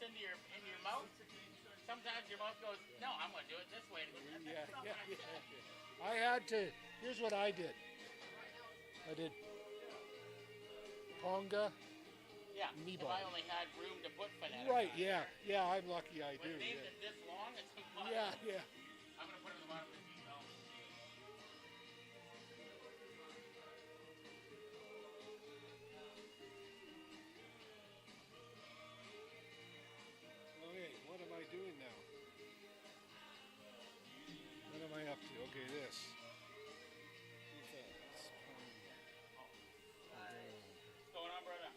into your mouth, sometimes your mouth goes, no, I'm going to do it this way. Yeah. I had to. Here's what I did. I did Ponga. Yeah, Knee if I only had room to put Finetta. Right, yeah. I'm lucky I do. When names it this long, it's impossible. Yeah. I'm going to put it at the bottom of this email. Okay, what am I doing now? What am I up to? Okay, this. What's going on, brother?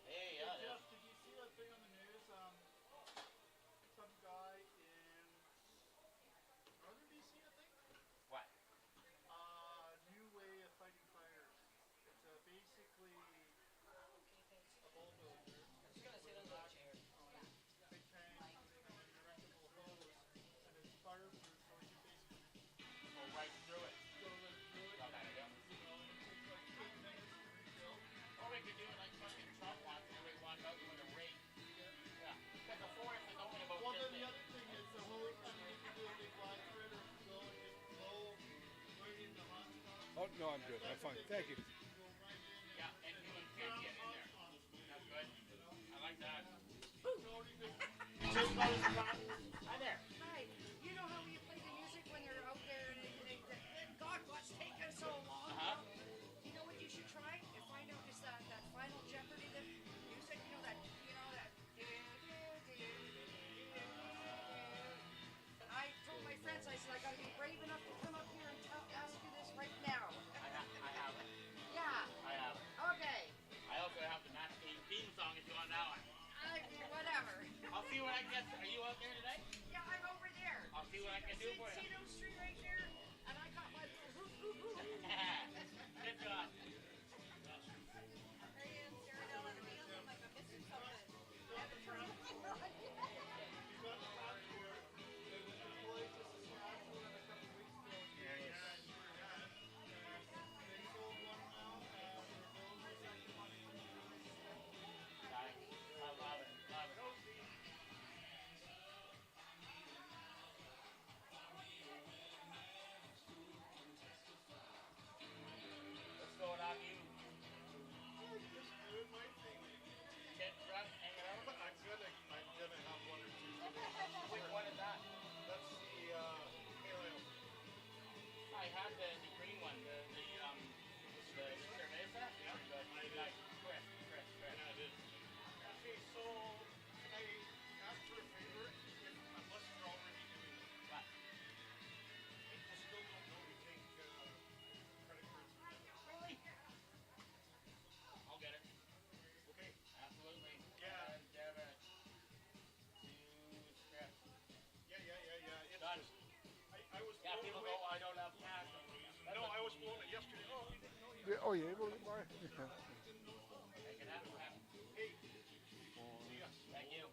Hey, yeah. Jeff, did you see that thing on the news? Some guy in northern BC, I think? What? New way of fighting fires. It's basically a bulldozer. Big tank and an erectable hose, and it's fireproof, so you can basically Go right through it. go right through it. Not gonna do. You know, and it takes like 8 minutes to refill. Or we could do it like fucking Trump wants, and we walk out with a rake. Yeah. Because the forest is only about Well, this then the big. other thing is the whole, I mean, you can do a big wide thread or go and just blow right in the hot spot. Oh, no, I'm good. I'm fine. Thank you. Go right in and Yeah, and human can't get in there. That's good. I like that. Hi there. Hi. You know how you play the music when you're out there and God, what's taking so long? Uh-huh. You know what you should try and find out is that Final Jeopardy the music, that. I told my friends, I said I gotta be brave enough to come up here and ask you this right now. I have it. Yeah. I have it. Okay. I also have the Match Game theme song if you want that one. Whatever. I'll see what I can get. Are you out there today? Yeah, I'm over there. I'll see what I can do for you. See those three right there? And I got my little hoo. Good job. I love it. What's going on, you? Just doing my thing. Kid drunk, hanging out? I'm gonna have one or two today. Which one is that? That's the pale ale. I had the green one, the cerveza. Yeah, Good. I did. Nice. Crisp. Yeah, it is. Okay, so can I ask for a favor? Unless you're already doing it. What? People still don't know we take credit cards and debits. Really? I'll get it. Okay. Absolutely. Yeah. Debit. Script. Yeah. It's Done. just, I was Yeah, blown people away. go, I don't have cash. No, I was blown away yesterday. Oh, we didn't know you. Yeah, oh, yeah. Well, why? Make it happen. Hey. See ya. Thank you.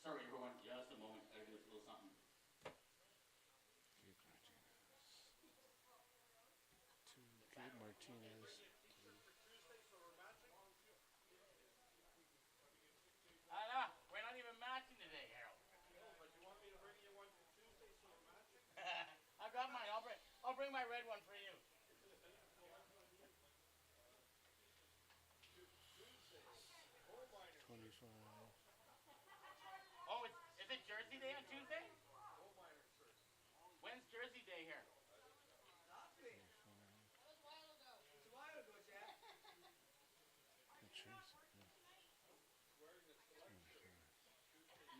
Sorry, everyone. Just a moment. I do a little something. Kid Martinez. We're not even matching today, Harold. But you want me to bring you one for Tuesday so we're matching? I've got mine. I'll bring my red one for you. Coal miners. 25. Oh, is it Jersey Day on Tuesday? Coal miners, sir. When's Jersey Day here?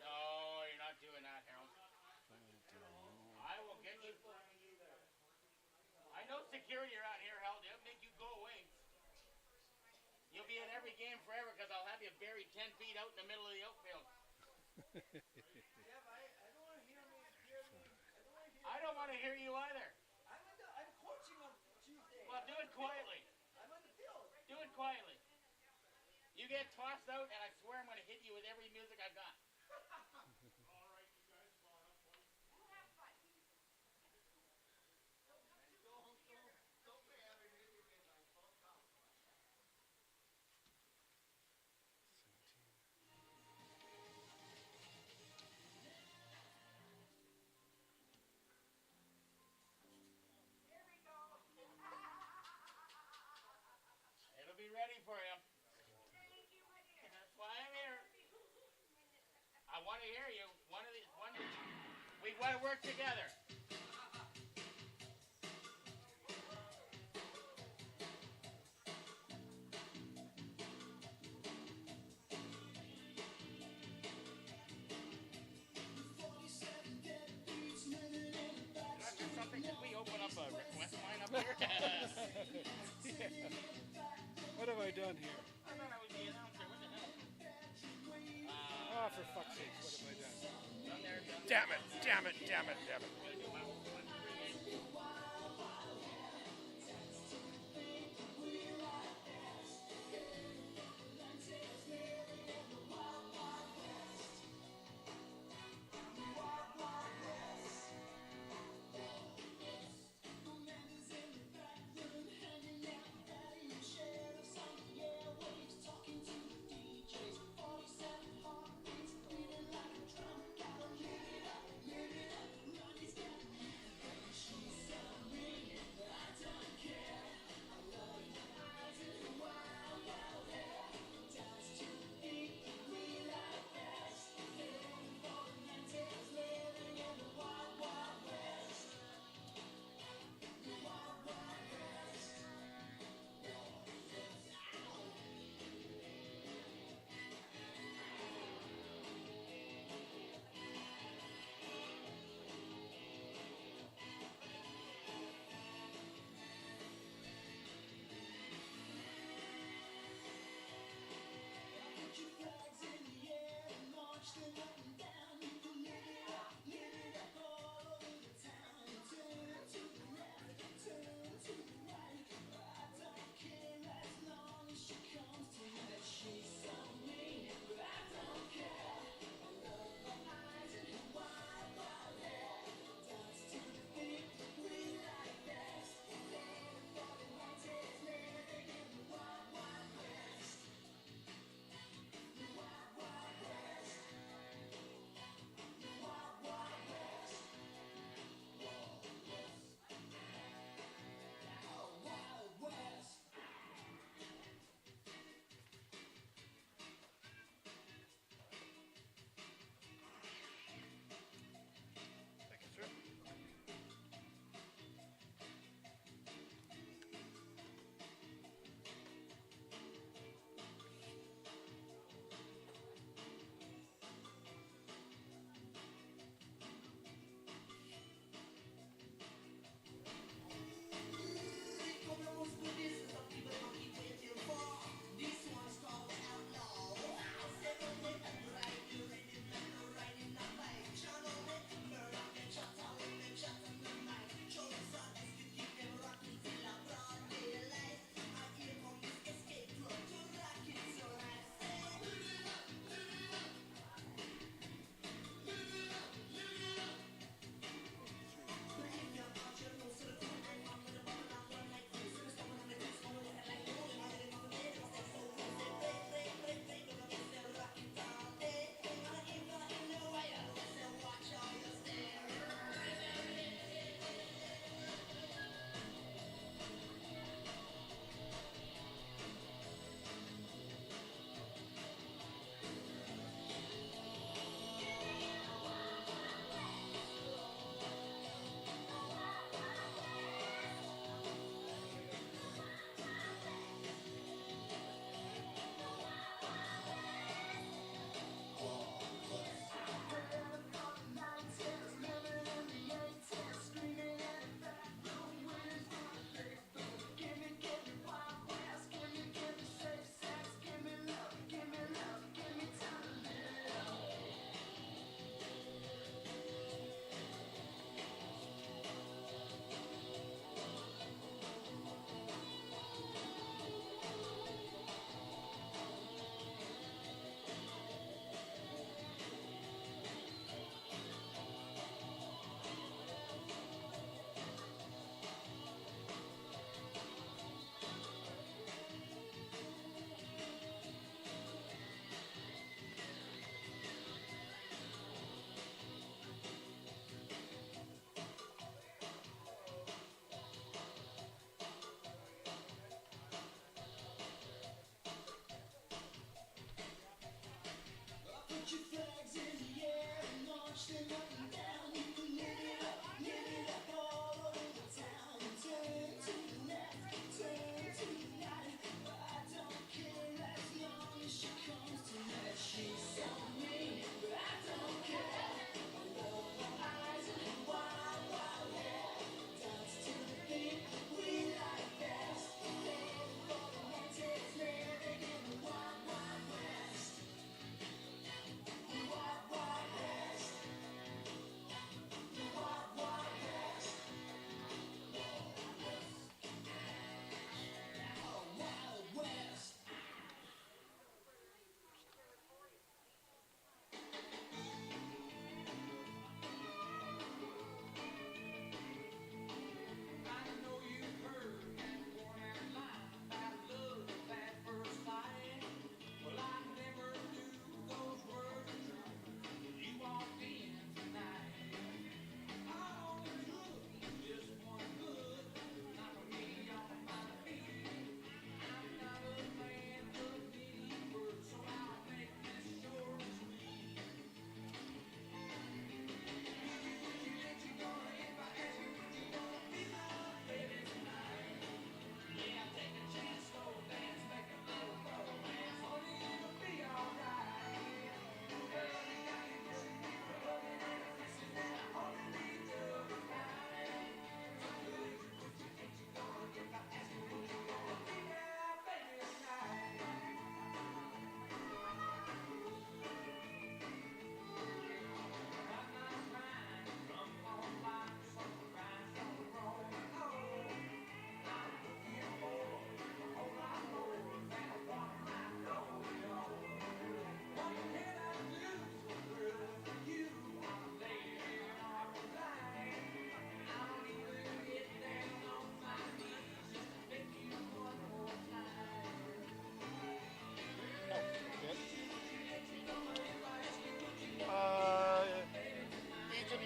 No, you're not doing that, Harold. I will get you. I know security around here, Harold. They'll make you go away. You'll be at every game forever because I'll have you buried 10 feet out in the middle of the outfield. I don't want to hear you either. I'm coaching on Tuesday. Well, do it quietly. I'm on the field. Do it quietly. You get tossed out, and I swear I'm going to hit you with every music I've got. Alright, you guys bought up one. You have fun. Here we go. It'll be ready for you. Thank you, my dear. That's why I'm here. I want to hear you. We want to work together. Something? Did we open up a request line up here? Yeah. What have I done here? I thought I was the announcer. What the hell? Oh, for fuck's sake, what have I done? Done there, done there. Damn it, damn it, damn it, damn it.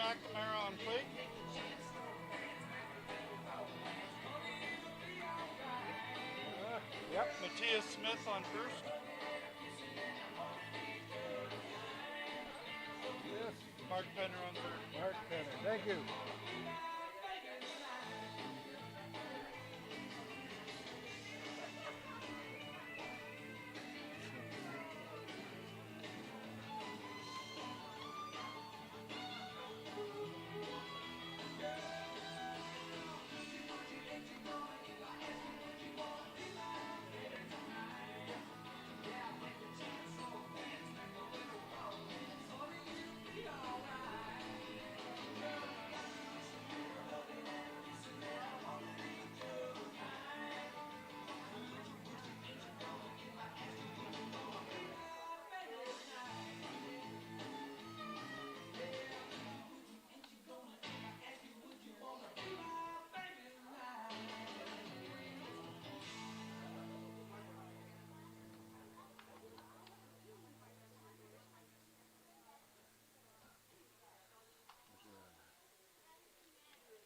McNamara on plate. Yep. Matthias Smith on first. Yes. Mark Penner on third. Mark Penner. Thank you.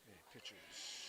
Okay, pitchers.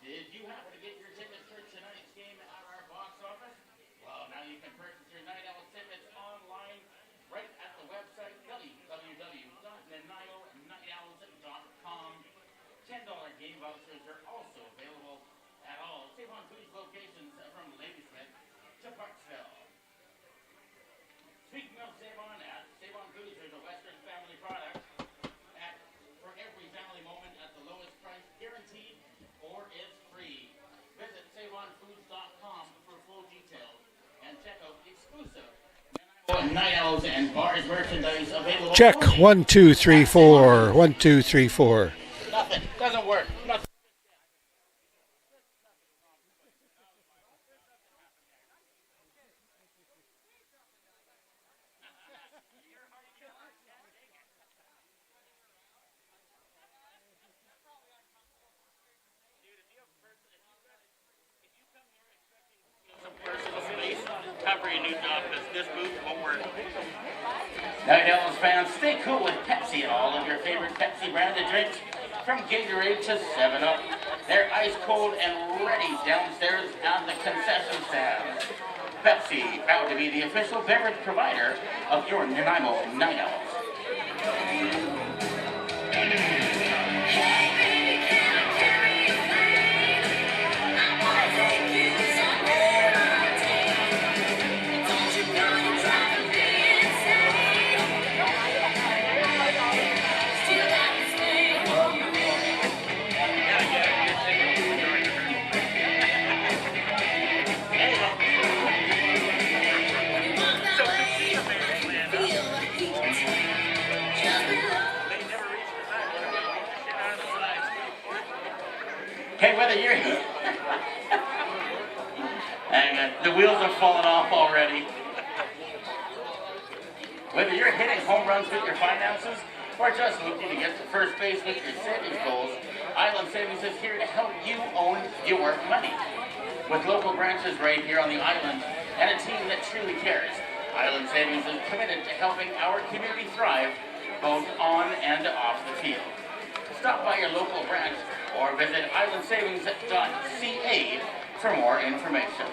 Did you happen to get your tickets for tonight's game at our box office? Well, now you can purchase your Night Owl tickets online right at the website www.NanaimoNightOwls.com. $10 game vouchers are also available at all Save On Foods locations from Ladysmith to Parksville. Speaking of Save On, at Save On Foods, there's a Western family product for every family moment at the lowest price, guaranteed, or it's free. Visit SaveOnFoods.com for full details and check out exclusive Nanaimo Night Owls and Bars merchandise available. Check 1 2 3 4. 1 2 3 4. Nothing. Doesn't work. Nothing. Cover your new job because this booth won't work. Night Owls fans, stay cool with Pepsi and all of your favorite Pepsi branded drinks, from Gatorade to 7-Up. They're ice cold and ready downstairs on the concession stand. Pepsi, proud to be the official beverage provider of your Nanaimo Night Owls. Hey, whether you're hang on, the wheels are falling off already. Whether you're hitting home runs with your finances or just looking to get to first base with your savings goals, Island Savings is here to help you own your money. With local branches right here on the island and a team that truly cares, Island Savings is committed to helping our community thrive both on and off the field. Stop by your local branch or visit islandsavings.ca for more information.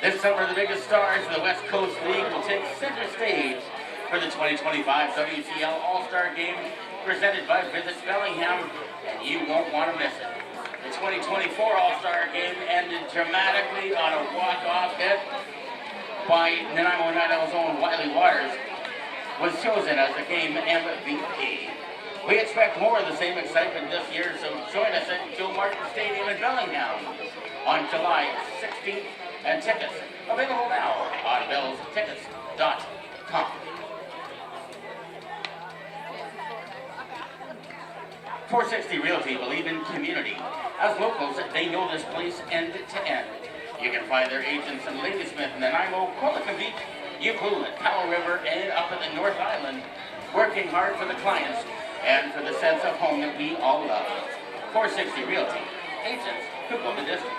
This summer, the biggest stars of the West Coast League will take center stage for the 2025 WCL All-Star Game presented by Visit Bellingham, and you won't want to miss it. The 2024 All-Star Game ended dramatically on a walk-off hit by Nanaimo NightOwls' own Wiley Waters, was chosen as the game MVP. We expect more of the same excitement this year, so join us at Joe Martin Stadium in Bellingham on July 16th, and tickets available now on bellstickets.com. 460 Realty believe in community. As locals, they know this place end to end. You can find their agents in Ladysmith, Nanaimo, Quillica Beach, Euclid, Powell River, and up in the North Island, working hard for the clients and for the sense of home that we all love. 460 Realty, agents who go the distance.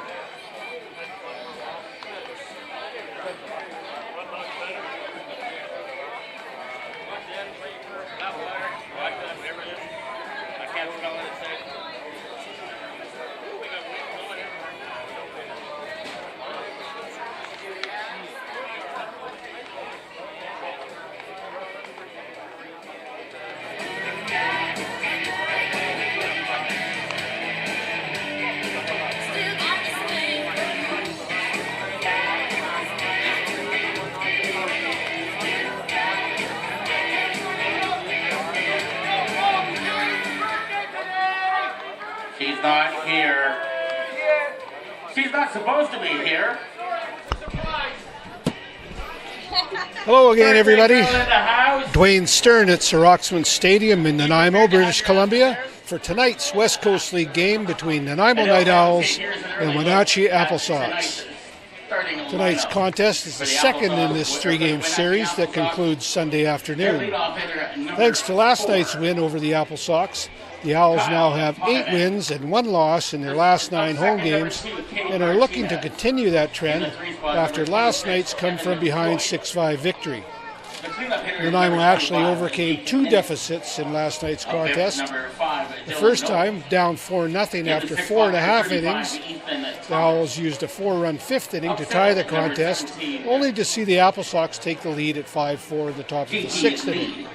She's not here. She's not supposed to be here. Hello again, everybody. Dwayne Stern at Sir Oxman Stadium in Nanaimo, British Columbia, for tonight's West Coast League game between Nanaimo Night Owls and Wenatchee AppleSox. Tonight's contest is the second in this three-game series that concludes Sunday afternoon. Thanks to last night's win over the AppleSox, the Owls now have 8 wins and 1 loss in their last 9 home games and are looking to continue that trend after last night's come-from-behind 6-5 victory. Nanaimo actually overcame 2 deficits in last night's contest. The first time, down 4-0 after 4.5 innings. The Owls used a 4-run 5th inning to tie the contest, only to see the AppleSox take the lead at 5-4 in the top of the 6th inning.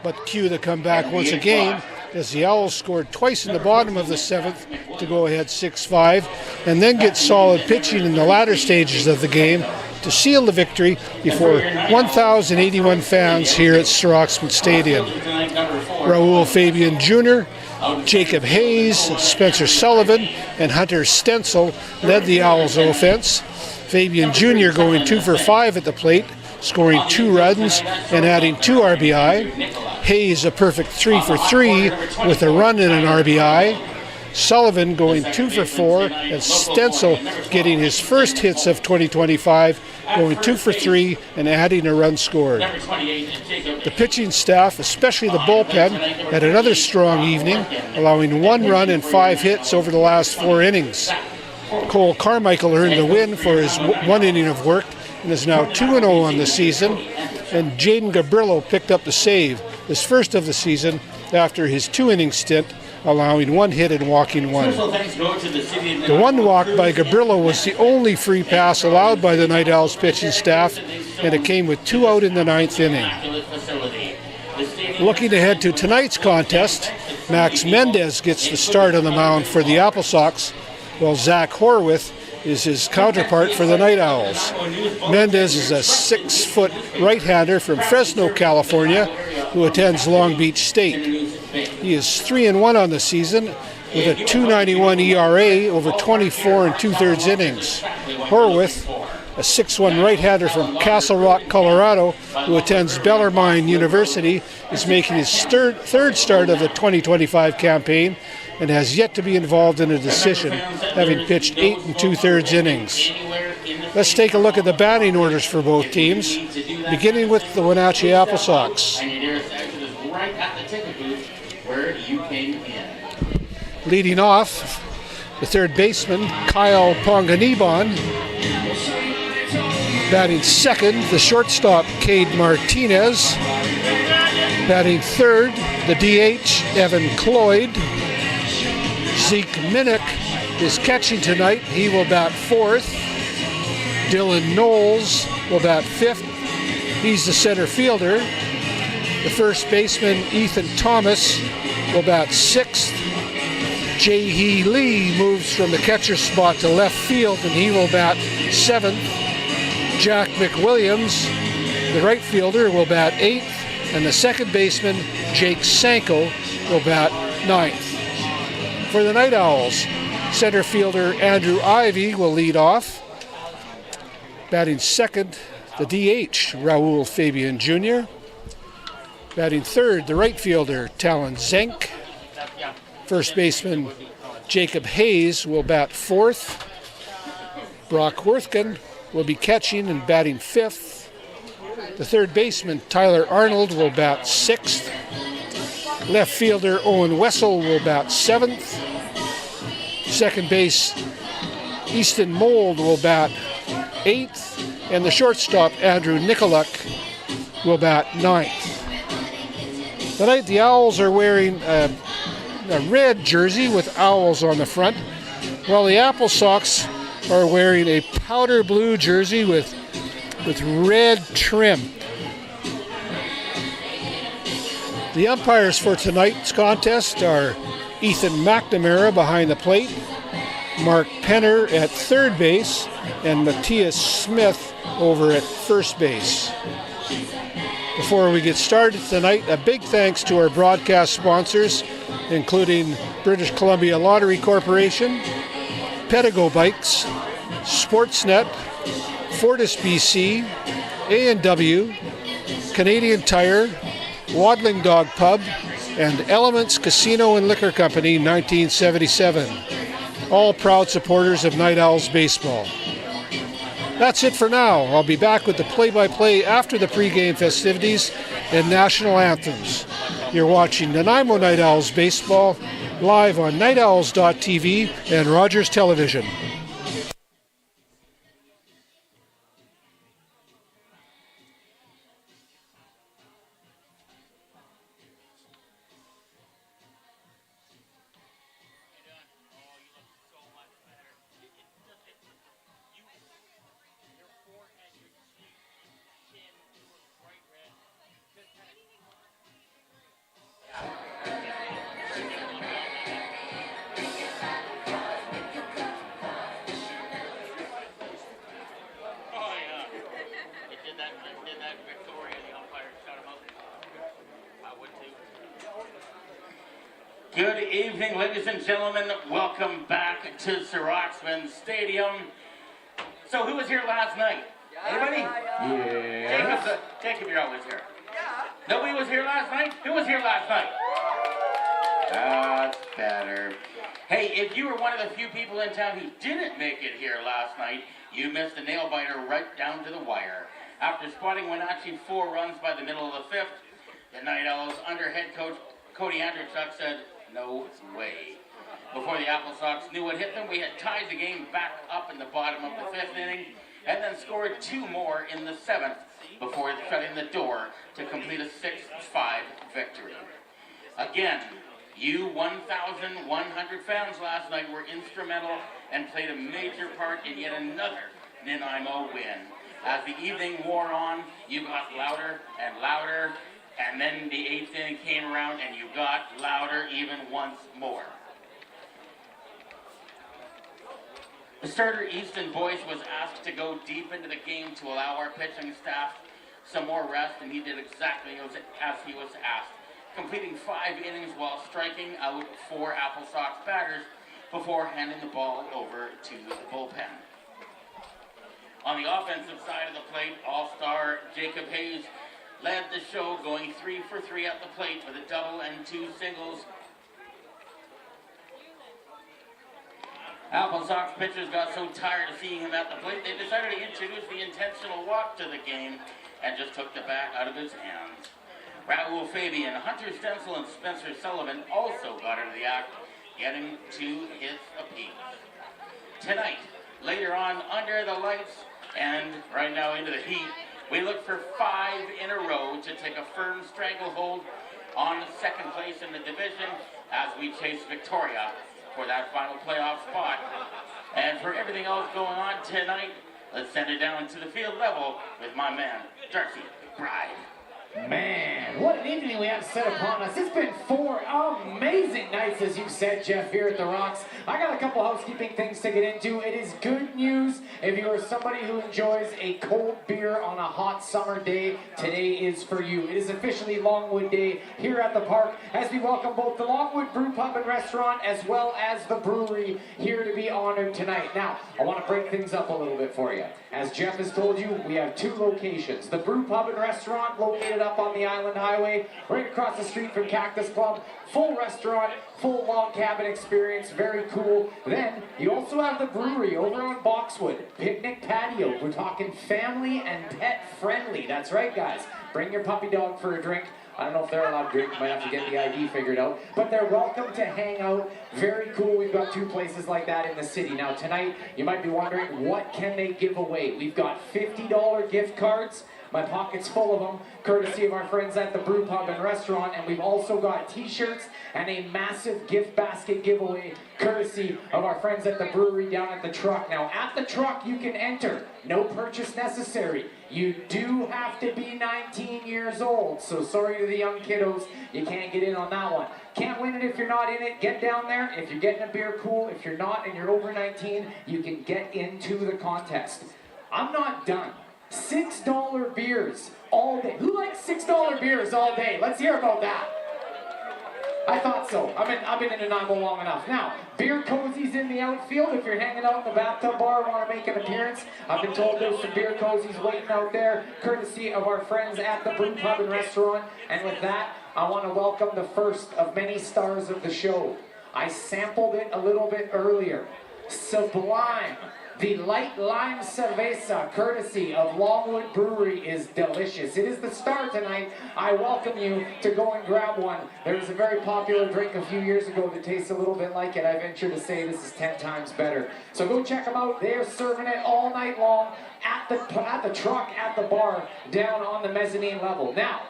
But cue the comeback once again, as the Owls scored twice in the bottom of the 7th to go ahead 6-5, and then get solid pitching in the latter stages of the game to seal the victory before 1,081 fans here at Sir Oxman Stadium. Raul Fabian Jr., Jacob Hayes, Spencer Sullivan, and Hunter Stencil led the Owls' offense. Fabian Jr. going 2 for 5 at the plate, scoring 2 runs and adding 2 RBI. Hayes a perfect 3 for 3 with a run and an RBI. Sullivan going 2 for 4, and Stencil getting his first hits of 2025, going 2 for 3 and adding a run scored. The pitching staff, especially the bullpen, had another strong evening, allowing 1 run and 5 hits over the last 4 innings. Cole Carmichael earned the win for his 1 inning of work and is now 2-0 on the season, and Jaden Gabrillo picked up the save, his first of the season, after his 2-inning stint, allowing 1 hit and walking 1. The 1 walk by Gabrillo was the only free pass allowed by the Night Owls pitching staff, and it came with 2 out in the 9th inning. Looking ahead to tonight's contest, Max Mendez gets the start on the mound for the AppleSox, while Zach Horwath is his counterpart for the Night Owls. Mendez is a 6-foot right-hander from Fresno, California, who attends Long Beach State. He is 3-1 on the season with a 2.91 ERA over 24 2/3 innings. Horwath, a 6'1" right-hander from Castle Rock, Colorado, who attends Bellarmine University, is making his third start of the 2025 campaign and has yet to be involved in a decision, having pitched 8 2/3 innings. Let's take a look at the batting orders for both teams, beginning with the Wenatchee AppleSox. Leading off, the third baseman, Kyle Ponganiban. Batting second, the shortstop, Cade Martinez. Batting third, the DH, Evan Cloyd. Zeke Minnick is catching tonight. He will bat fourth. Dylan Knowles will bat fifth. He's the center fielder. The first baseman, Ethan Thomas, will bat sixth. Jae-hee Lee moves from the catcher spot to left field, and he will bat seventh. Jack McWilliams, the right fielder, will bat eighth, and the second baseman, Jake Sanko, will bat ninth. For the Night Owls, center fielder Andrew Ivey will lead off. Batting second, the DH, Raul Fabian Jr. Batting third, the right fielder, Talon Zenk. First baseman, Jacob Hayes, will bat fourth. Brock Worthkin will be catching and batting fifth. The third baseman, Tyler Arnold, will bat sixth. Left fielder, Owen Wessel, will bat seventh. Second base, Easton Mold, will bat eighth. And the shortstop, Andrew Nicoluk, will bat ninth. Tonight, the Owls are wearing a red jersey with owls on the front, while the AppleSox are wearing a powder blue jersey with red trim. The umpires for tonight's contest are Ethan McNamara behind the plate, Mark Penner at third base, and Matthias Smith over at first base. Before we get started tonight, a big thanks to our broadcast sponsors, including British Columbia Lottery Corporation, Pedigo Bikes, Sportsnet, Fortis BC, A&W, Canadian Tire, Waddling Dog Pub, and Elements Casino and Liquor Company, 1977. All proud supporters of Night Owls baseball. That's it for now. I'll be back with the play-by-play after the pregame festivities and national anthems. You're watching Nanaimo Night Owls baseball live on nightowls.tv and Rogers Television. Good evening, ladies and gentlemen. Welcome back to Roxman Stadium. So who was here last night? Anybody? Yeah. Jacob, you're always here. Yeah. Nobody was here last night? Who was here last night? That's better. Hey, if you were one of the few people in town who didn't make it here last night, you missed a nail-biter right down to the wire. After spotting Wenatchee 4 runs by the middle of the 5th, the Night Owls under head coach Cody Andrzejczuk said, no way. Before the AppleSox knew what hit them, we had tied the game back up in the bottom of the 5th inning and then scored 2 more in the 7th before shutting the door to complete a 6-5 victory. Again, you 1,100 fans last night were instrumental and played a major part in yet another Nanaimo win. As the evening wore on, you got louder and louder, and then the 8th inning came around and you got louder even once more. The starter Easton Boyce was asked to go deep into the game to allow our pitching staff some more rest, and he did exactly as he was asked, completing 5 innings while striking out 4 AppleSox batters before handing the ball over to the bullpen. On the offensive side of the plate, all-star Jacob Hayes led the show, going 3 for 3 at the plate with a double and 2 singles. AppleSox pitchers got so tired of seeing him at the plate, they decided to introduce the intentional walk to the game and just took the bat out of his hands. Raul Fabian, Hunter Stencil, and Spencer Sullivan also got into the act, getting 2 hits apiece. Tonight, later on, under the lights, and right now into the heat, we look for 5 in a row to take a firm stranglehold on 2nd place in the division as we chase Victoria for that final playoff spot. And for everything else going on tonight, let's send it down to the field level with my man, Darcy Bride. Man, what an evening we have set upon us. It's been 4 amazing nights, as you said, Jeff, here at the Rocks. I got a couple housekeeping things to get into. It is good news if you are somebody who enjoys a cold beer on a hot summer day. Today is for you. It is officially Longwood Day here at the park as we welcome both the Longwood Brew Pub and Restaurant as well as the brewery here to be honored tonight. Now, I want to break things up a little bit for you. As Jeff has told you, we have 2 locations. The Brew Pub and Restaurant located up on the Island Highway, right across the street from Cactus Club. Full restaurant, full log cabin experience, very cool. Then you also have the brewery over on Boxwood, picnic patio. We're talking family and pet friendly. That's right, guys. Bring your puppy dog for a drink. I don't know if they're allowed to drink, might have to get the ID figured out. But they're welcome to hang out. Very cool. We've got 2 places like that in the city. Now tonight, you might be wondering, what can they give away? We've got $50 gift cards. My pocket's full of them, courtesy of our friends at the Brew Pub and Restaurant. And we've also got t-shirts and a massive gift basket giveaway, courtesy of our friends at the brewery down at the truck. Now, at the truck, you can enter. No purchase necessary. You do have to be 19 years old. So sorry to the young kiddos, you can't get in on that one. Can't win it if you're not in it. Get down there. If you're getting a beer, cool. If you're not and you're over 19, you can get into the contest. I'm not done. $6 beers all day. Who likes $6 beers all day? Let's hear about that. I thought so. I've been in Nanaimo long enough. Now, beer cozies in the outfield. If you're hanging out in the bathtub bar and want to make an appearance, I've been told there's some beer cozies waiting out there, courtesy of our friends at the Brew Pub and Restaurant. And with that, I want to welcome the first of many stars of the show. I sampled it a little bit earlier. Sublime. The light lime cerveza, courtesy of Longwood Brewery, is delicious. It is the star tonight. I welcome you to go and grab one. There was a very popular drink a few years ago that tastes a little bit like it. I venture to say this is 10 times better. So go check them out. They are serving it all night long at the truck, at the bar, down on the mezzanine level. Now,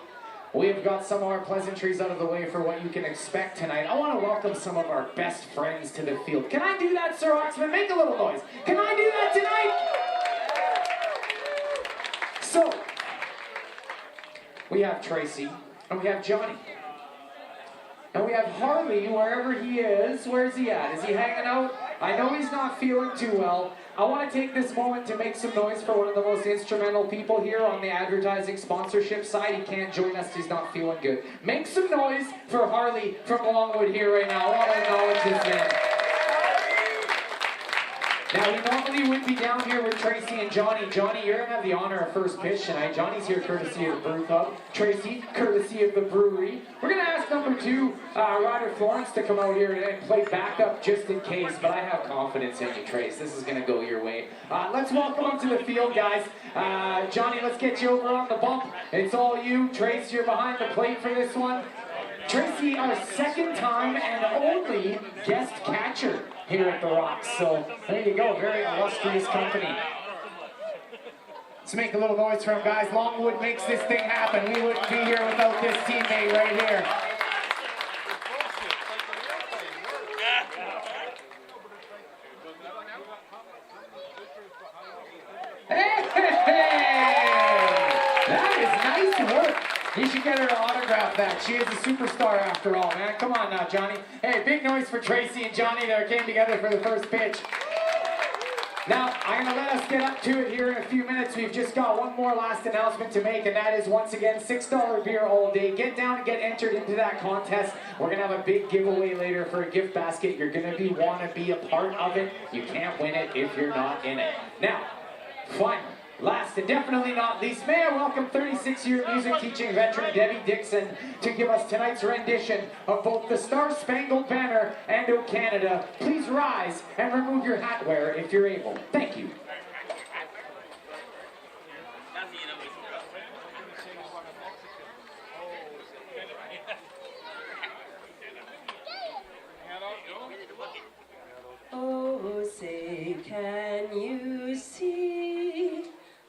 we've got some of our pleasantries out of the way for what you can expect tonight. I want to welcome some of our best friends to the field. Can I do that, Sir Oxman? Make a little noise. Can I do that tonight? So, we have Tracy and we have Johnny. And we have Harley, wherever he is. Where's he at? Is he hanging out? I know he's not feeling too well. I want to take this moment to make some noise for one of the most instrumental people here on the advertising sponsorship side. He can't join us, he's not feeling good. Make some noise for Harley from Longwood here right now. I want to acknowledge this man. Now, we normally would be down here with Tracy and Johnny. Johnny, you're going to have the honor of first pitch tonight. Johnny's here courtesy of the Brew Club. Tracy, courtesy of the brewery. We're going to ask number 2, Ryder Florence, to come out here and play backup just in case, but I have confidence in you, Trace. This is going to go your way. Let's welcome him to the field, guys. Johnny, let's get you over on the bump. It's all you. Trace, you're behind the plate for this one. Tracy, our second time and only guest catcher here at the Rocks. So there you go, very illustrious company. Let's make a little noise for him, guys. Longwood makes this thing happen. We wouldn't be here without this teammate right here. That is nice work. You should get her to autograph that. She is a superstar after all, man. Come on now, Johnny. Hey, big noise for Tracy and Johnny that came together for the first pitch. Now, I'm going to let us get up to it here in a few minutes. We've just got one more last announcement to make, and that is, once again, $6 beer all day. Get down and get entered into that contest. We're going to have a big giveaway later for a gift basket. You're going to want to be a part of it. You can't win it if you're not in it. Now, finally, last and definitely not least, may I welcome 36-year music teaching veteran Debbie Dixon to give us tonight's rendition of both the Star-Spangled Banner and O Canada. Please rise and remove your hatwear if you're able. Thank you. Oh, say, can you see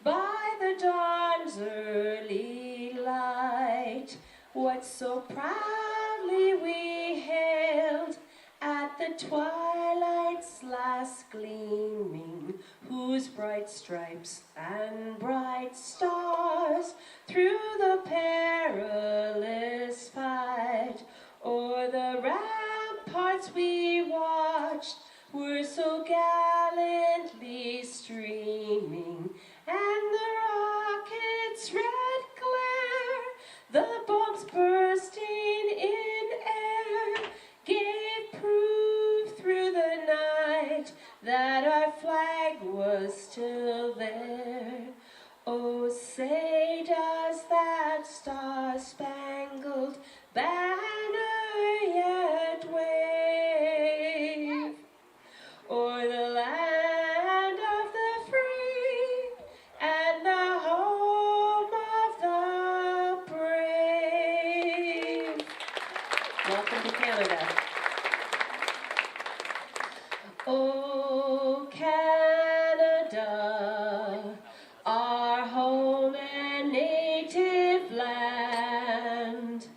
by the dawn's early light what so proudly we hailed at the twilight's last gleaming, whose bright stripes and bright stars through the perilous fight o'er the ramparts we watched were so gallantly streaming, and the rocket's red glare, the bombs bursting in air, gave proof through the night that our flag was still there. Oh, say does that star-spangled banner yet wave o'er the land of the free and the home of the brave? Welcome to Canada. Oh, Canada, our home and native land,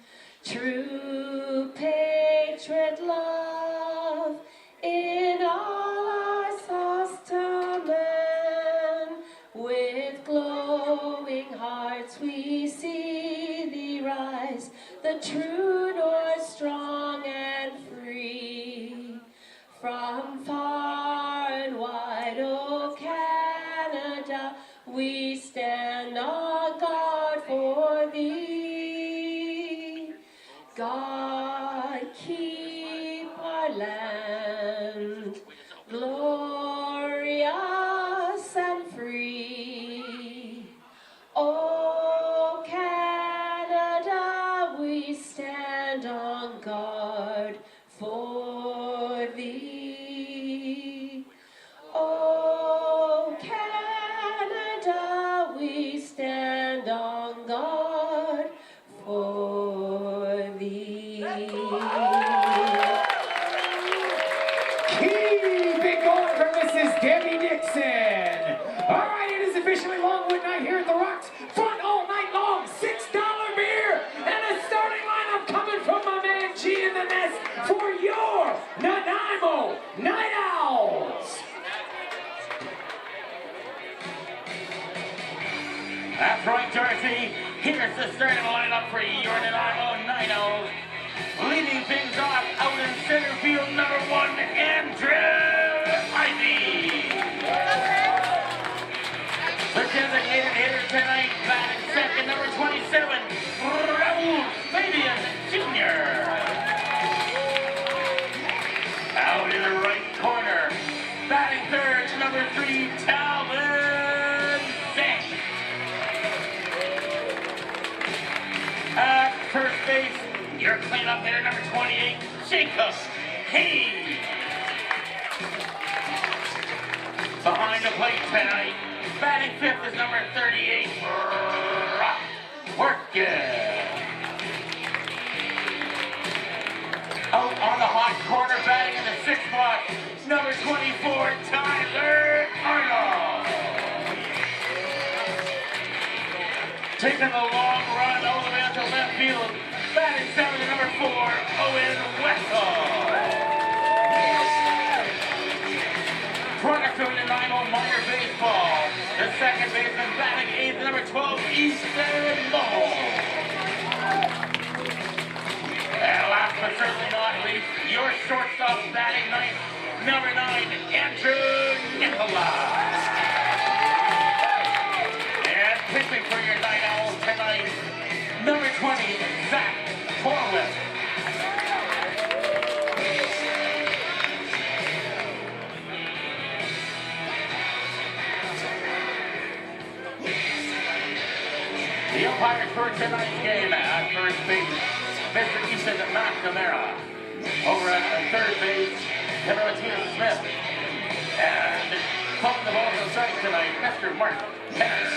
true patriot love in all our sauce to man. With glowing hearts we see thee rise, the true north strong and free. From far and wide, oh Canada, we stand on guard for thee. God keep our land glorious and free. Oh Canada, we stand on guard for thee. Oh Canada, we stand on guard for thee. Keep it going for Mrs. Debbie Dixon. All right, it is officially Longwood night here at the Rocks. Fun all night long, $6 beer, and a starting lineup coming from my man G in the Nest for your Nanaimo NightOwls. That's right, Darcy. Here's the starting lineup for your Nanaimo NightOwls. Leading things off out in center field, number 1, Andrew Ivy. The designated hitter tonight, batting second, number 27, Raul Fabian Jr. Out in the right corner, batting third, number 3, Talon Zink. At first base, your cleanup hitter, number 28, Jacob Hayes. Behind the plate tonight, batting fifth is number 38, Brock Workin. Out on the hot corner, batting in the sixth spot, number 24, Tyler Arnold. Taking the long run all the way out to left field, batting seventh, number 4, Owen Wessel. Product of Nanaimo minor baseball, the second baseman batting eighth, number 12, Easton Moe. And last but certainly not least, your shortstop batting ninth, number 9, Andrew Nicholas. And pitching for your Night Owls tonight, number 20, Zach Horwitz. The umpires for tonight's game at first base, Mr. Ethan McNamara. Over at third base, Henrietta Smith. And calling the ball to the strike tonight, Mr. Mark Penner.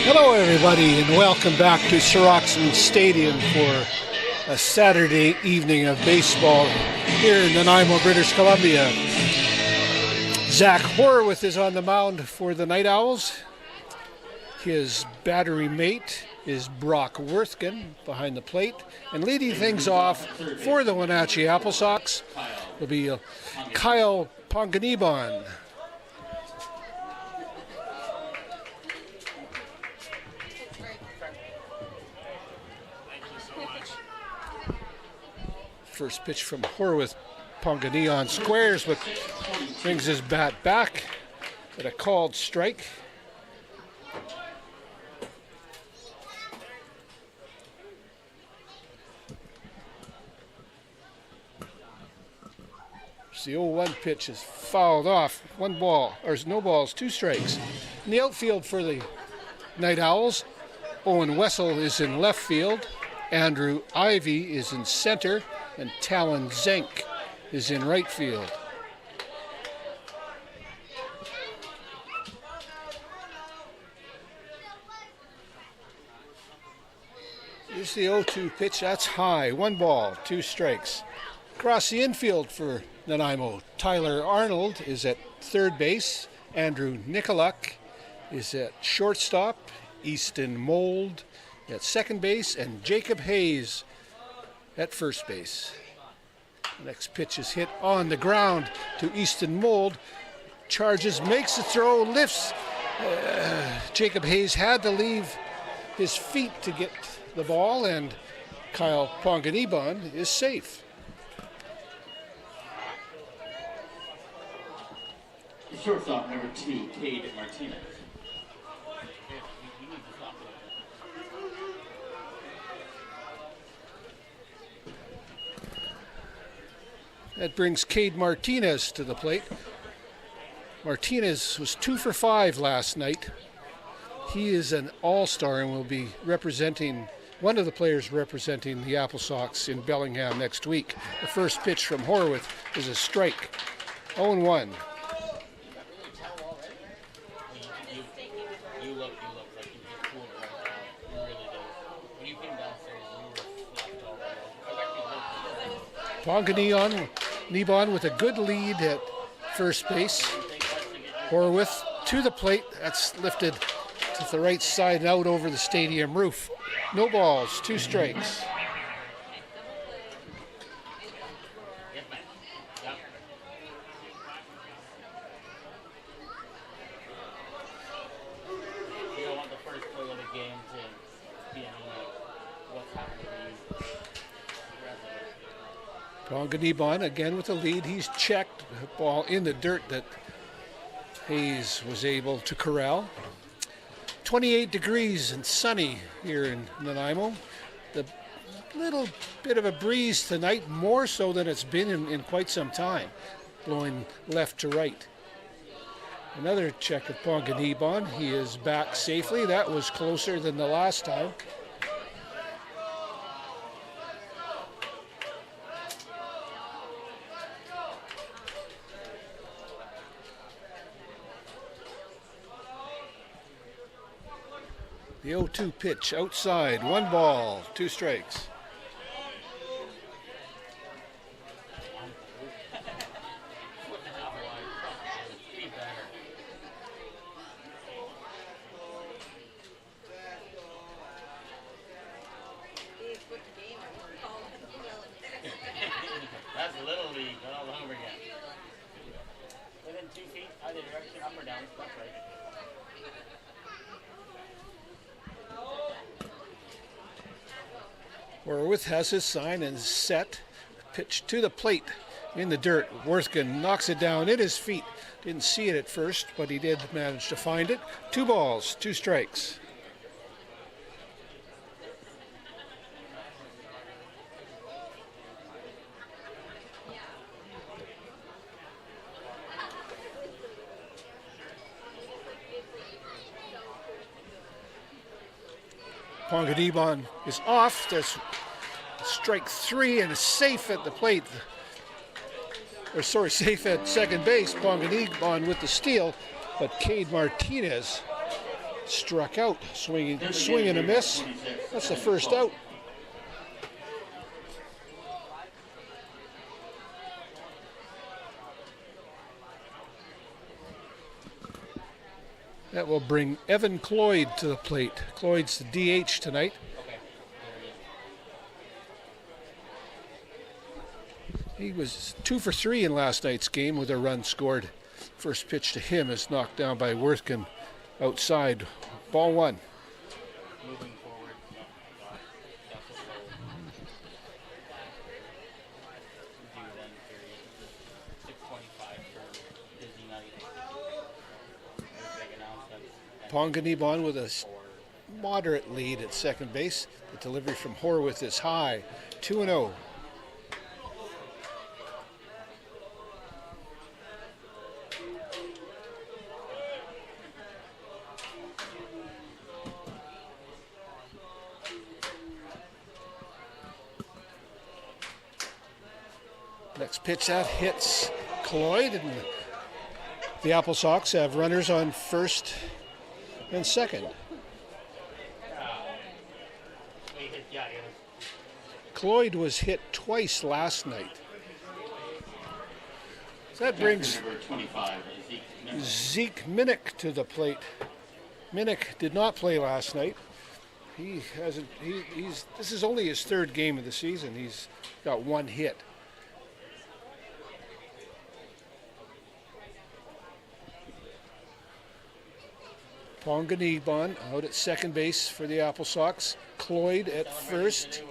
Hello, everybody, and welcome back to Roxman Stadium for a Saturday evening of baseball here in Nanaimo, British Columbia. Zach Horwitz is on the mound for the Night Owls. His battery mate is Brock Worthkin behind the plate. And leading things off for the Wenatchee AppleSox will be Kyle Ponganibon. First pitch from Horwitz. Ponganion squares, but brings his bat back at a called strike. The 0-1 pitch is fouled off. One ball, or no balls, 2 strikes. In the outfield for the Night Owls, Owen Wessel is in left field. Andrew Ivy is in center. And Talon Zink is in right field. Here's the 0-2 pitch. That's high. 1 ball, 2 strikes. Across the infield for Nanaimo, Tyler Arnold is at third base. Andrew Nicolak is at shortstop. Easton Mold at second base. And Jacob Hayes at first base. The next pitch is hit on the ground to Easton Mold. Charges, makes the throw, lifts. Jacob Hayes had to leave his feet to get the ball, and Kyle Ponganibon is safe. Shortstop number 2, Cade Martinez. That brings Cade Martinez to the plate. Martinez was 2 for 5 last night. He is an all-star and will be representing, one of the players representing the AppleSox in Bellingham next week. The first pitch from Horwath is a strike. 0-1. You look like you just cooled right now. You really do. When you came downstairs, you were flat already. Ponganiban with a good lead at first base. Horwath to the plate. That's lifted to the right side and out over the stadium roof. No balls, 2 strikes. You don't want the first play of the game to be what's happening to you. Ponganiban again with the lead. He's checked. Ball in the dirt that Hayes was able to corral. 28 degrees and sunny here in Nanaimo. The little bit of a breeze tonight, more so than it's been in quite some time, blowing left to right. Another check of Ponganiban. He is back safely. That was closer than the last time. The 0-2 pitch outside, 1 ball, 2 strikes. That's a little league all over again. Within 2 feet, either direction, up or down. That's right. Horwath has his sign and set. Pitch to the plate in the dirt. Worthgen knocks it down at his feet. Didn't see it at first, but he did manage to find it. 2 balls, 2 strikes. Ponganiban is off. There's strike 3 and is safe at the plate. Safe at second base. Ponganiban with the steal, but Cade Martinez struck out. Swing and a miss. That's the first out. That will bring Evan Cloyd to the plate. Cloyd's the DH tonight. He was 2 for 3 in last night's game with a run scored. First pitch to him is knocked down by Worthgen outside. Ball 1. Moving forward. Ponganiban with a moderate lead at second base. The delivery from Horwath is high. 2-0. Next pitch out hits Cloyd, and the AppleSox have runners on first and second. Cloyd was hit twice last night. So that brings Zeke Minnick to the plate. Minnick did not play last night. He hasn't. This is only his 3rd game of the season. He's got 1 hit. Ponganiban out at second base for the AppleSox. Cloyd at first.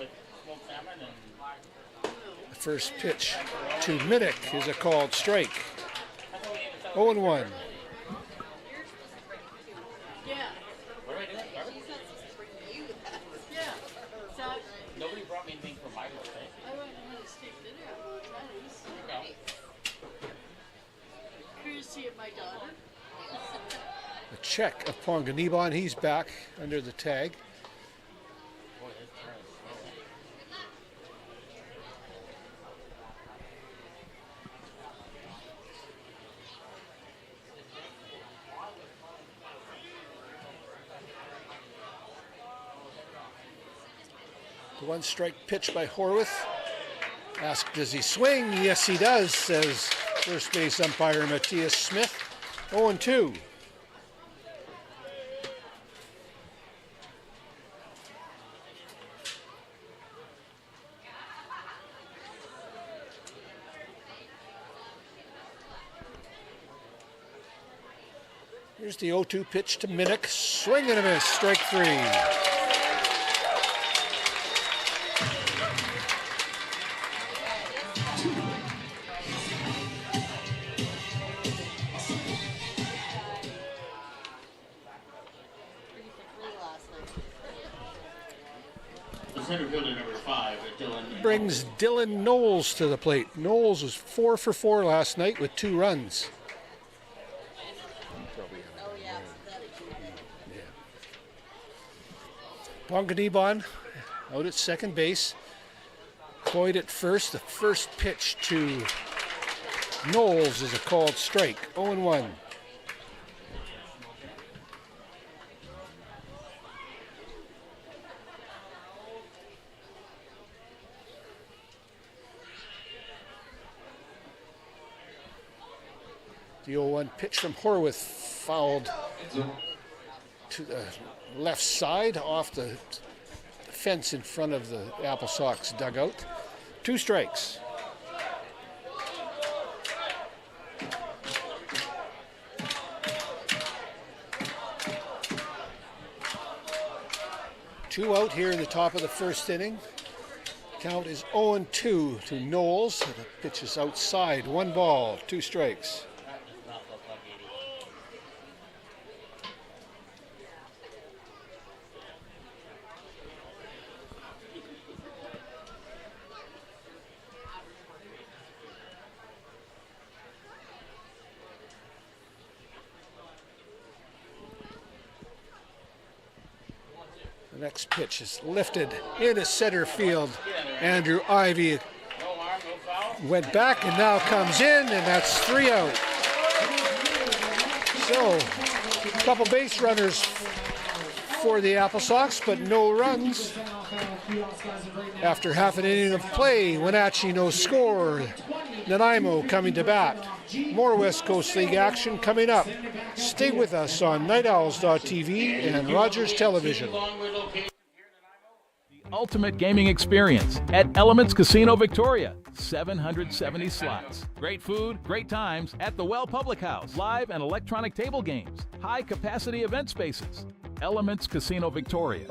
The first pitch to Minnick is a called strike. 0-1. Nobody brought me anything for my birthday. I went and had a steak dinner at Wenatchee. Courtesy of my A check of Ponganibon. He's back under the tag. The one strike pitch by Horwath. Asked, does he swing? Yes, he does, says first base umpire Matthias Smith. 0-2. Here's the 0-2 pitch to Minnick. Swing and a miss. Strike 3. Center fielder number 5, Dylan. Brings Dylan Knowles to the plate. Knowles was 4 for 4 last night with 2 runs. Ponganibon out at second base. Cloyd at first. The first pitch to Knowles is a called strike. 0-1. The 0-1 pitch from Horwath fouled to the left side off the fence in front of the AppleSox dugout. 2 strikes. Two out here in the top of the first inning. Count is 0-2 to Knowles. The pitch is outside. 1 ball, 2 strikes. The next pitch is lifted into center field. Andrew Ivy went back and now comes in, and that's 3 out. So, a couple base runners for the AppleSox, but no runs. After half an inning of play, Wenatchee no score. Nanaimo coming to bat. More West Coast League action coming up. Stay with us on NightOwls.tv and Rogers Television. The ultimate gaming experience at Elements Casino Victoria. 770 slots. Great food, great times at the Well Public House. Live and electronic table games. High capacity event spaces. Elements Casino Victoria.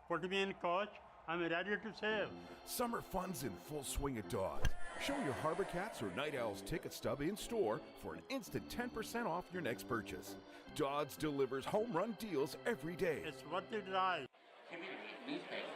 Put me in, coach. I'm ready to save. Summer fun's in full swing at Dodds. Show your Harbor Cats or Night Owls ticket stub in store for an instant 10% off your next purchase. Dodds delivers home run deals every day. It's worth the drive. Community newspaper.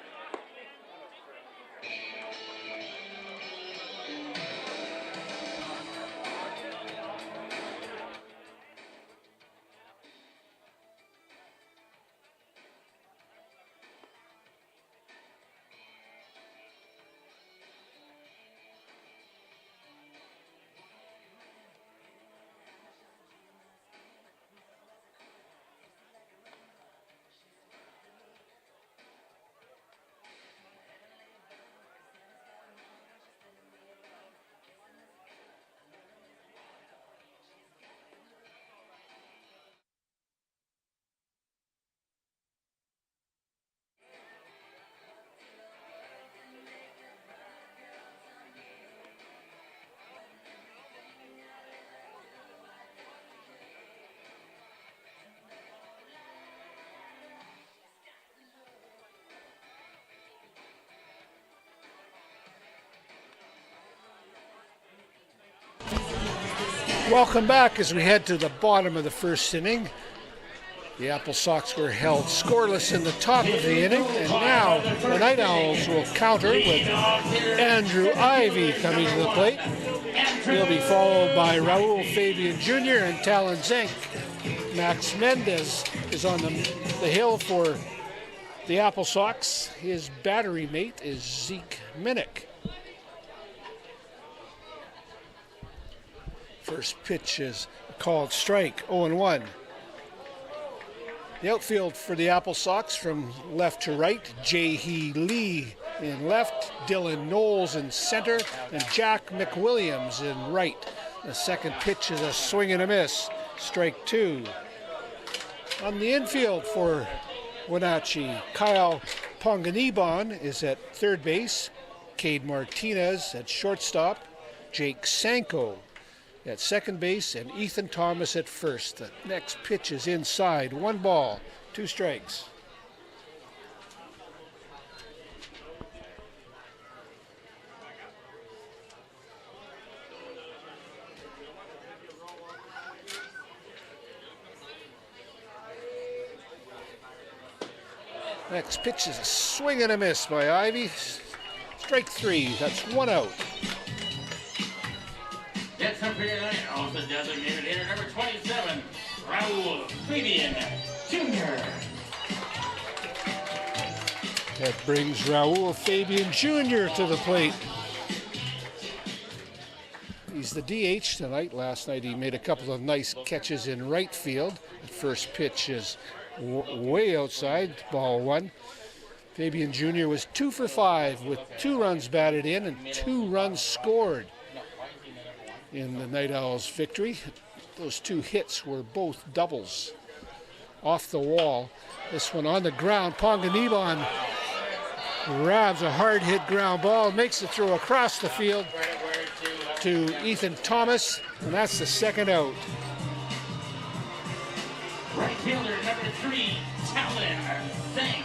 Welcome back as we head to the bottom of the first inning. The AppleSox were held scoreless in the top of the inning, and now the Night Owls will counter with Andrew Ivy coming to the plate. He'll be followed by Raul Fabian Jr. and Talon Zenk. Max Mendez is on the hill for the AppleSox. His battery mate is Zeke Minnick. First pitch is called strike, 0-1. The outfield for the AppleSox from left to right, Jae-hee Lee in left, Dylan Knowles in center, and Jack McWilliams in right. The second pitch is a swing and a miss, strike 2. On the infield for Wenatchee, Kyle Ponganiban is at third base, Cade Martinez at shortstop, Jake Sanko at second base, and Ethan Thomas at first. The next pitch is inside, 1 ball, 2 strikes. Next pitch is a swing and a miss by Ivy. Strike 3, that's 1 out. That's up here tonight. Also designated hitter number 27, Raul Fabian Jr. That brings Raul Fabian Jr. to the plate. He's the DH tonight. Last night he made a couple of nice catches in right field. The first pitch is way outside, ball 1. Fabian Jr. was 2 for 5 with 2 runs batted in and 2 runs scored in the Night Owls' victory. Those 2 hits were both doubles off the wall. This one on the ground. Ponganiban grabs a hard hit ground ball, makes the throw across the field to Ethan Thomas, and that's the second out. Right fielder number 3, Talon Zenk.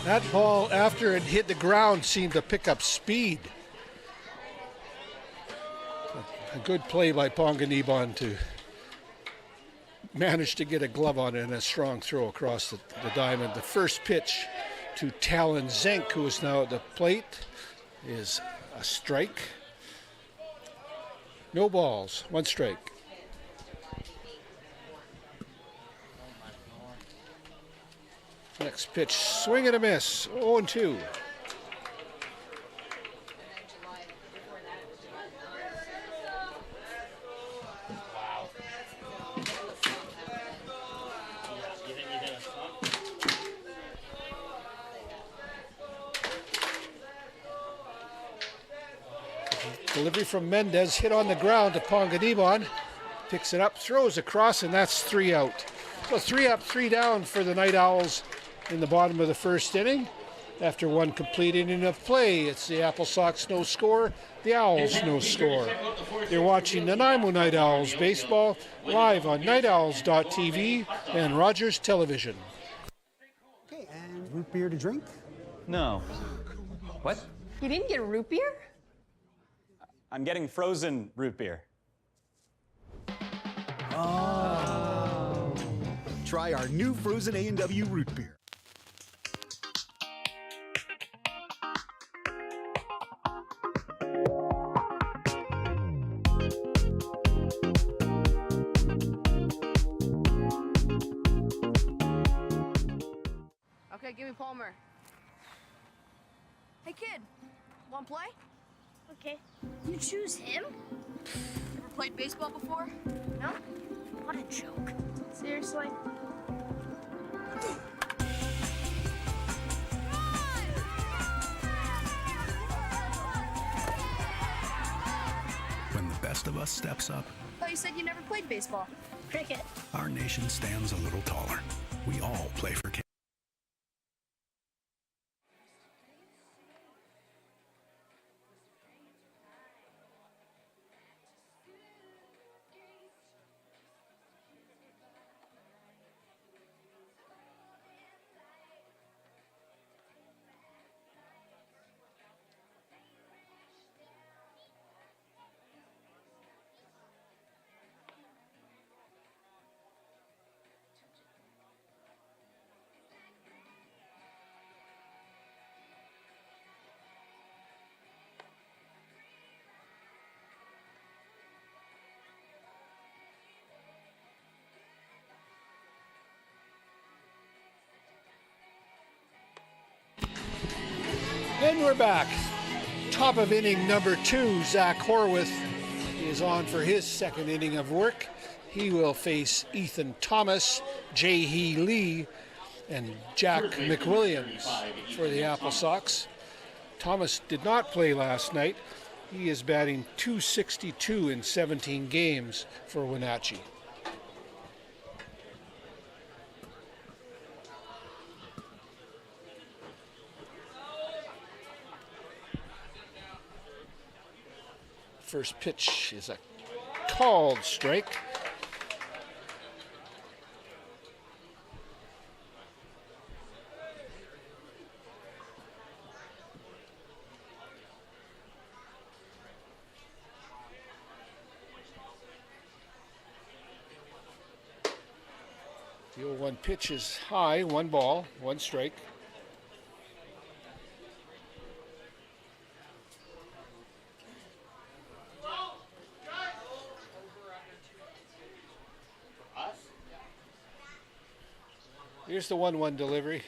That ball, after it hit the ground, seemed to pick up speed. A good play by Ponganiban to manage to get a glove on it and a strong throw across the diamond. The first pitch to Talon Zenk, who is now at the plate, is a strike. No balls, 1 strike. Next pitch, swing and a miss, 0-2. Delivery from Mendez, hit on the ground to Ponganiban. Picks it up, throws across, and that's 3 out. So 3 up, 3 down for the Night Owls in the bottom of the first inning. After 1 complete inning of play, it's the AppleSox no score, the Owls no score. You're watching Nanaimo Night Owls baseball live on nightowls.tv and Rogers Television. Okay, and root beer to drink? No. What? You didn't get a root beer? I'm getting frozen root beer. Oh. Try our new frozen A&W root beer. Okay, give me Palmer. Hey, kid. Want to play? Okay. You choose him? Ever played baseball before? No? What a joke. Seriously? When the best of us steps up, I thought you said you never played baseball. Cricket. our nation stands a little taller. We all play for kids. we're back. Top of inning number 2, Zach Horwath is on for his second inning of work. He will face Ethan Thomas, Jae-hee Lee, and Jack McWilliams for the AppleSox. Thomas did not play last night. He is batting .262 in 17 games for Wenatchee. First pitch is a called strike. The 0-1 pitch is high, 1 ball, 1 strike. Here's the 1-1 delivery.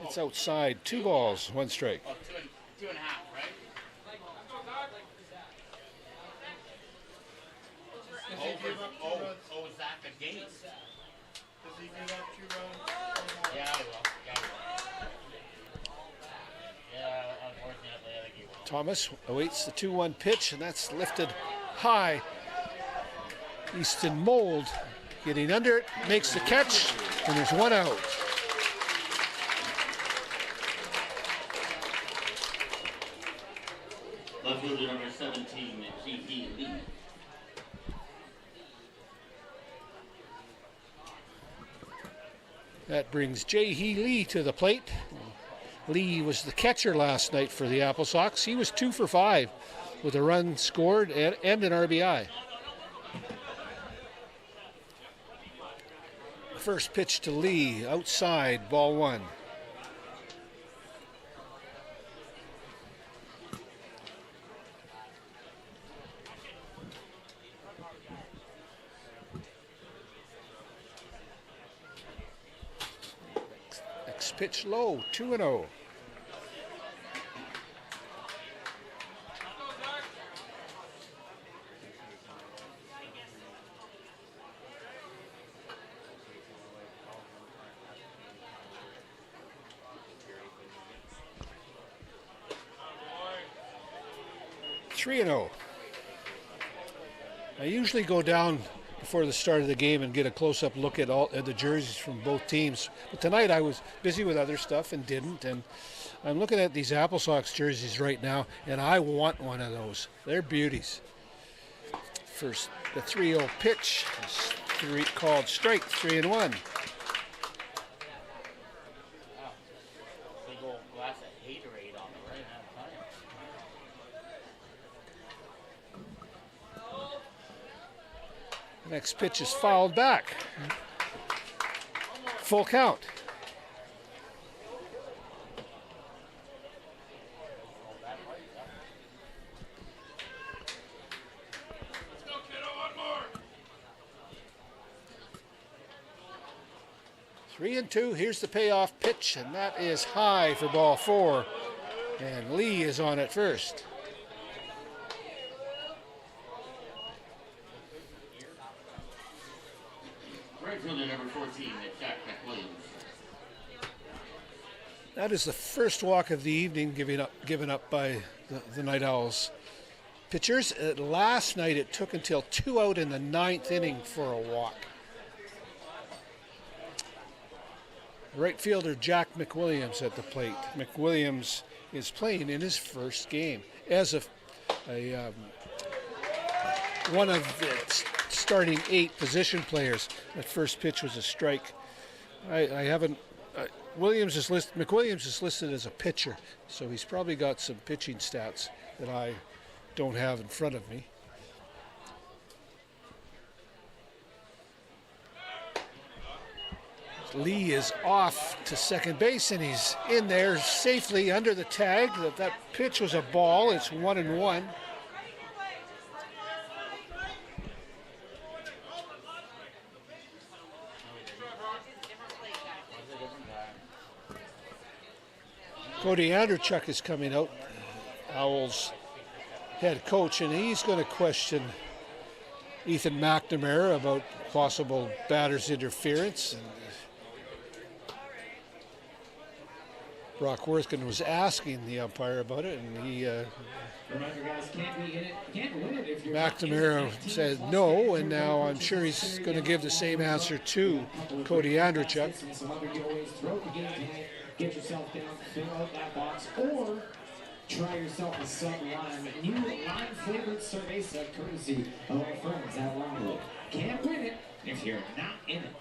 It's outside. 2 balls, 1 strike. Oh, two and a half, right? Zach against. Does he give up 2 runs? Yeah, he will. Yeah, unfortunately, I think he will. Thomas awaits the 2-1 pitch, and that's lifted high. Easton Mold getting under it, makes the catch, and there's 1 out. Left fielder number 17, Jae-hee Lee. That brings Jae-hee Lee to the plate. Lee was the catcher last night for the AppleSox. He was 2 for 5 with a run scored and an RBI. First pitch to Lee, outside, ball 1. Next pitch low, 2-0. I usually go down before the start of the game and get a close-up look at all the jerseys from both teams. But tonight I was busy with other stuff and didn't. And I'm looking at these AppleSox jerseys right now, and I want one of those. They're beauties. First, the 3-0 pitch is called strike, 3-1. Big old glass of Haterade on the right hand side. The next pitch is fouled back. Full count. Three and 2. Here's the payoff pitch, and that is high for ball 4. And Lee is on at first. Right fielder number 14, Jack McWilliams. That is the first walk of the evening given up by the Night Owls pitchers. Last night it took until 2 out in the 9th inning for a walk. Right fielder Jack McWilliams at the plate. McWilliams is playing in his first game as one of the starting 8 position players. That first pitch was a strike. McWilliams is listed as a pitcher, so he's probably got some pitching stats that I don't have in front of me. Lee is off to second base, and he's in there safely under the tag. That pitch was a ball. It's 1-1. Cody Anderchuk is coming out Owls head coach, and he's going to question Ethan McNamara about possible batter's interference. And Brock Worthington was asking the umpire about it, and he McNamara said no, and now I'm sure he's going to give the same answer to Cody Andrzejczyk. Get yourself down, fill out that box, or try yourself a sub-lime. New lime-flavored cerveza courtesy of our friends at Longwood. Can't win it if you're not in it.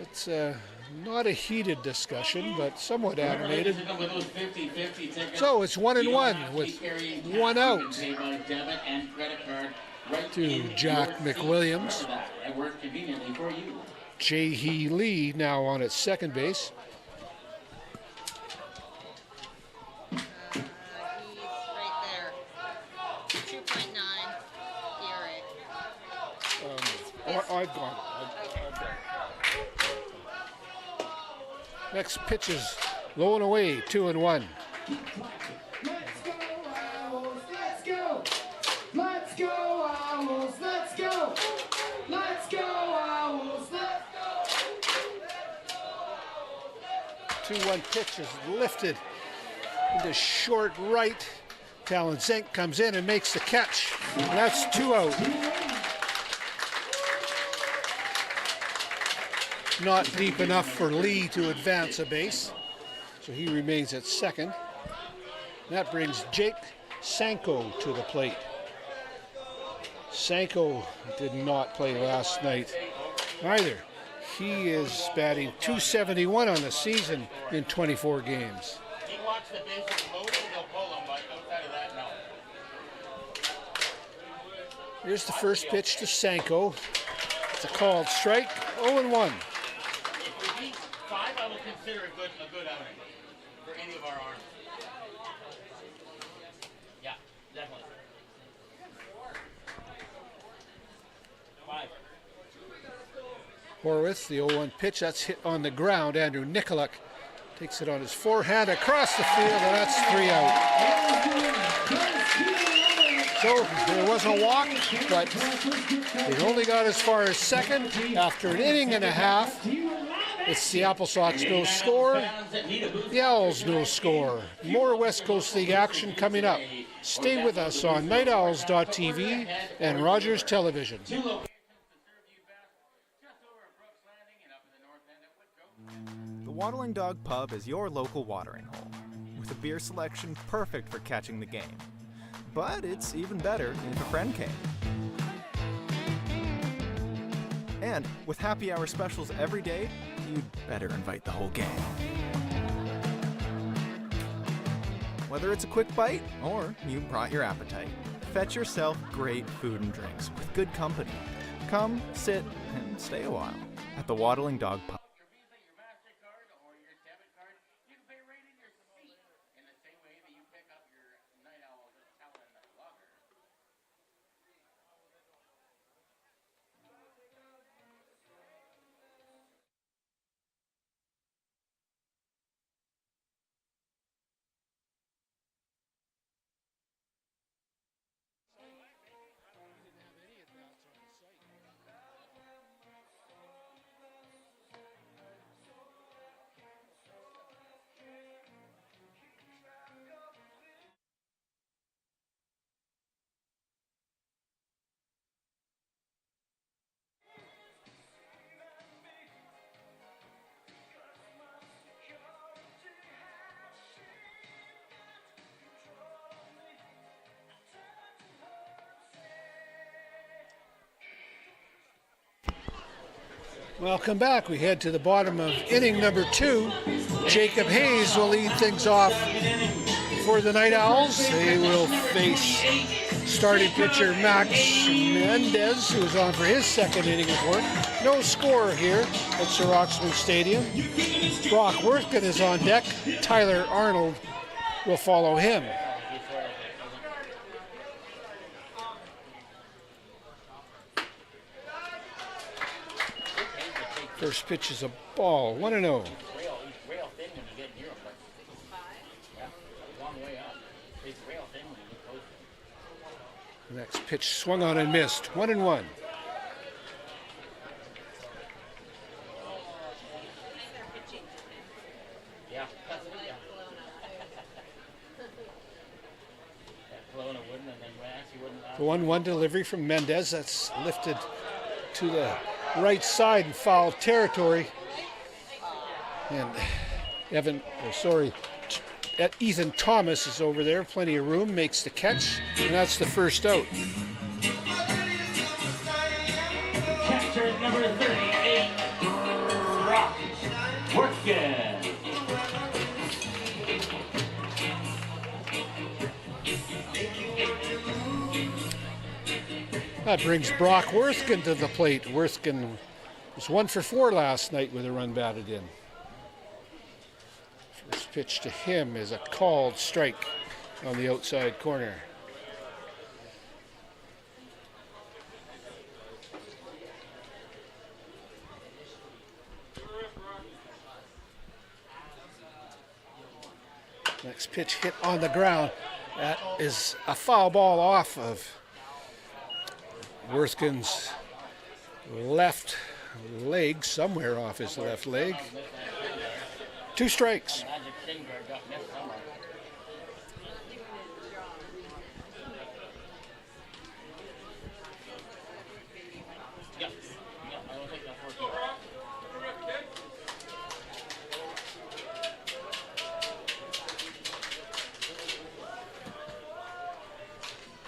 It's not a heated discussion, but somewhat animated. So it's 1-1 with one out to Jack McWilliams. Jae-hee Lee now on at second base. I've gone. Next pitch is low and away, 2-1. Let's go, Owls, let's go! Let's go, Owls, let's go! Let's go, Owls, let's go! 2-1 pitch is lifted into short right. Talon Zink comes in and makes the catch. And that's 2 out. Not deep enough for Lee to advance a base, so he remains at second. That brings Jake Sanko to the plate. Sanko did not play last night either. He is batting .271 on the season in 24 games. He watched the bases loaded, he'll pull them, but outside of that, no. Here's the first pitch to Sanko. It's a called strike, 0-1. If we beat 5, I will consider a good outing for any of our arms. Yeah, definitely. 5. Horwith, the 0-1 pitch, that's hit on the ground. Andrew Nikolak takes it on his forehand across the field, and that's 3 out. So there was a walk, but they only got as far as second after an inning and a half. It's the AppleSox no score, the Owls no score. More West Coast League action coming up. Stay with us on nightowls.tv and Rogers Television. The Waddling Dog Pub is your local watering hole, with a beer selection perfect for catching the game. But it's even better if a friend came. And with happy hour specials every day, you'd better invite the whole gang. Whether it's a quick bite or you brought your appetite, fetch yourself great food and drinks with good company. Come, sit, and stay a while at the Waddling Dog Pub. Welcome back. We head to the bottom of inning number 2. Jacob Hayes will lead things off for the Night Owls. They will face starting pitcher Max Mendez, who is on for his second inning of work. No score here at Sir Roxman Stadium. Brock Worthington is on deck. Tyler Arnold will follow him. First pitch is a ball, 1-0. The next pitch swung on and missed. 1-1. The 1-1 delivery from Mendez. That's lifted to the right side in foul territory. And Ethan Thomas is over there, plenty of room, makes the catch, and that's the first out. Catcher number 38, Brock Worthgen. That brings Brock Worthgen to the plate. Worthgen was 1 for 4 last night with a run batted in. First pitch to him is a called strike on the outside corner. Next pitch hit on the ground. That is a foul ball off of Worthgen's left leg, somewhere off his left leg. 2 strikes.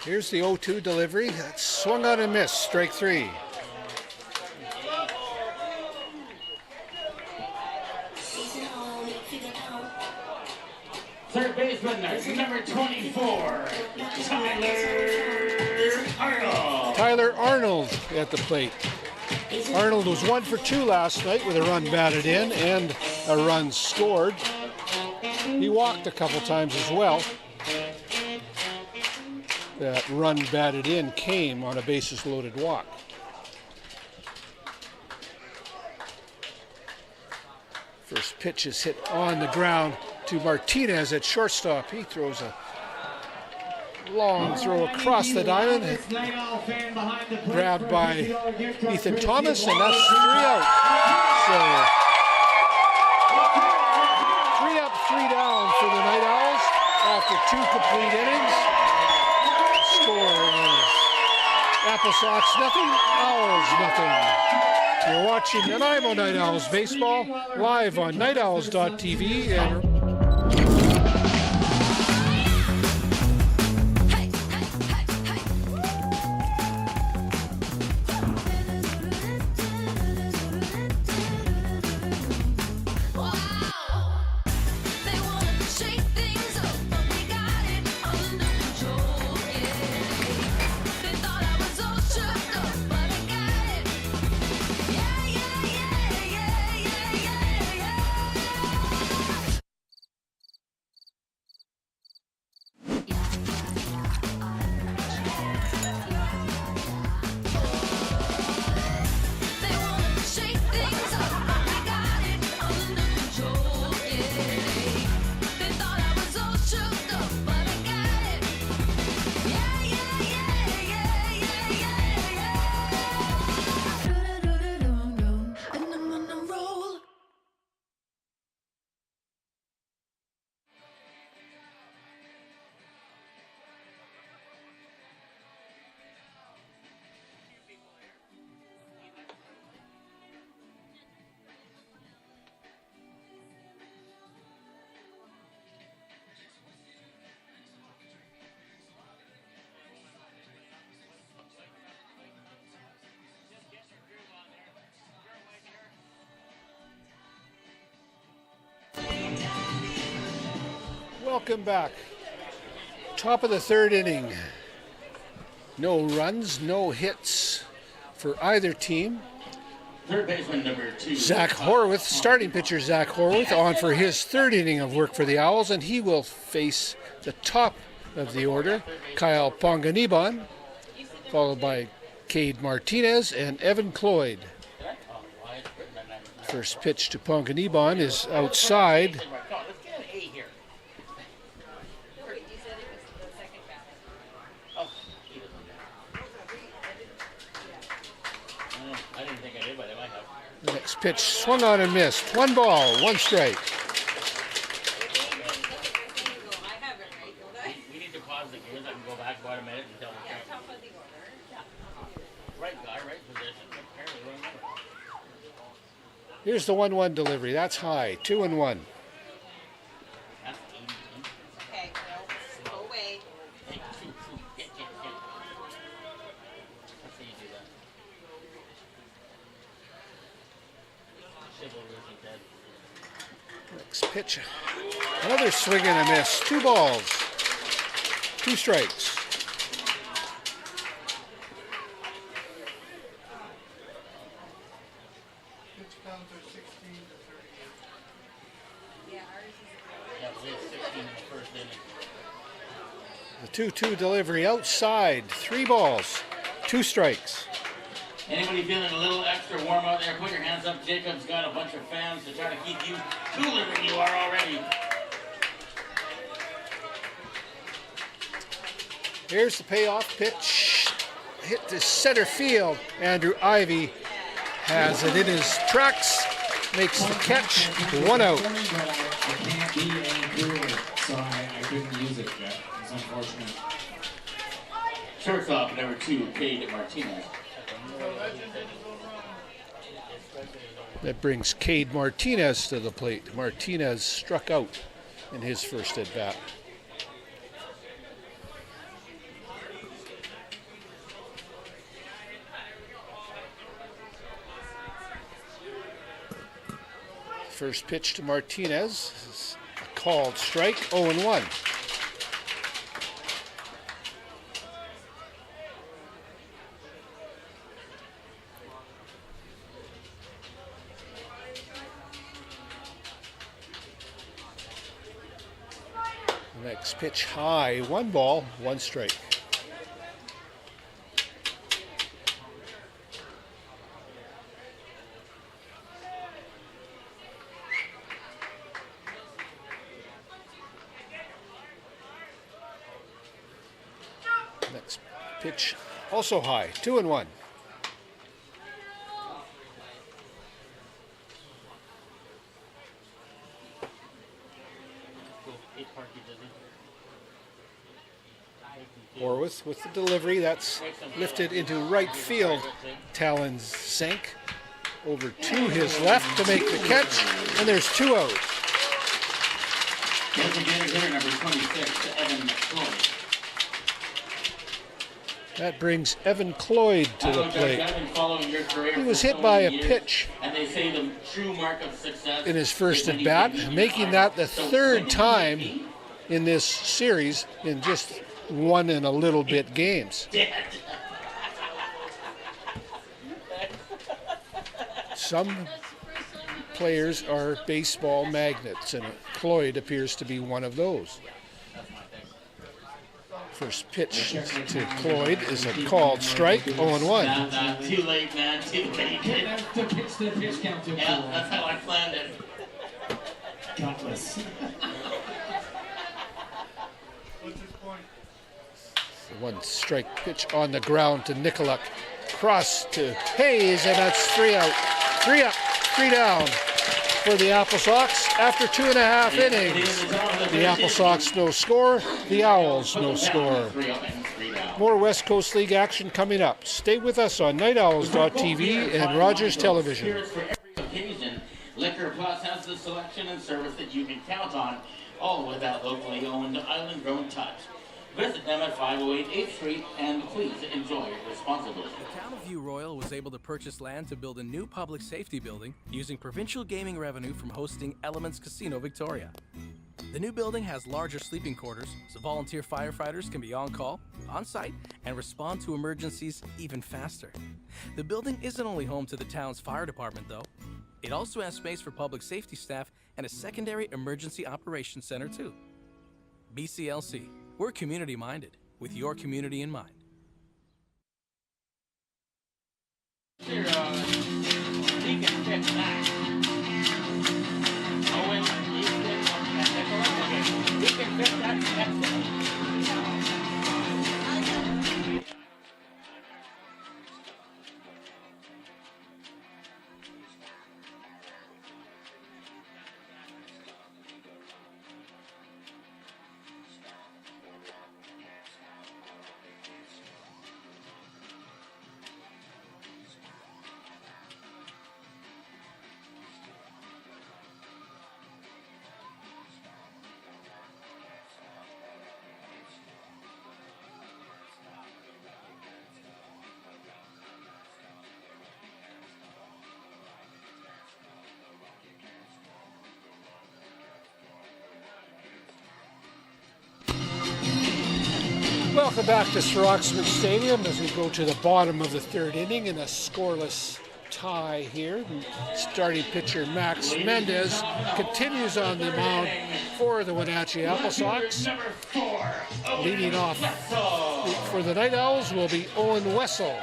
Here's the 0-2 delivery. That's swung on and missed. Strike 3. Third baseman, number 24, Tyler Arnold. Tyler Arnold at the plate. Arnold was 1 for 2 last night with a run batted in and a run scored. He walked a couple times as well. That run batted in came on a bases loaded walk. First pitch is hit on the ground to Martinez at shortstop. He throws a long throw across the diamond, grabbed by Ethan Thomas, and that's 3 out. So 3 up, 3 down for the Night Owls after 2 complete innings. Score is AppleSox nothing, Owls nothing. You're watching Nanaimo Night Owls baseball live on nightowls.tv and welcome back. Top of the 3rd inning. No runs, no hits for either team. Third baseman number 2. Zach Horwath, starting pitcher Zach Horwath, on for his 3rd inning of work for the Owls, and he will face the top of the order, Kyle Ponganiban, followed by Cade Martinez and Evan Cloyd. First pitch to Ponganiban is outside. Next pitch swung on and missed. 1 ball, 1 strike. We need to pause the game. I can go back about a minute and tell the right guy, right position. Apparently, wrong number. Here's the 1-1 delivery. That's high. 2-1. That's easy. Okay, go away. Get. That's how you do that. Chivalry isn't dead. Next pitch. Another swing and a miss. 2 balls, 2 strikes. Pitch counts are 16 to 38. Yeah, ours is. Yeah, we had 16 in the first inning. The 2-2 delivery outside. 3 balls, 2 strikes. Anybody feeling a little extra warm out there, put your hands up. Jacob's got a bunch of fans to try to keep you cooler than you are already. Here's the payoff pitch. Hit to center field. Andrew Ivy has it in his tracks. Makes the catch. 1 out. It can't be any cooler, so I couldn't use it, Jeff. It's unfortunate. Shortstop number 2, Cade Martinez. That brings Cade Martinez to the plate. Martinez struck out in his first at bat. First pitch to Martinez is a called strike, 0-1. Next pitch high, 1 ball, 1 strike. Next pitch also high, 2-1. Horwith with the delivery, that's lifted into right field. Talons sank over to his left to make the catch, and there's 2 out. Designated hitter number 26, Evan Cloyd. That brings Evan Cloyd to the plate. He was hit by a pitch and they say the true mark of success in his first at bat, making that the 3rd time in this series in just 1 and a little bit games. Some players are baseball magnets, and Cloyd appears to be one of those. First pitch to Cloyd is a called strike, 0-1. Nah, too late, man, too late. To pitch the pitch count to Yeah, that's how I planned it. Gutless. What's his point? The 1 strike pitch on the ground to Nicolak. Cross to Hayes, and that's 3 out. 3 up, 3 down for the AppleSox after 2.5 innings. The AppleSox no score, the Owls no score. More West Coast League action coming up. Stay with us on nightowls.tv and Rogers Television. Liquor Plus has the selection and service that you can count on, all with that locally owned island-grown touch. Visit them at 508 8th Street and please enjoy responsibly. The town of View Royal was able to purchase land to build a new public safety building using provincial gaming revenue from hosting Elements Casino Victoria. The new building has larger sleeping quarters, so volunteer firefighters can be on call, on site, and respond to emergencies even faster. The building isn't only home to the town's fire department, though. It also has space for public safety staff and a secondary emergency operations center, too. BCLC. We're community-minded, with your community in mind. Here, he can fix that. Owen, he can fix that next time. Welcome back to Roxman Stadium as we go to the bottom of the third inning in a scoreless tie here. Starting pitcher Max Mendez continues on the mound for the Wenatchee AppleSox. Leading off for the Night Owls will be Owen Wessel.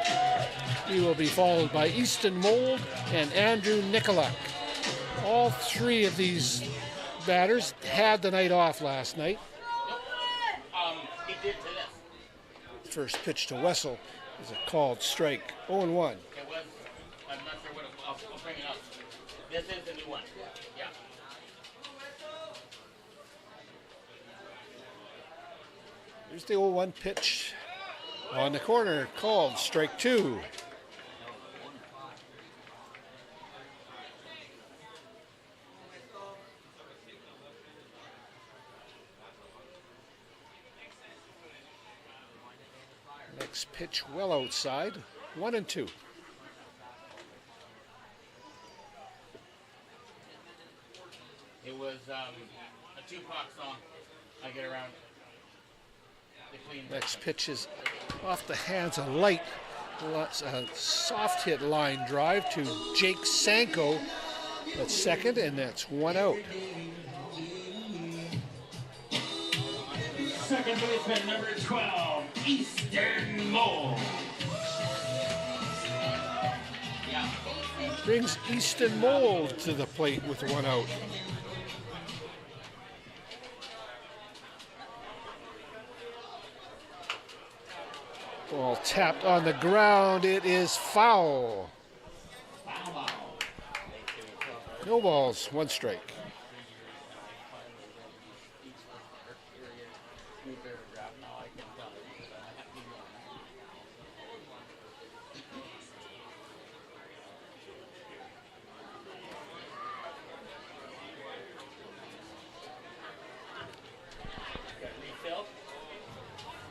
He will be followed by Easton Mold and Andrew Nicolak. All three of these batters had the night off last night. He did to this. First pitch to Wessel is a called strike. 0-1. It was, I'm not sure what I'll bring it up. This is the new one. Yeah. Here's the 0-1 pitch on the corner, called strike 2. Next pitch well outside, 1-2. It was a Tupac song. I get around. Next pitch is off the hands, a soft hit line drive to Jake Sanko at second, and that's 1 out. Second baseman number 12, Easton Mold. Brings Easton Mold to the plate with 1 out. Ball tapped on the ground. It is foul. No balls, 1 strike.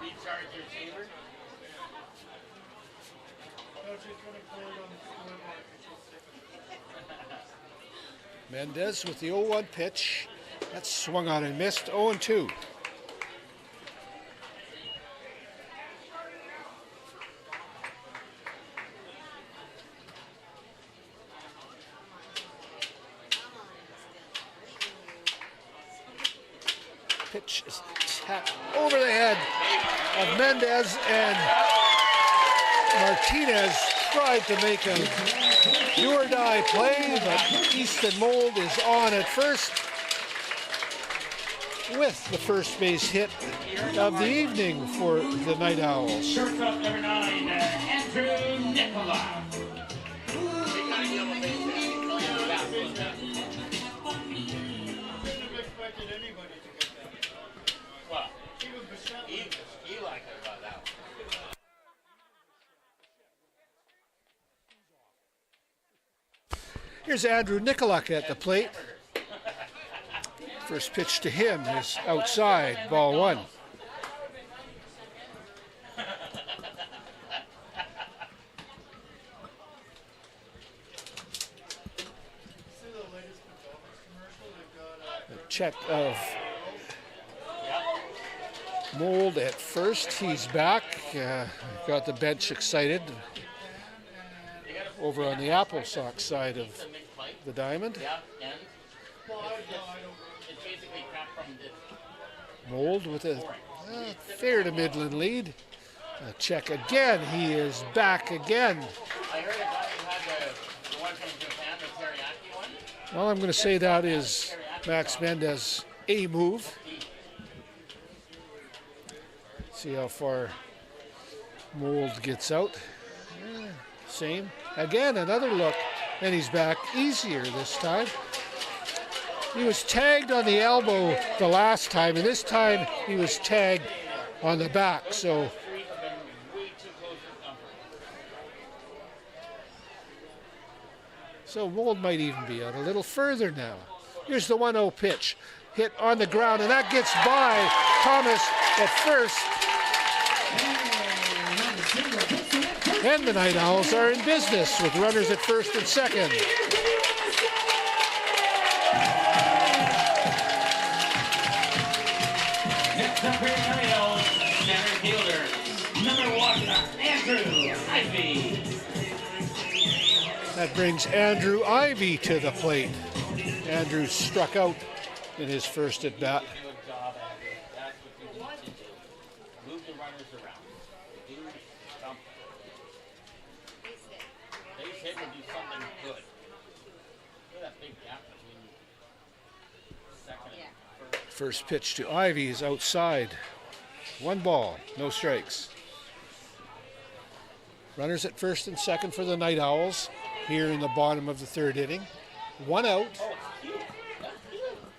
Recharge your chamber. Mendez with the 0-1 pitch. That's swung on and missed. 0-2. Pitch is tapped over the head of Mendez, and Martinez tried to make a do-or-die play, but Easton Mold is on at first with the first base hit of the evening for the Night Owls. Shortstop number 9, Andrew Nicolak. Here's Andrew Nicolak at the plate. First pitch to him is outside, ball 1. A check of Mold at first. He's back. Got the bench excited over on the AppleSox side of the diamond. Mold with a fair to Midland lead. A check again. He is back again. I heard you had the one from Japan, the teriyaki one. Well, I'm going to say that is Max Mendez a move. See how far Mold gets out. Same. Again, another look, and he's back easier this time. He was tagged on the elbow the last time, and this time he was tagged on the back. So Mold might even be out a little further now. Here's the 1-0 pitch. Hit on the ground, and that gets by Thomas at first. And the Night Owls are in business with runners at first and second. Next up for Night Owls, center fielder That brings Andrew Ivy to the plate. Andrew struck out in his first at bat. Good job, Andrew. That's what you want to do. Move the runners around. Do something. Base hit will do something good. Look at that big gap between second and first. First pitch to Ivy is outside. 1 ball, no strikes. Runners at first and second for the Night Owls here in the bottom of the 3rd inning. 1 out.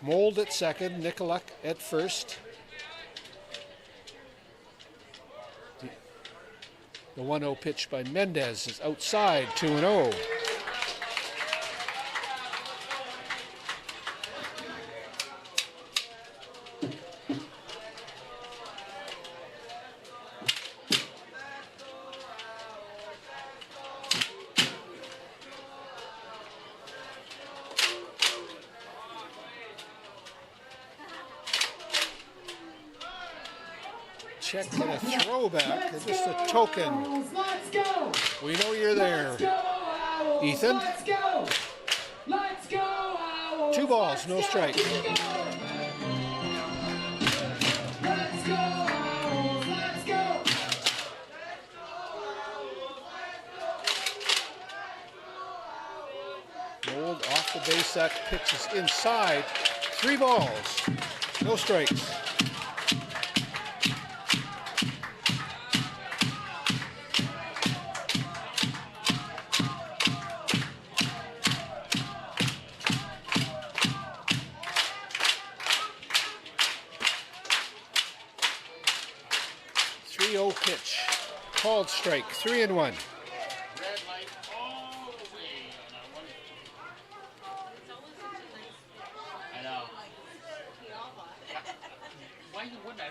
Mold at second, Nicolak at first. The 1-0 pitch by Mendez is outside, 2-0. Check and a throwback, just a token. Let's go. We know you're there. Ethan? Let's go. Let's go. 2 balls, no strikes. Let's go. Let's go. Mold off the base, that pitch is inside. 3 balls, no strikes. Pitch, called strike, 3-1. Red light all the way on that one. I know. Why you wouldn't I?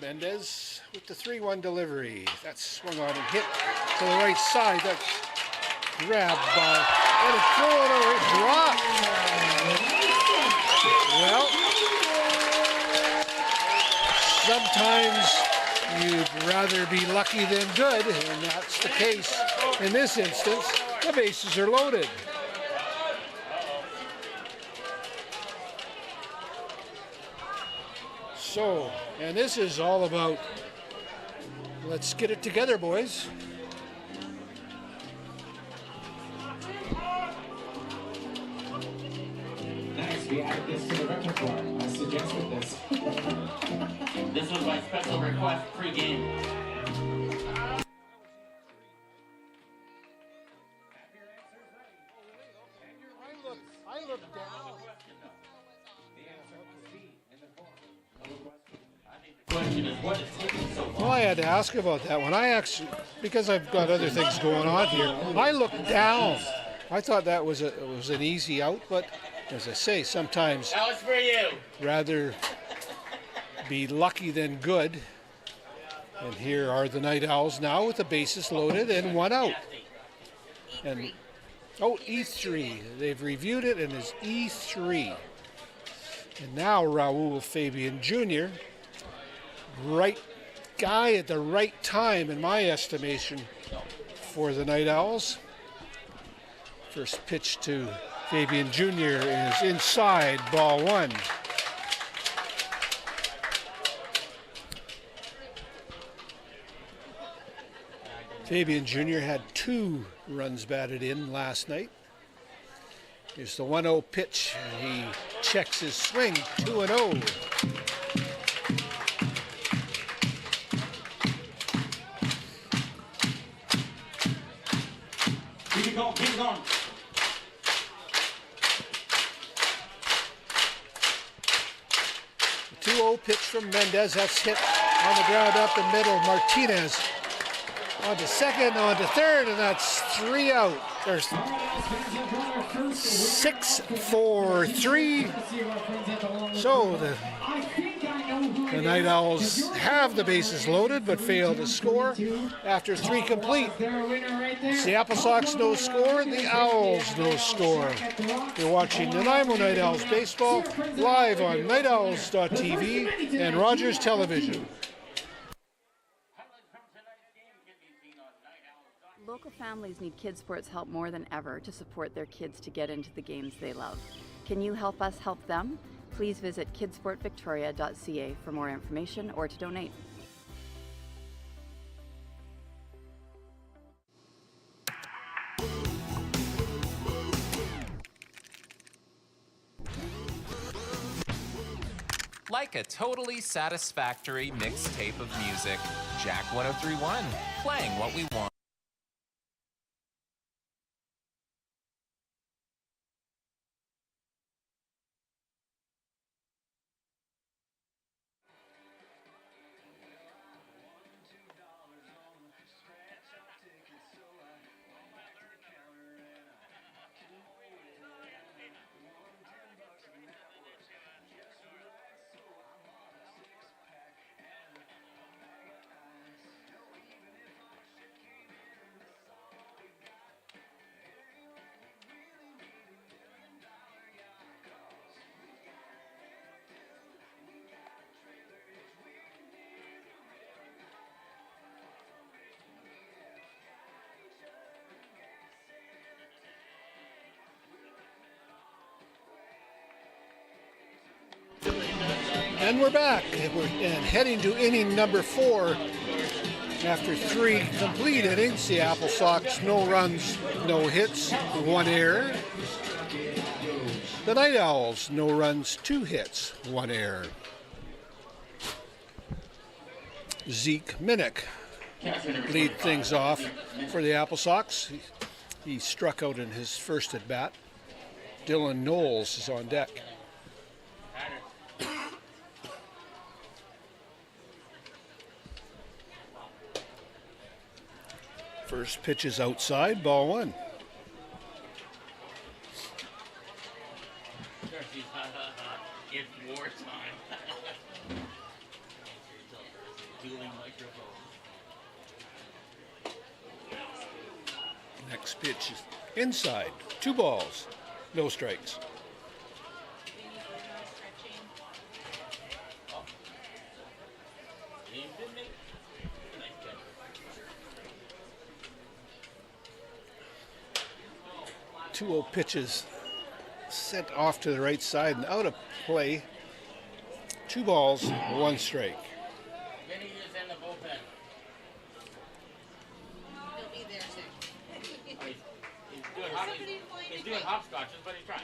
Mendez with the 3-1 delivery. That's swung on and hit to the right side. That's grabbed by, and a throw it away, dropped. Well, sometimes you'd rather be lucky than good, and that's the case in this instance. The bases are loaded. So, and this is all about, let's get it together, boys. We added this to the repertoire. I suggested this. This was my special request pre-game. I look down. The question is, what is taking so long? Well, I had to ask about that one. I actually, because I've got other things going on here, I looked down. I thought that was an easy out, but as I say, sometimes That was for you. rather be lucky than good. And here are the Night Owls now with the bases loaded and 1 out. And E3. They've reviewed it and it's E3. And now Raul Fabian Jr., right guy at the right time in my estimation for the Night Owls. First pitch to Fabian Jr. is inside, ball 1. Fabian Jr. had 2 runs batted in last night. Here's the 1-0 pitch. He checks his swing, 2-0. Keep it going, keep it going. The 2-0 pitch from Mendez. That's hit on the ground up the middle. Martinez On to second, on to third, and that's 3 out. There's 6 for 3. So the Night Owls have the bases loaded but fail to score after 3 complete. It's the AppleSox no score and the Owls no score. You're watching Nanaimo Night Owls baseball live on nightowls.tv and Rogers Television. Local families need kids sports help more than ever to support their kids to get into the games they love. Can you help us help them? Please visit kidsportvictoria.ca for more information or to donate. Like a totally satisfactory mixtape of music, Jack 1031, playing what we want. And we're back, and heading to inning number 4. After 3 complete innings, the AppleSox no runs, no hits, 1 error. The Night Owls no runs, 2 hits, 1 error. Zeke Minnick lead things off for the AppleSox. He struck out in his first at bat. Dylan Knowles is on deck. First pitch is outside, ball 1. It's wartime. Dueling microphone. Next pitch is inside, 2 balls, no strikes. Two pitches sent off to the right side and out of play. 2 balls, 1 strike. Vinny is in the bullpen. He'll be there soon. He's doing hopscotches, but he's trying.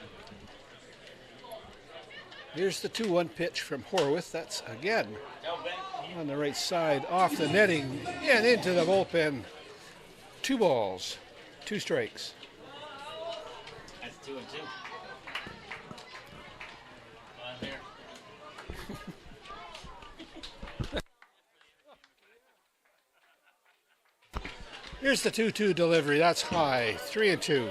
Here's the 2-1 pitch from Horwath. That's again on the right side, off the netting and into the bullpen. 2 balls, 2 strikes. That's 2 and 2. There. Here's the 2-2 delivery. That's high. 3 and 2.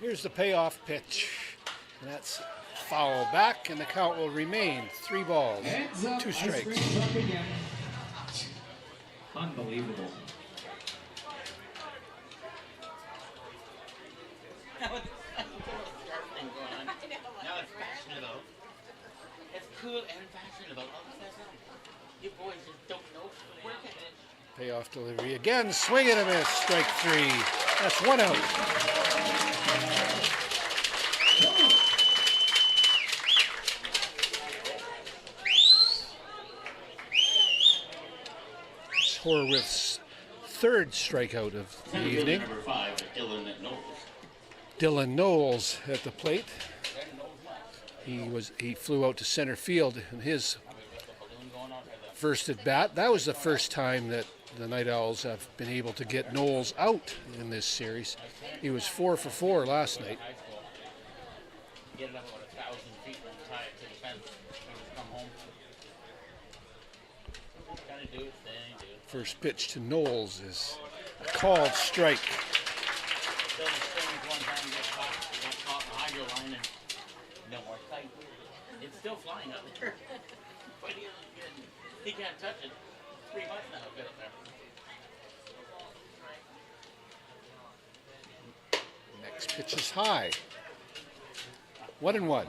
Here's the payoff pitch. And that's foul back, and the count will remain 3 balls, 2 strikes. Unbelievable. Now it's fashionable. It's cool and fashionable. You boys just don't know work at it. Payoff delivery again, swing and a miss, strike 3. That's 1 out. Horwath's 3rd strikeout of the evening. Number 5, Dylan Knowles. Dylan Knowles at the plate. He flew out to center field in his first at bat. That was the first time that the Night Owls have been able to get Knowles out in this series. He was 4 for 4 last night. Get it up about 1,000 feet and tie it to the fence when you come home. Kind of do its thing, dude. First pitch to Knowles is a called strike. Still the strings one time got caught in the hydro line and no more tight. It's still flying up there. But he can't touch it. 3 months now, get up there. Next pitch is high. 1-1.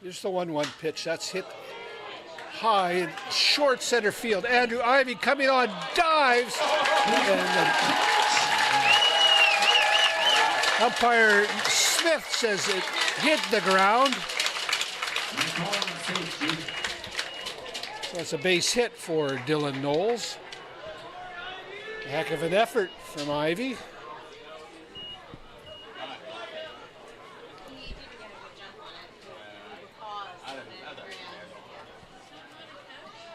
Here's the 1-1 pitch. That's hit high in short center field. Andrew Ivy coming on, dives. And umpire Smith says it hit the ground. So it's a base hit for Dylan Knowles. A heck of an effort from Ivy.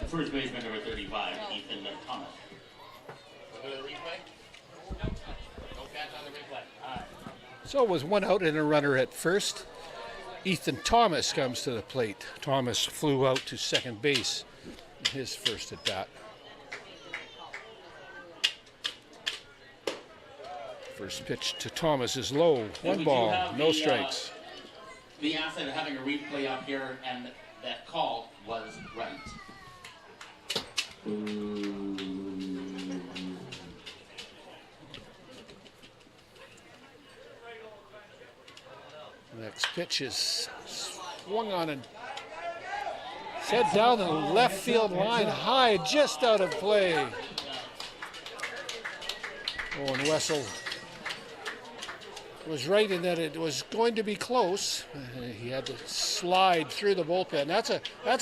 The first baseman, number 35, Ethan Thomas. Go to the replay? No catch on the replay. All right. So it was 1 out and a runner at first. Ethan Thomas comes to the plate. Thomas flew out to second base in his first at bat. First pitch to Thomas is low. 1 ball, no strikes. The asset of having a replay up here, and that call was right. Next pitch is swung on and set down the left field line high, just out of play. Owen Wessel was right in that it was going to be close. He had to slide through the bullpen. That's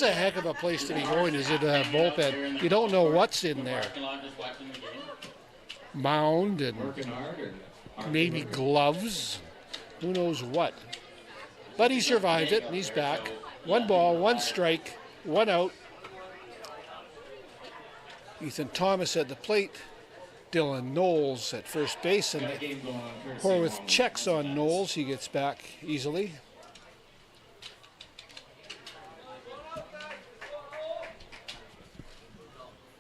a heck of a place to be going, is it a bullpen? You don't know what's in there. Mound and maybe gloves. Who knows what. But he survived it and he's back. 1 ball, 1 strike, 1 out. Ethan Thomas at the plate. Dylan Knowles at first base, and Horwath checks on Knowles. He gets back easily.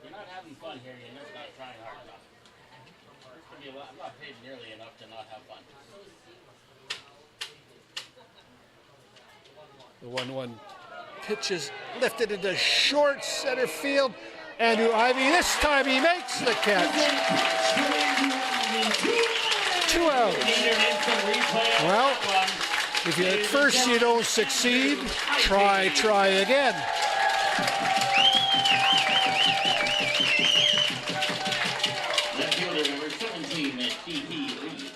You're not having fun here. You're just not trying hard enough. I'm not paid nearly enough to not have fun. The 1-1 pitch is lifted into short center field. Andrew Ivy, this time he makes the catch. 2 outs. Well, if you at first you don't succeed, try again. Left fielder number 17, J.P. Lee.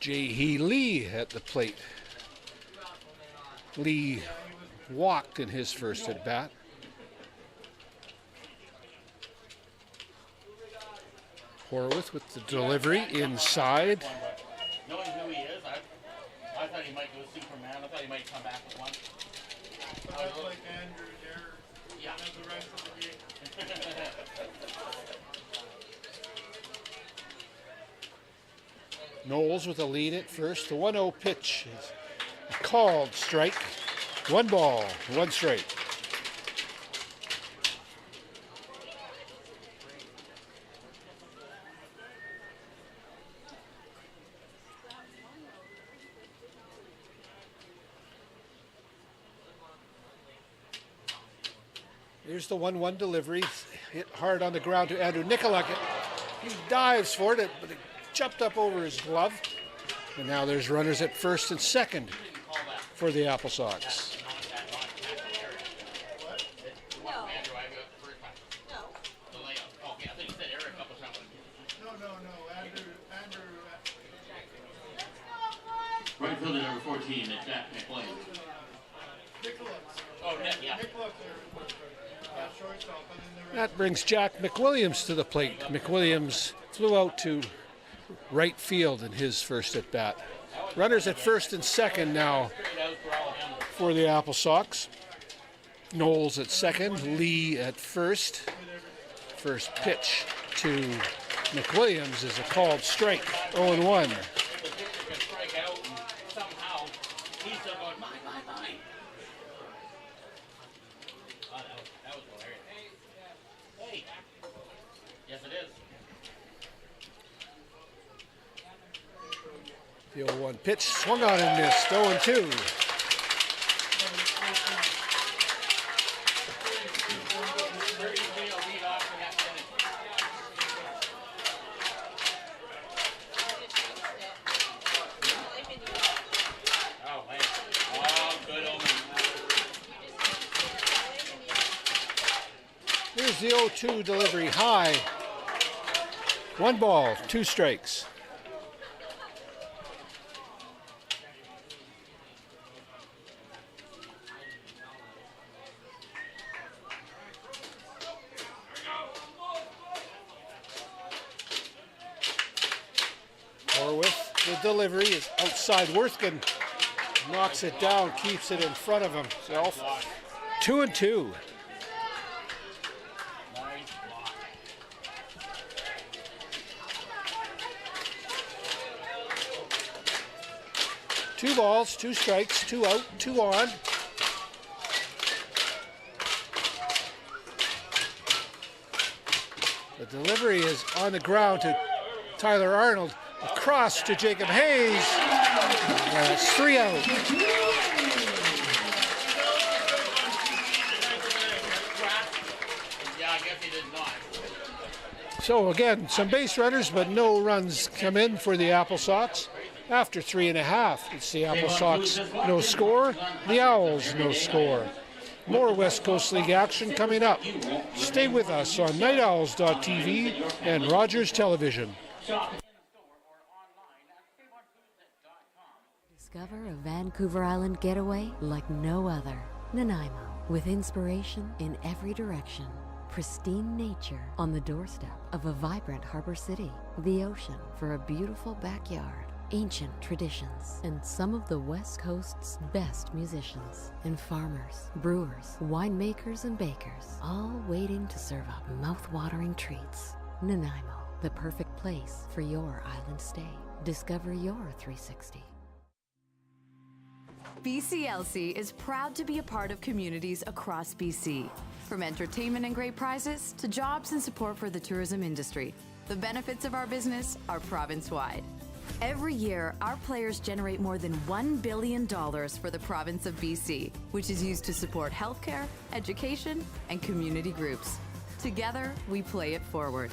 J.P. Lee at the plate. Lee walked in his first at bat. Horwath with the delivery inside. Knowing who he is, I thought he might go Superman. I thought he might come back with one. That's like Andrew there. Yeah. And the rest of the game. Knowles with a lead at first. The 1-0 pitch is a called strike. 1 ball, 1 strike. Here's the 1-1 delivery. Hit hard on the ground to Andrew Nicolak. He dives for it, but it jumped up over his glove. And now there's runners at first and second for the AppleSox. fielder number 14, Jack McWilliams. Oh, yeah. That brings Jack McWilliams to the plate. McWilliams flew out to right field in his first at bat. Runners at first and second now for the AppleSox. Knowles at second, Lee at first. First pitch to McWilliams is a called strike, 0-1. The 0-1 pitch swung on and missed, 0-2. Here's the 0-2 delivery high. 1 ball, 2 strikes. The delivery is outside. Worthkin knocks it down, keeps it in front of himself. 2-2. Two balls, 2 strikes, 2 out, 2 on. The delivery is on the ground to Tyler Arnold. Across to Jacob Hayes. That's 3 out. So again, some base runners, but no runs come in for the AppleSox. After 3.5, it's the AppleSox no score, the Owls no score. More West Coast League action coming up. Stay with us on nightowls.tv and Rogers Television. Discover a Vancouver Island getaway like no other. Nanaimo, with inspiration in every direction. Pristine nature on the doorstep of a vibrant harbor city. The ocean for a beautiful backyard. Ancient traditions and some of the West Coast's best musicians and farmers, brewers, winemakers, and bakers, all waiting to serve up mouth-watering treats. Nanaimo, the perfect place for your island stay. Discover your 360. BCLC is proud to be a part of communities across BC. From entertainment and great prizes to jobs and support for the tourism industry, the benefits of our business are province-wide. Every year, our players generate more than $1 billion for the province of BC, which is used to support healthcare, education, and community groups. Together, we play it forward.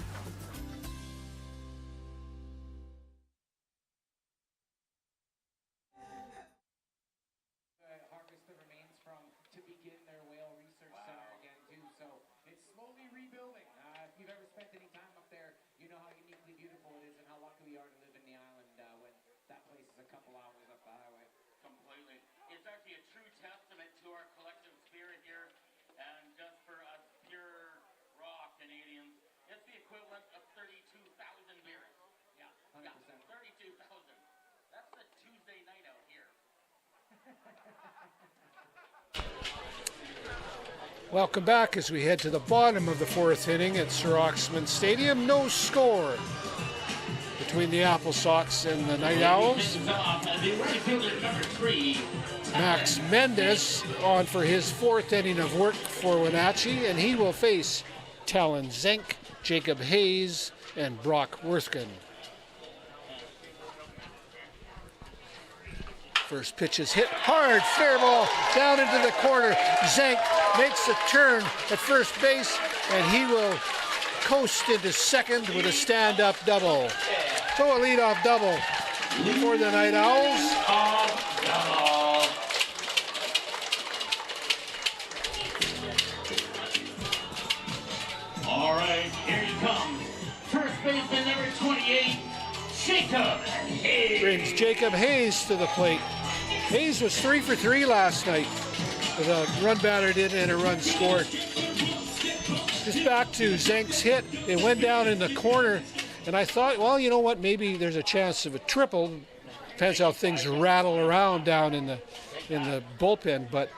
Welcome back as we head to the bottom of the 4th inning at Sir Oxman Stadium. No score between the AppleSox and the Night Owls. Max Mendez on for his 4th inning of work for Wenatchee, and he will face Talon Zenk, Jacob Hayes, and Brock Worthkin. First pitch is hit hard, fair ball down into the corner. Zenk makes a turn at first base, and he will coast into second with a stand-up double. So a leadoff double for the Night Owls. All right, here he comes. First baseman number 28, Jacob Hayes. Brings Jacob Hayes to the plate. Hayes was 3 for 3 last night with a run batted in and a run scored. Just back to Zenk's hit. It went down in the corner, and I thought, well, you know what, maybe there's a chance of a triple. Depends how things rattle around down in the bullpen, but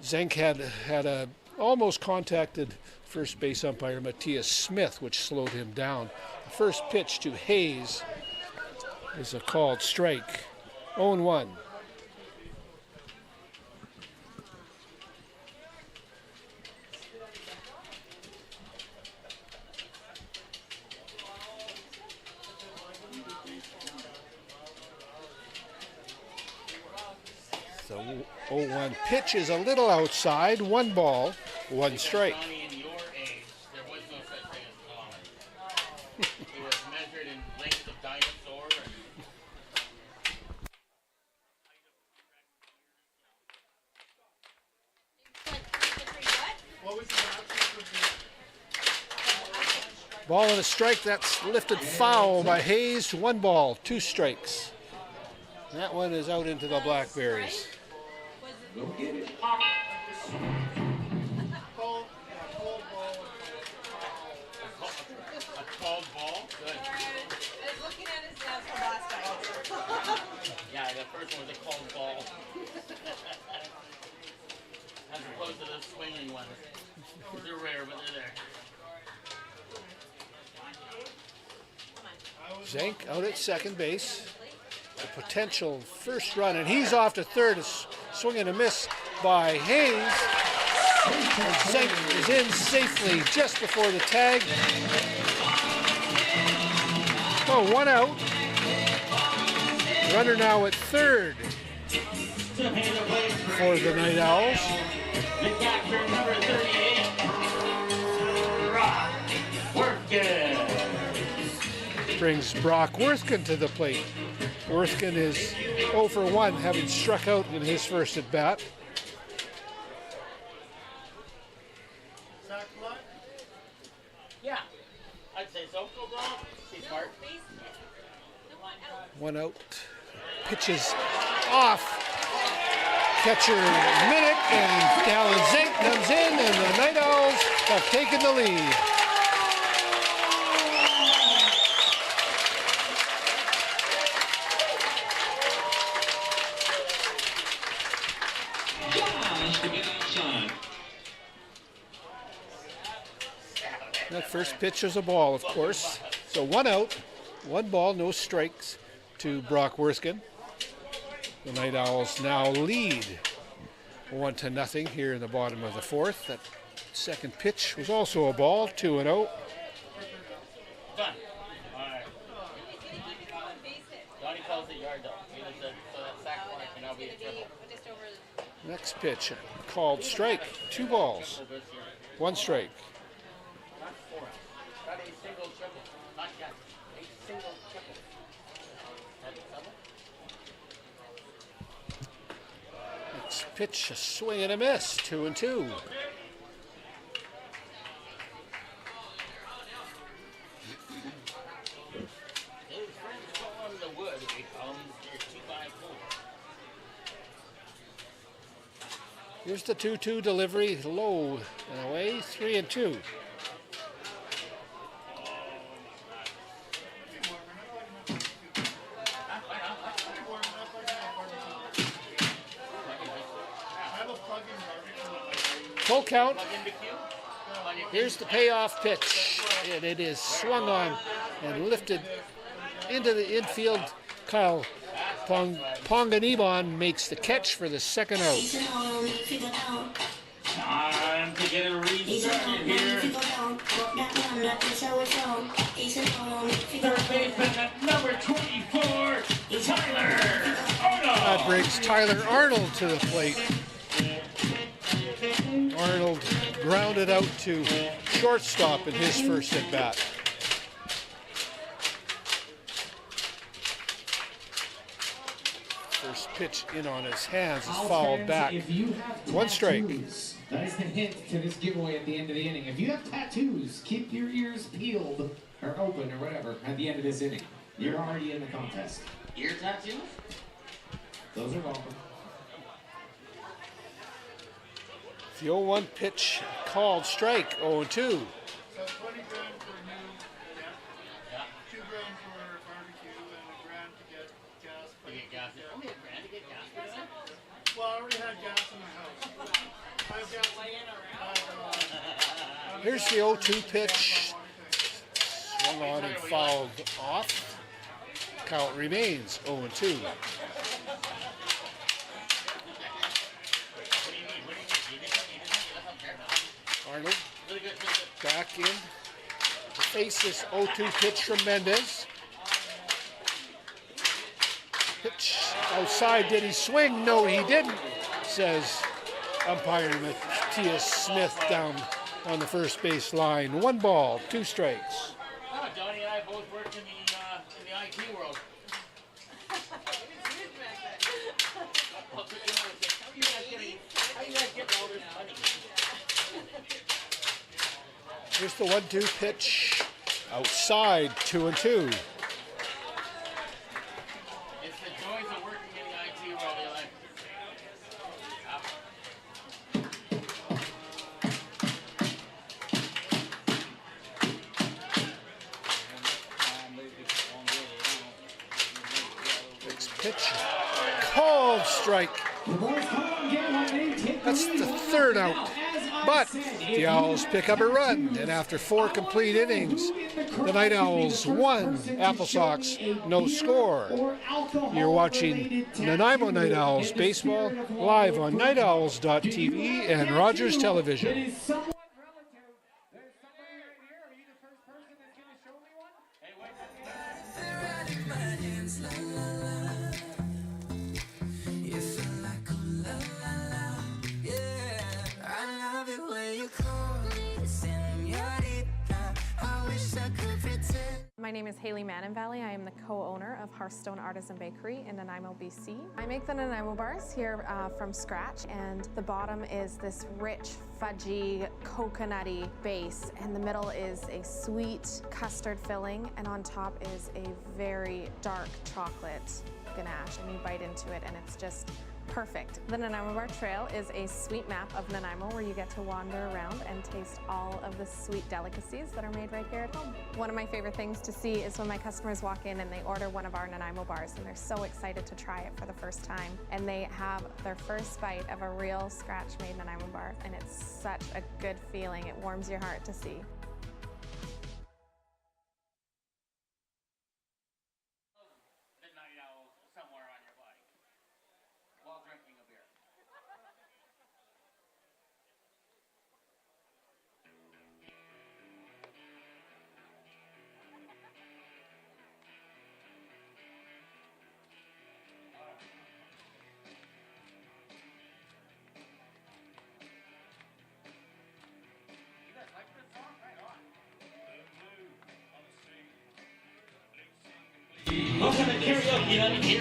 Zenk had a almost contacted first base umpire Matthias Smith, which slowed him down. The first pitch to Hayes is a called strike. 0-1. The 0-1 pitch is a little outside. 1 ball, 1 strike. In your age, there was no such thing as kilometers. It was measured in length of dinosaur. What was the Ball and a strike. That's lifted foul by Hayes. 1 ball, 2 strikes. That one is out into the blackberries. Go get it. A called ball? Good. I was looking at his nails from last night. Yeah, the first one was a called ball. As opposed to the swinging ones. They're rare, but they're there. Zenk out at second base. A potential first run, and he's off to third. A swing and a miss by Hayes. And Zenk is in safely just before the tag. Oh, 1 out. Runner now at third for the Night Owls. The capture number 38. Brock Worthkin. Brings Brock Worthkin to the plate. Worthkin is 0 for 1, having struck out in his first at bat. Yeah, I'd say so. Go Brock. He's smart. 1 out. Pitches off. Catcher Minnick, and Alan Zenk comes in, and the Night Owls have taken the lead. That first pitch was a ball, of course. So 1 out, 1 ball, no strikes to Brock Worthkin. The Night Owls now lead 1-0 here in the bottom of the 4th. That second pitch was also a ball, 2-0. Done. All right. Donnie calls it yard dog. So that sack fly can now be a triple. Next pitch, called strike, 2 balls, 1 strike. Not 4. Not a single triple. Not yet. A single triple. That's a double. Next pitch, a swing and a miss, 2-2. His friends call him the wood. We call him your 2x4. Here's the 2-2 delivery, low and away, 3-2. Full count. Here's the payoff pitch, and it is swung on and lifted into the infield. Kyle Ponganibon makes the catch for the second out. Time to get a restarted here. Third baseman at number 24, Tyler Arnold. That brings Tyler Arnold to the plate. Arnold grounded out to shortstop in his first at bat. First pitch in on his hands is fouled back. 1 strike. That is the hint to this giveaway at the end of the inning. If you have tattoos, keep your ears peeled or open or whatever at the end of this inning. You're already in the contest. Ear tattoos? Those are welcome. The 0-1 pitch called strike, 0-2. So 20 grand for a new deck, Yeah. $2 grand for barbecue, and $1 grand to get gas. To get gas. Only $1 grand to get gas for that? Well, I already had gas in my house. I have gas laying around. Here's the 0-2 pitch. Swung on and fouled off. Count remains 0-2. Arnold back in to face this 0-2 pitch from Mendez. Pitch outside. Did he swing? No, he didn't, says umpire Matthias Smith down on the first base line. 1 ball, 2 strikes. Oh, Johnny and I both worked in the IT world. How you guys getting all this money? Here's the 1-2 pitch outside, 2-2. It's the joys of working in the IT world, Eli. Next pitch, called strike. That's the 3rd out. But the Owls pick up a run, and after 4 complete innings, the Night Owls won. AppleSox, no score. You're watching Nanaimo Night Owls baseball live on nightowls.tv and Rogers Television. My name is Haley Manninvalley. I am the co-owner of Hearthstone Artisan Bakery in Nanaimo, BC. I make the Nanaimo bars here from scratch, and the bottom is this rich, fudgy, coconutty base, and the middle is a sweet custard filling, and on top is a very dark chocolate ganache, and you bite into it and it's just perfect. The Nanaimo Bar Trail is a sweet map of Nanaimo where you get to wander around and taste all of the sweet delicacies that are made right here at home. One of my favorite things to see is when my customers walk in and they order one of our Nanaimo bars and they're so excited to try it for the first time, and they have their first bite of a real scratch-made Nanaimo bar, and it's such a good feeling. It warms your heart to see. Drinking a beer. You guys like this song? Right on.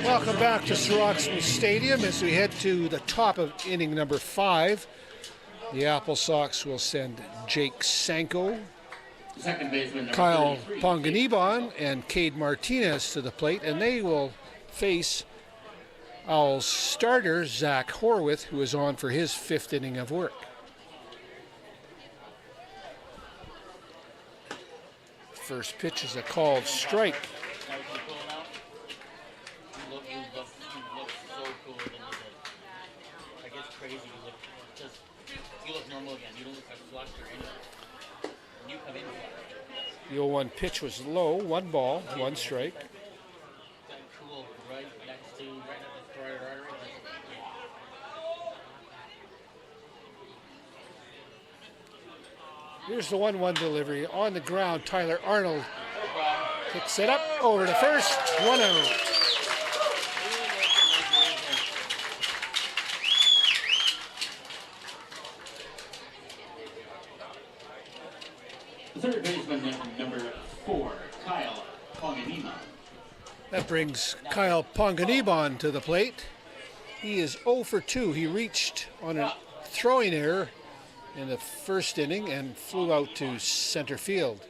Welcome back to Roxman Stadium as we head to the top of inning number 5. The AppleSox will send Jake Sanko, Second baseman, Kyle 33. Ponganibon, and Cade Martinez to the plate, and they will face Owls starter Zach Horwath, who is on for his 5th inning of work. First pitch is a called strike. You look normal again. You don't look like flushed or anything. When you come in flushed. The 0-1 pitch was low, 1 ball, 1 strike. That cool right next to, right at the carotid artery. Here's the 1-1 delivery. On the ground, Tyler Arnold picks it up over to first, 1 out. Third baseman, number 4, Kyle Ponganibon. That brings Kyle Ponganibon to the plate. He is 0 for 2. He reached on a throwing error in the first inning and flew out to center field.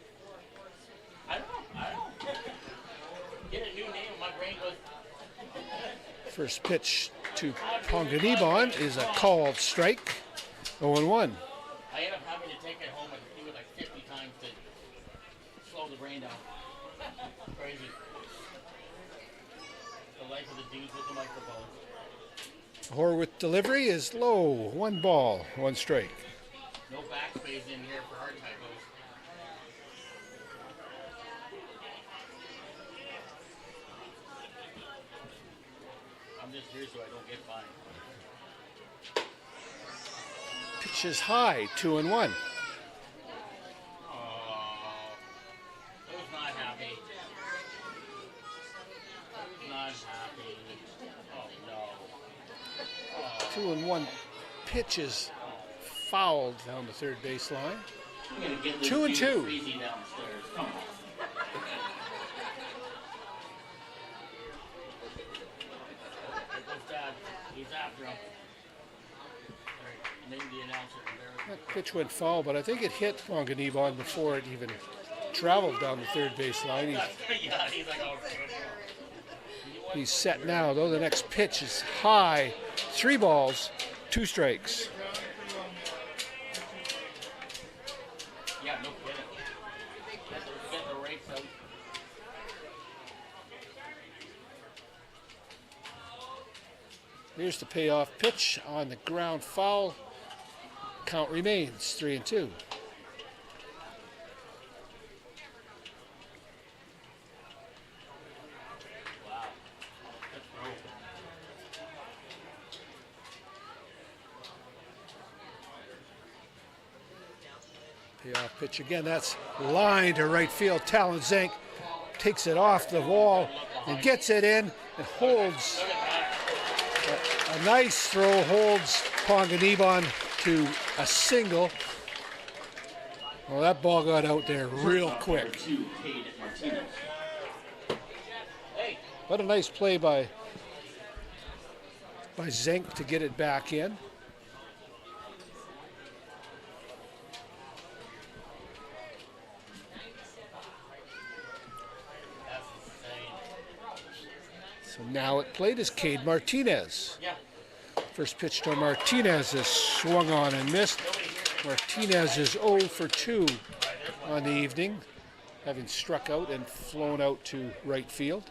I don't know. Get a new name, my brain goes. First pitch to Ponganibon is a called strike. 0-1. I end up having to take it home and do it like 50 times to slow the brain down. Crazy. The life of the dudes with the microphone. Horwith delivery is low. 1 ball, 1 strike. No backspace in here for hard typos. I'm just here so I don't get fined. Pitch is high. 2-1. Who's not happy? Who's not happy? Oh no. 2-1. Pitch is fouled down the third base line. 2-2. Crazy downstairs. Come on. There goes Dad. He's after him. Name the announcer. That pitch went foul, but I think it hit Ponganibon before it even traveled down the third base line. Yeah, he's like, oh, He's set now, though. The next pitch is high. 3 balls, 2 strikes. yeah, no kidding. Get the rakes out. Here's the payoff pitch on the ground foul. Count remains 3-2. Wow. Payoff pitch again. That's line to right field. Talon Zank takes it off the wall and gets it in and holds. A nice throw, holds Ponganibon to a single. Well, that ball got out there real quick. What a nice play by Zank to get it back in. So now at plate is Cade Martinez. First pitch to Martinez is swung on and missed. Martinez is 0 for 2 on the evening, having struck out and flown out to right field.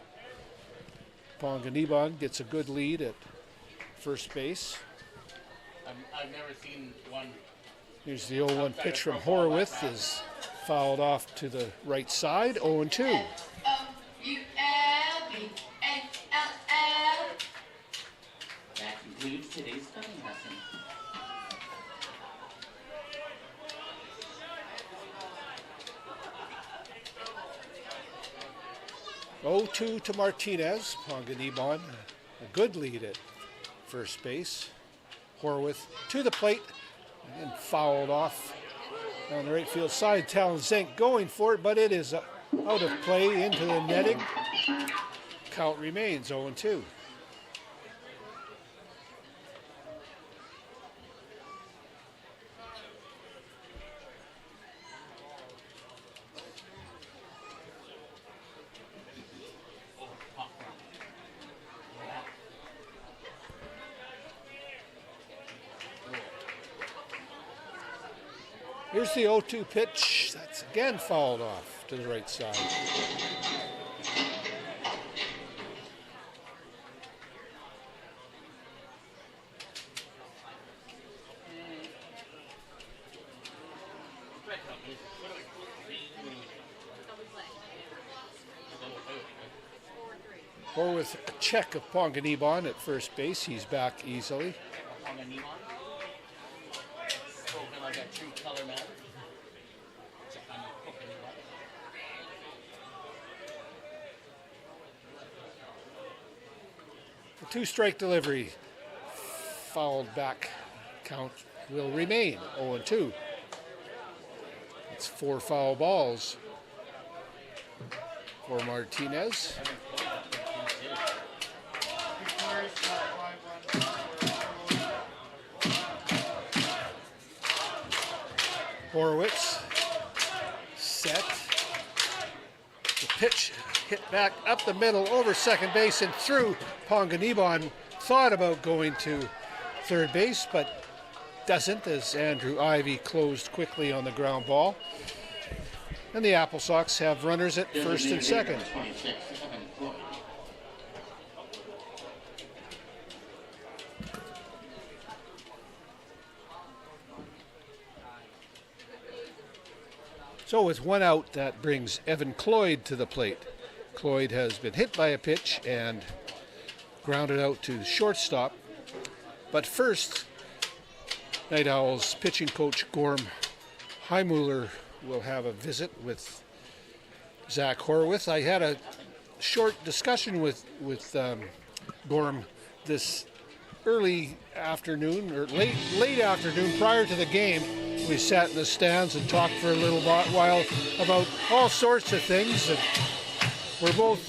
Ponganibon gets a good lead at first base. I've never seen one. Here's the 0-1 pitch from Horwith, is fouled off to the right side, 0-2. That concludes today's spelling lesson. (0-2) to Martinez. Ponganibon, a good lead at first base. Horwith to the plate and fouled off on the right field side. Talon Zank going for it, but it is out of play into the netting. Count remains 0-2. Here's the 0-2 pitch. That's again fouled off to the right side. Or with a check of Ponganibon at first base, he's back easily. Spoken like a true color man. The 2-strike delivery, fouled back. Count will remain 0-2. It's 4 foul balls for Martinez. Horowitz set. The pitch hit back up the middle over second base and through. Ponganibon thought about going to third base, but doesn't, as Andrew Ivey closed quickly on the ground ball. And the AppleSox have runners at first and second. So with one out, that brings Evan Cloyd to the plate. Cloyd has been hit by a pitch and grounded out to shortstop. But first, Night Owls pitching coach Gorm Heimuller will have a visit with Zach Horwith. I had a short discussion with Gorm this early afternoon, or late afternoon prior to the game. We sat in the stands and talked for a little while about all sorts of things. And we're both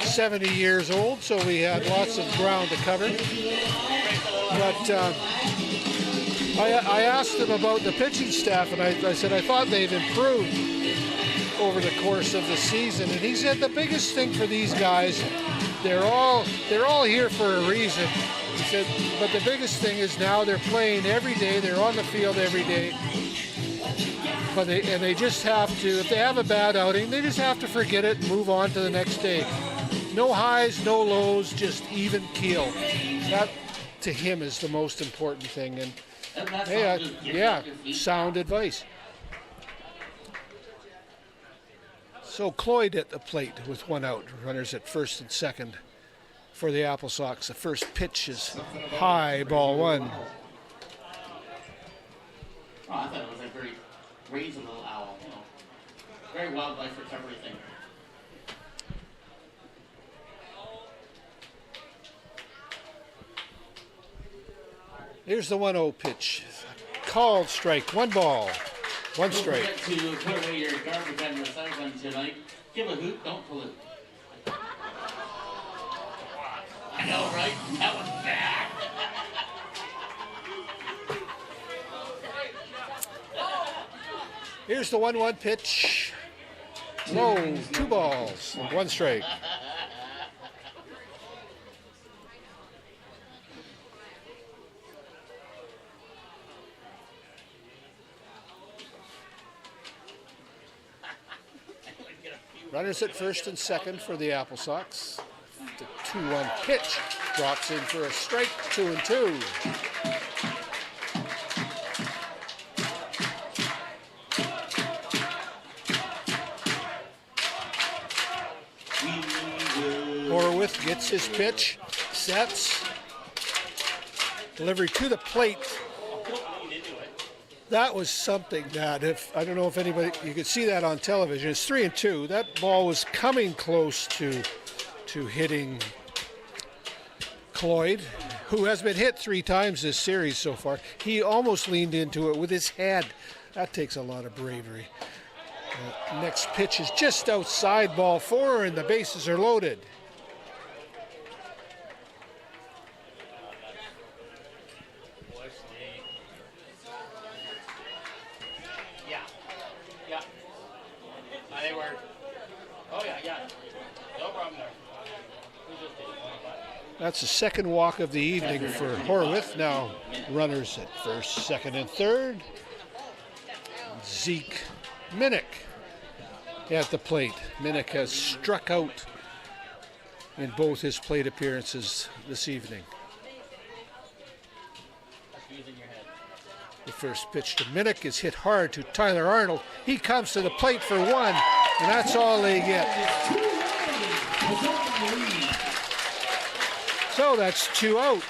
70 years old, so we had lots of ground to cover. But I asked him about the pitching staff, and I said I thought they've improved over the course of the season. And he said the biggest thing for these guys, they're all here for a reason. He said, but the biggest thing is now they're playing every day. They're on the field every day. But they just have to, if they have a bad outing, they just have to forget it and move on to the next day. No highs, no lows, just even keel. That, to him, is the most important thing. And hey, sound advice. So Cloyd at the plate with one out. Runners at first and second for the AppleSox. The first pitch is high, ball one. Oh, I thought it was a very reasonable owl. You know, very wildlife recovery thing. Here's the 1-0 pitch. Called strike, one ball, one strike. Don't forget to put away your garbage and recycling tonight. Give a hoot, don't pollute. I know, right? That was bad. Here's the 1-1 pitch. Low, 2 balls, 1 strike. Runners at first and second for the AppleSox. The 2-1 pitch drops in for a strike, 2-2. Horwith gets his pitch, sets, delivery to the plate. That was something that, I don't know if anybody, you could see that on television. It's 3-2. That ball was coming close to hitting Cloyd, who has been hit 3 times this series so far. He almost leaned into it with his head. That takes a lot of bravery. Next pitch is just outside, ball 4, and the bases are loaded. That's the second walk of the evening for Horwith. Now runners at first, second, and third. Zeke Minnick at the plate. Minnick has struck out in both his plate appearances this evening. The first pitch to Minnick is hit hard to Tyler Arnold. He comes to the plate for 1, and that's all they get. So that's 2 out.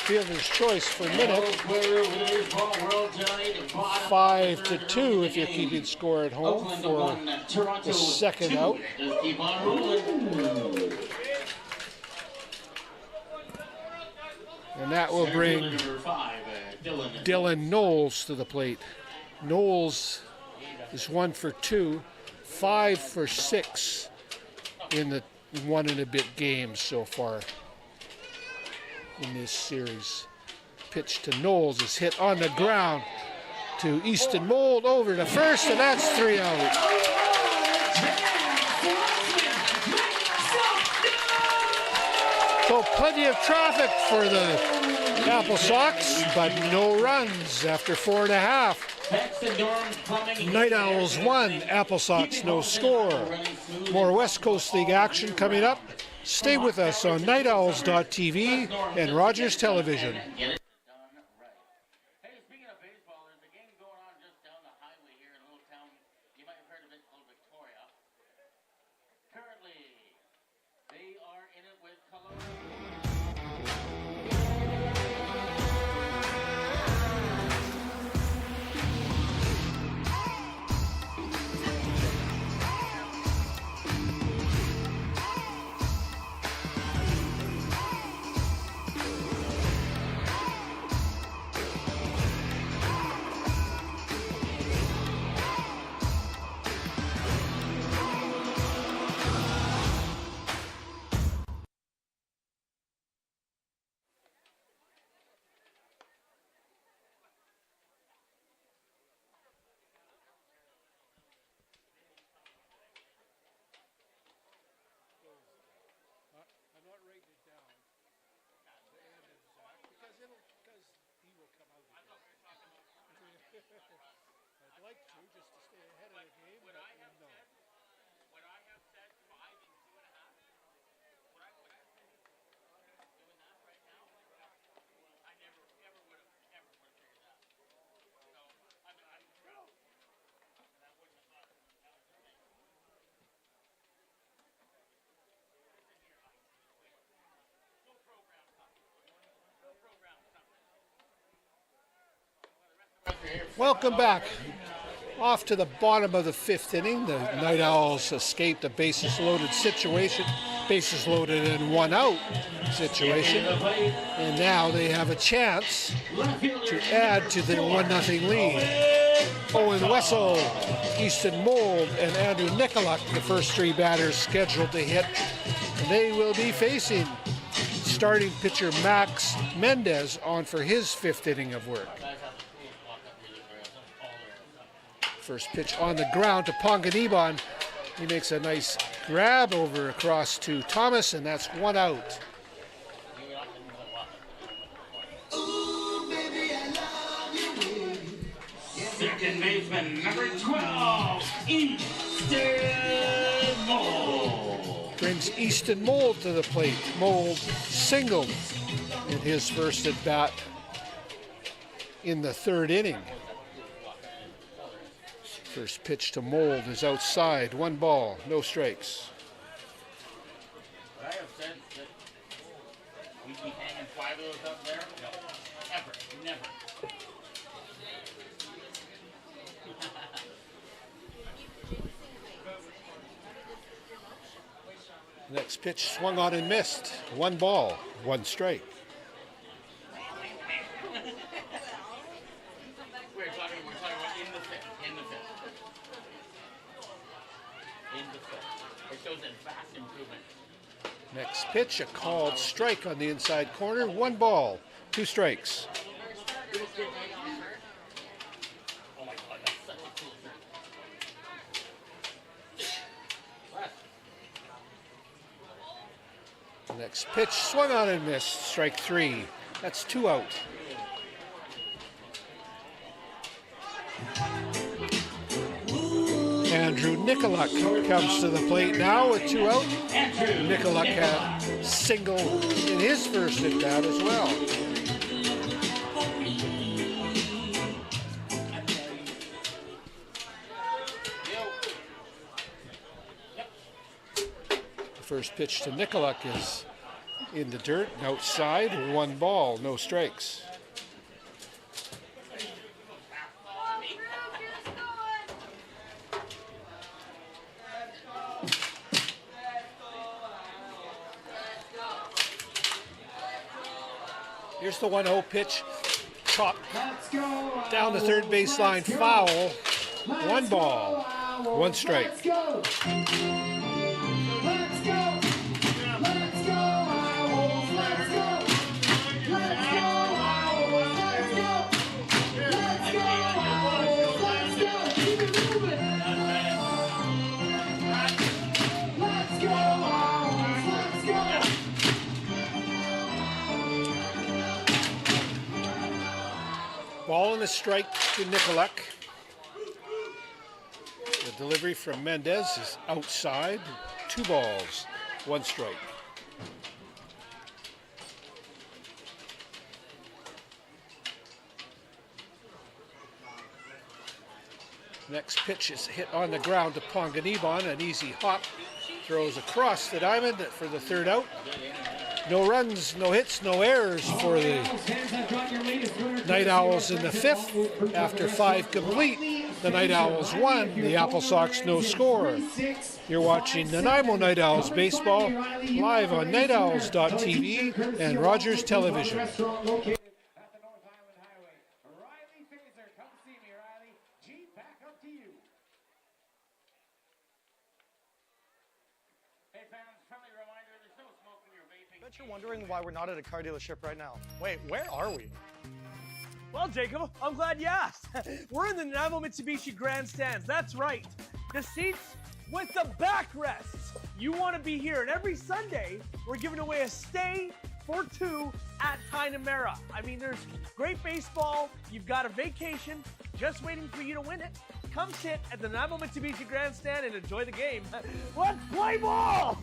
Fielder's choice for Minnick. 5-2 if you're keeping score at home for the second out. And that will bring Dylan Knowles to the plate. Knowles is 1 for 2, 5 for 6 in the 1 and a bit games so far in this series. Pitch to Knowles is hit on the ground to Easton Mold over to first, and that's 3 out. So plenty of traffic for the AppleSox, but no runs after 4.5. Night Owls 1, AppleSox no score. More West Coast League action coming up. Stay with us on nightowls.tv and Rogers Television. I'm not writing it down. Because he will come out again. I'd like to, just to stay ahead of the game, but no. When I have said 5 and 2.5, would I say doing that right now? I never, ever would have figured that. So, I'm proud. And I wouldn't have thought that was the thing. No program something. No program something. Welcome back. Off to the bottom of the 5th inning, the Night Owls escaped a bases loaded situation, bases loaded and 1 out situation, and now they have a chance to add to the 1-0 lead. Owen Wessel, Easton Mold, and Andrew Nicolak, the first 3 batters scheduled to hit. And they will be facing starting pitcher Max Mendez on for his 5th inning of work. First pitch on the ground to Ponganiban. He makes a nice grab over across to Thomas, and that's 1 out. Second baseman, number 12, Easton Mold. Brings Easton Mold to the plate. Mold singled in his first at bat in the 3rd inning. First pitch to Mold is outside. 1 ball, no strikes. Would I have said that we'd be hanging 5 of those up there? No. Ever. Never. Next pitch swung on and missed. 1 ball, 1 strike. We're talking about in the 5th. It shows a vast improvement. Next pitch, a called strike on the inside corner. 1 ball, 2 strikes. Oh my God, that's such a cool thing. Next pitch swung on and missed. Strike 3. That's 2 out. Andrew Nicolak comes to the plate now with 2 out. Nicolak had single in his first at bat as well. The first pitch to Nicolak is in the dirt and outside. 1 ball, no strikes. Here's the 1-0 pitch. Chopped down the 3rd baseline, foul. 1 ball, 1 strike. a strike to Nicolak. The delivery from Mendez is outside. 2 balls, 1 strike. Next pitch is hit on the ground to Ponganibon. An easy hop. Throws across the diamond for the 3rd out. No runs, no hits, no errors for the Night Owls in the 5th. After 5 complete, the Night Owls won. The AppleSox no score. You're watching Nanaimo Night Owls baseball live on nightowls.tv and Rogers Television. Bet you're wondering why we're not at a car dealership right now. Wait, where are we? Well, Jacob, I'm glad you asked. We're in the Nanaimo Mitsubishi grandstands. That's right. The seats with the backrests. You want to be here. And every Sunday, we're giving away a stay for 2 at Tainamera. I mean, there's great baseball. You've got a vacation just waiting for you to win it. Come sit at the Nanaimo Mitsubishi grandstand and enjoy the game. Let's play ball!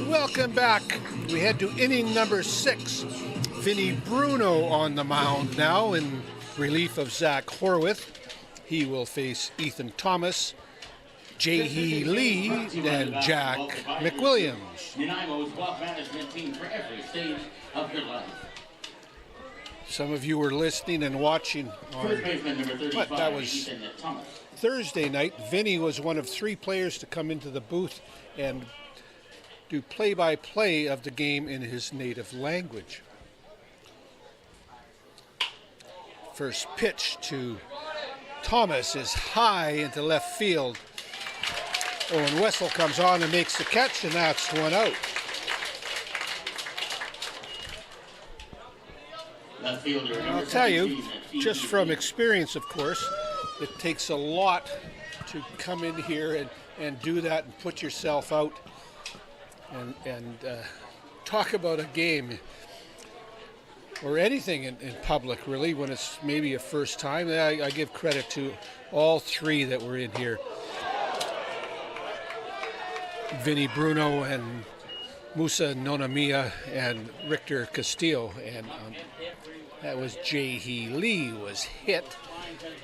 Welcome back. We head to inning number 6. Vinny Bruno on the mound now in relief of Zach Horwith. He will face Ethan Thomas, Jae-hee Lee, and Jack McWilliams. Nanaimo's wealth management team for every stage of your life. Some of you were listening and watching on what that was Thursday night. Vinny was one of 3 players to come into the booth and do play-by-play of the game in his native language. First pitch to Thomas is high into left field. Owen Wessel comes on and makes the catch, and that's 1 out. I'll tell you, just from experience, of course, it takes a lot to come in here and do that and put yourself out and talk about a game or anything in public, really, when it's maybe a first time. I give credit to all 3 that were in here. Vinny Bruno and Musa Nonamiya and Richter Castillo, and that was Jae-hee Lee was hit,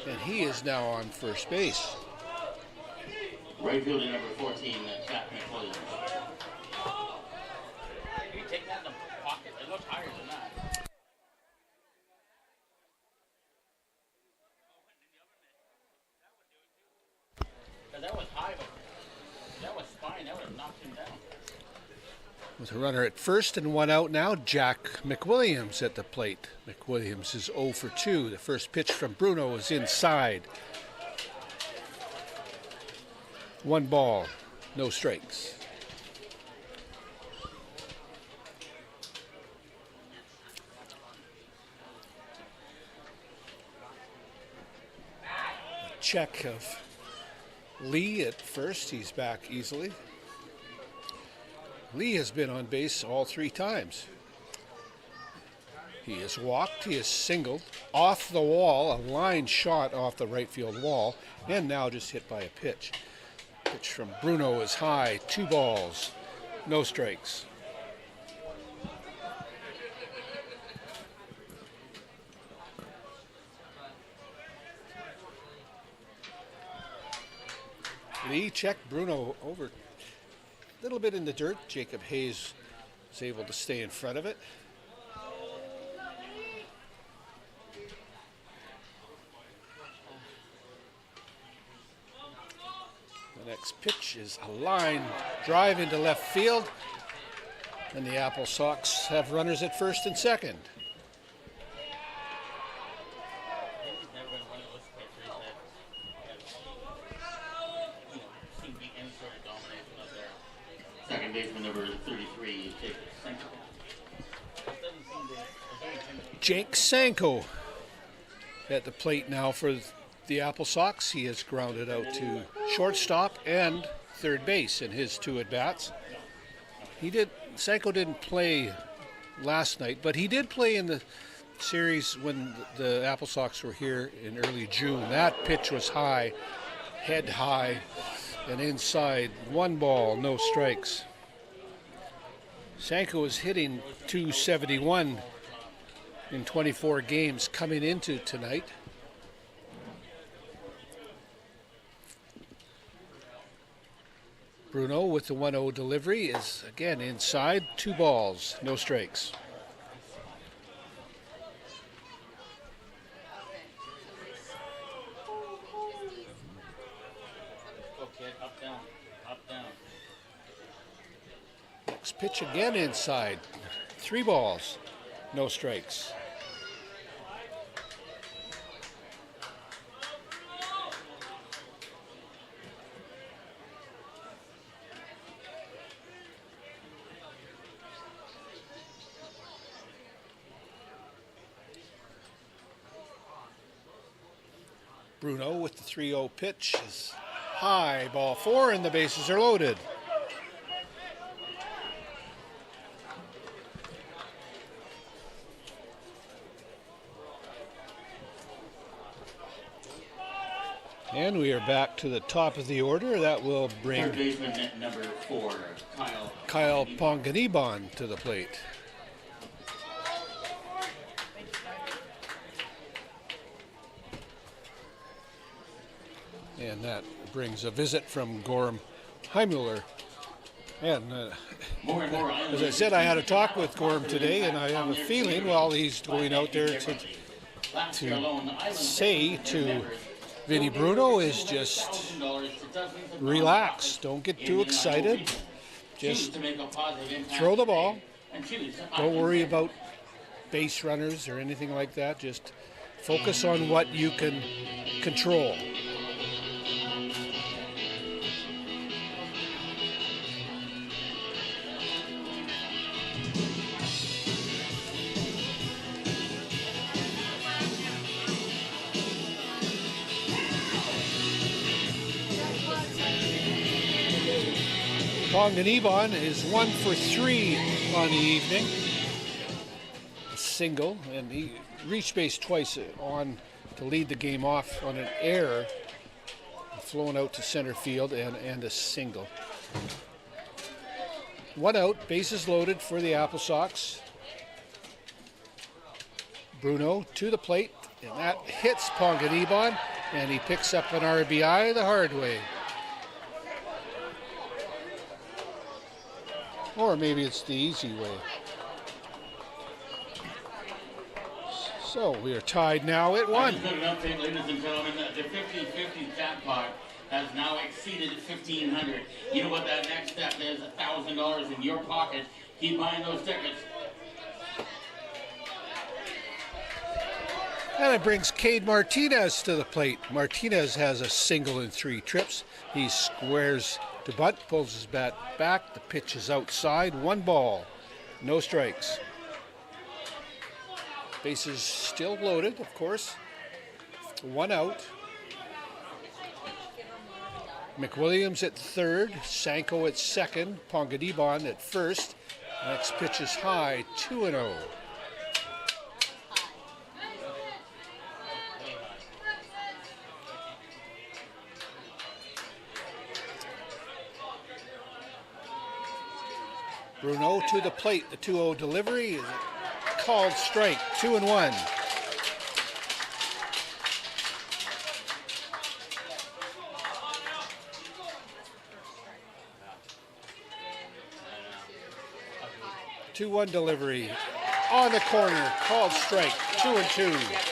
and he is now on first base. Right fielder number 14, Jack McWilliams. You take that in the pocket, it looks higher than that. That was high, but that was fine. That would have knocked him down. With a runner at first and 1 out now, Jack McWilliams at the plate. McWilliams is 0 for 2. The first pitch from Bruno is inside. 1 ball, no strikes. A check of Lee at first. He's back easily. Lee has been on base all 3 times. He has walked, he has singled, off the wall, a line shot off the right field wall, and now just hit by a pitch. Pitch from Bruno is high, 2 balls, no strikes. Lee checked Bruno over a little bit in the dirt. Jacob Hayes was able to stay in front of it. The next pitch is a line drive into left field. And the AppleSox have runners at first and second. Second baseman number 33, Jake Sanko. Jake Sanko at the plate now for the AppleSox. He has grounded out to shortstop and third base in his 2 at-bats. Sanko didn't play last night, but he did play in the series when the AppleSox were here in early June. That pitch was high, head high, and inside. 1 ball, no strikes. Sanko is hitting .271 in 24 games coming into tonight. Bruno with the 1-0 delivery is again inside. 2 balls, no strikes. Next pitch again inside. 3 balls, no strikes. Bruno with the 3-0 pitch is high, ball 4, and the bases are loaded. And we are back to the top of the order. That will bring third baseman number 4, Kyle Ponganiban to the plate. And that brings a visit from Gorham Heimler. And as I said, I had a talk with Gorham today, and I have a feeling while he's going out there to say to Vinny Bruno is just relax. Don't get too excited. Just throw the ball. Don't worry about base runners or anything like that. Just focus on what you can control. Ponganiban is 1 for 3 on the evening. A single, and he reached base twice on to lead the game off on an error, flown out to center field, and a single. 1 out, bases loaded for the AppleSox. Bruno to the plate, and that hits Ponganiban, and he picks up an RBI the hard way. Or maybe it's the easy way. So we are tied now at 1. Ladies and gentlemen, the 50-50 jackpot has now exceeded $1,500. You know what that next step is? $1,000 in your pocket. Keep buying those tickets. And it brings Cade Martinez to the plate. Martinez has a single in 3 trips. He squares to bunt, pulls his bat back. The pitch is outside. 1 ball, no strikes. Bases still loaded, of course. 1 out. McWilliams at third, Sanko at second, Ponganiban at first. Next pitch is high, 2-0. Bruno to the plate. The 2-0 delivery is a called strike. 2-1. Two-one delivery on the corner, called strike. 2-2.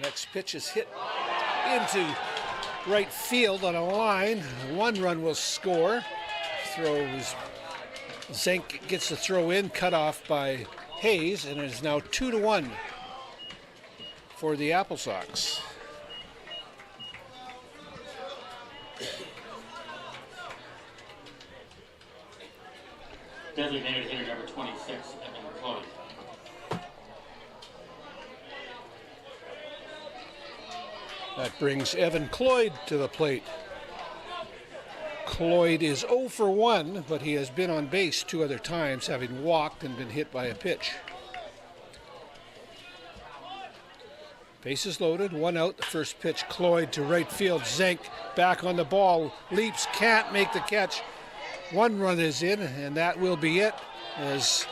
Next pitch is hit into right field on a line. 1 run will score. Throws. Zenk gets the throw in, cut off by Hayes, and it is now 2-1 for the AppleSox. Designated hitter number 26, Evan Cloyd. That brings Evan Cloyd to the plate. Cloyd is 0 for 1, but he has been on base 2 other times, having walked and been hit by a pitch. Bases loaded, 1 out. The first pitch, Cloyd to right field. Zenk back on the ball, leaps, can't make the catch. 1 run is in, and that will be it, as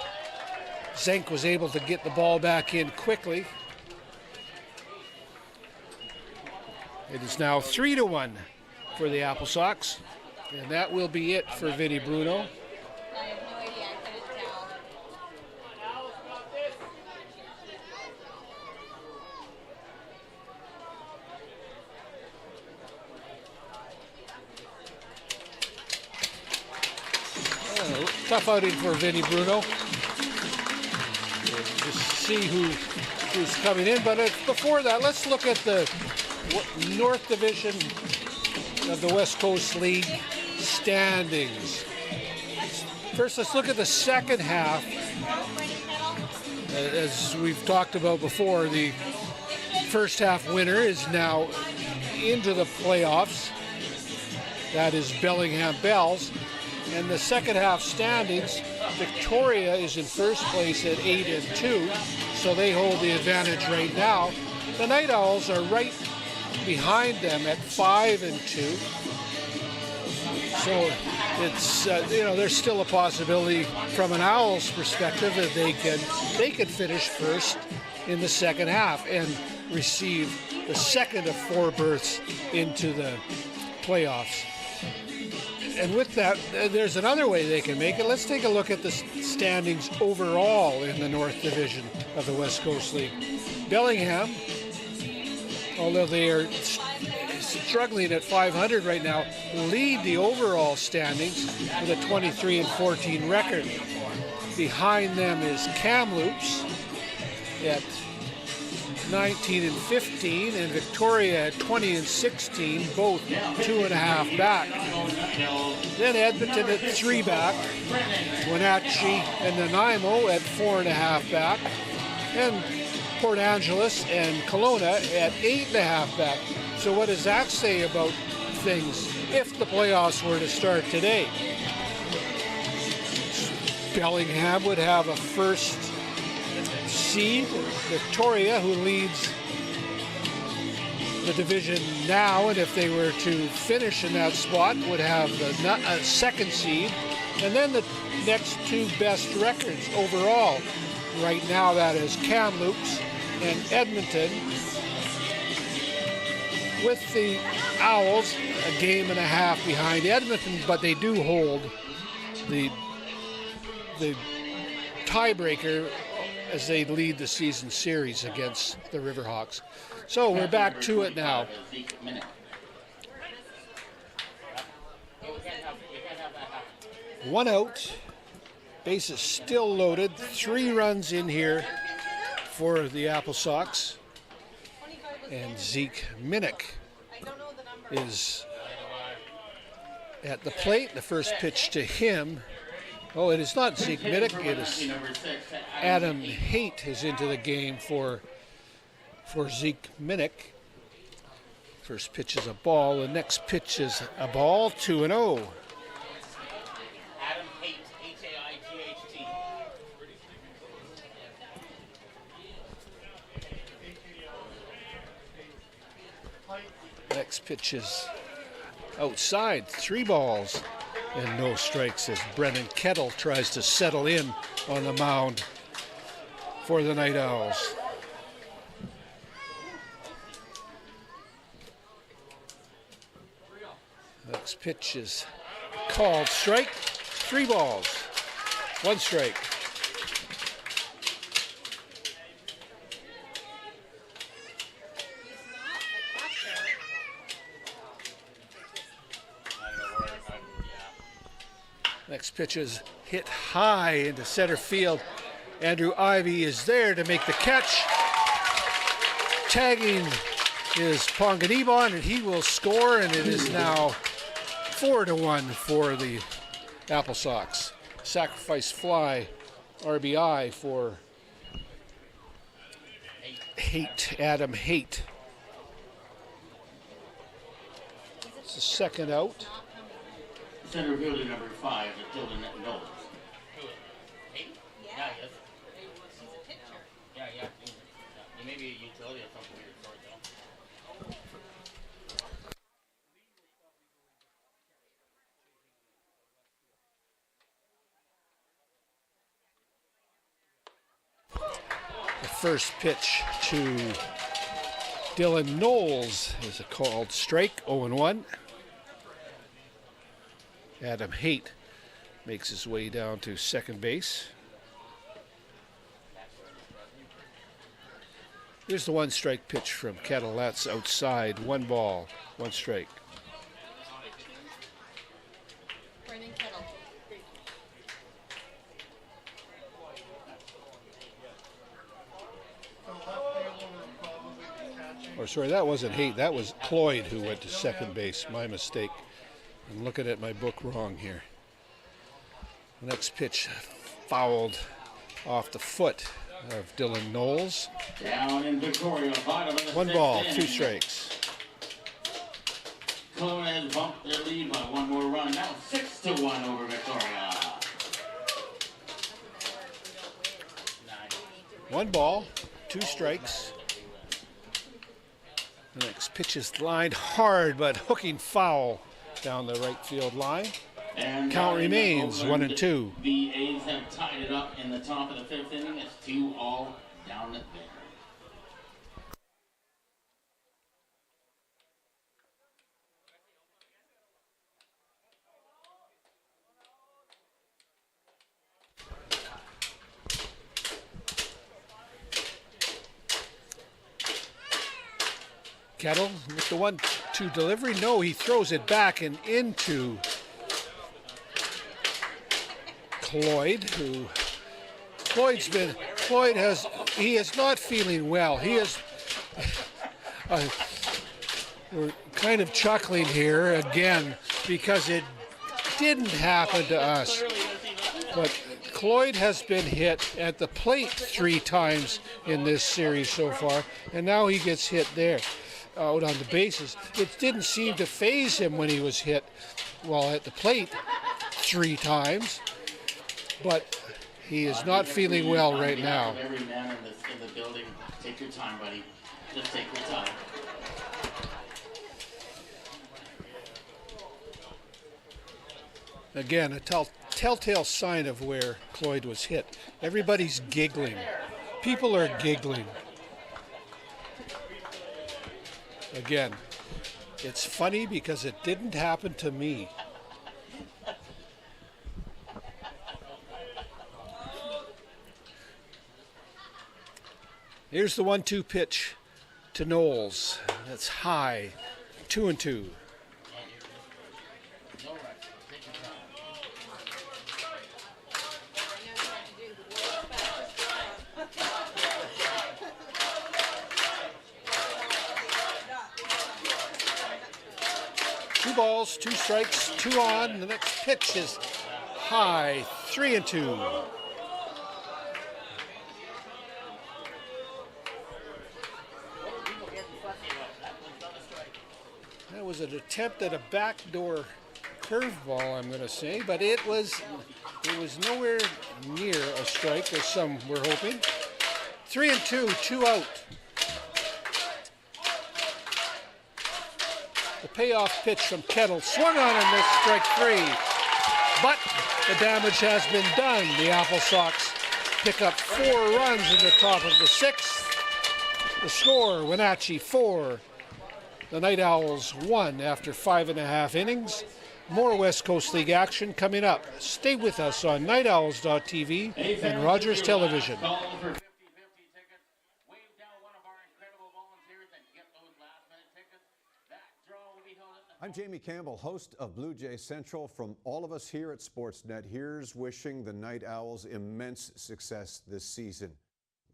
Zenk was able to get the ball back in quickly. It is now 3-1 for the AppleSox, and that will be it for Vinny Bruno. Tough outing for Vinny Bruno. Just see who's coming in, but before that, let's look at the North Division of the West Coast League standings. First, let's look at the second half. As we've talked about before, the first half winner is now into the playoffs. That is Bellingham Bells. And the second half standings, Victoria is in first place at 8-2, so they hold the advantage right now. The Night Owls are right behind them at 5-2. So it's there's still a possibility from an Owls perspective that they could finish first in the second half and receive the second of 4 berths into the playoffs. And with that, there's another way they can make it. Let's take a look at the standings overall in the North Division of the West Coast League. Bellingham, although they are struggling at 500 right now, lead the overall standings with a 23-14 record. Behind them is Kamloops at 19-15, and Victoria at 20-16, both 2.5 back. Then Edmonton at 3 back, Wenatchee and Nanaimo at 4.5 back, and Port Angeles and Kelowna at 8.5 back. So what does that say about things if the playoffs were to start today? Bellingham would have a first seed. Victoria, who leads the division now, and if they were to finish in that spot, would have a second seed. And then the next 2 best records overall. Right now, that is Kamloops and Edmonton, with the Owls a 1.5 games behind Edmonton, but they do hold the tiebreaker as they lead the season series against the Riverhawks. So we're back to it now. 1 out. Bases still loaded. 3 runs in here for the AppleSox. And Zeke Minnick is at the plate. The first pitch to him. Oh, it is not Zeke Minnick. It is Adam Haight is into the game for Zeke Minnick. First pitch is a ball. The next pitch is a ball. 2-0. Adam Haight, H-A-I-G-H-T. Next pitch is outside, 3 balls and no strikes as Brennan Kettle tries to settle in on the mound for the Night Owls. Next pitch is called strike, 3 balls, 1 strike. Next pitch is hit high into center field. Andrew Ivey is there to make the catch. Tagging is Ponganibon, and he will score, and it is now 4-1 for the AppleSox. Sacrifice fly, RBI for Adam Haight. It's the second out. Center fielder number 5, Dylan Knowles. Yeah, yes. He's a pitcher. Yeah. He may be a utility of some weird sort, though. The first pitch to Dylan Knowles is a called strike, 0-1. Adam Haight makes his way down to second base. Here's the 1 strike pitch from Kettle. That's outside. 1 ball, 1 strike. Brennan Kettle. Or sorry, that wasn't Haight. That was Cloyd who went to second base. My mistake. I'm looking at my book wrong here. The next pitch fouled off the foot of Dylan Knowles. Down in Victoria, bottom of the 1 ball, 2 inning. strikes. Kelowna has bumped their lead by 1 more run. Now 6-1 over Victoria. 1 ball, 2 strikes. The next pitch is lined hard, but hooking foul down the right field line. And count remains 1-2. The A's have tied it up in the top of the 5th inning. It's 2-all down there. Kettle with the 1-2 delivery. No, he throws it back and into Cloyd, who he is not feeling well. He is we're kind of chuckling here again because it didn't happen to us. But Cloyd has been hit at the plate 3 times in this series so far, and now he gets hit there. Out on the bases. It didn't seem to faze him when he was hit while at the plate 3 times, but he is not feeling well right now. Every man in the building, take your time, buddy. Just take your time. Again, a telltale sign of where Cloyd was hit. Everybody's giggling. People are giggling. Again, it's funny because it didn't happen to me. Here's the 1-2 pitch to Knowles. That's high, 2-2. 2 balls, 2 strikes, 2 on. The next pitch is high, 3-2. That was an attempt at a backdoor curveball, I'm going to say, but it was nowhere near a strike, as some were hoping. 3-2, 2 out. The payoff pitch from Kettle swung on and missed, strike 3. But the damage has been done. The AppleSox pick up 4 runs in the top of the 6th. The score, Wenatchee 4, the Night Owls 1 after 5.5 innings. More West Coast League action coming up. Stay with us on nightowls.tv and Rogers Television. I'm Jamie Campbell, host of Blue Jay Central. From all of us here at Sportsnet, here's wishing the Night Owls immense success this season.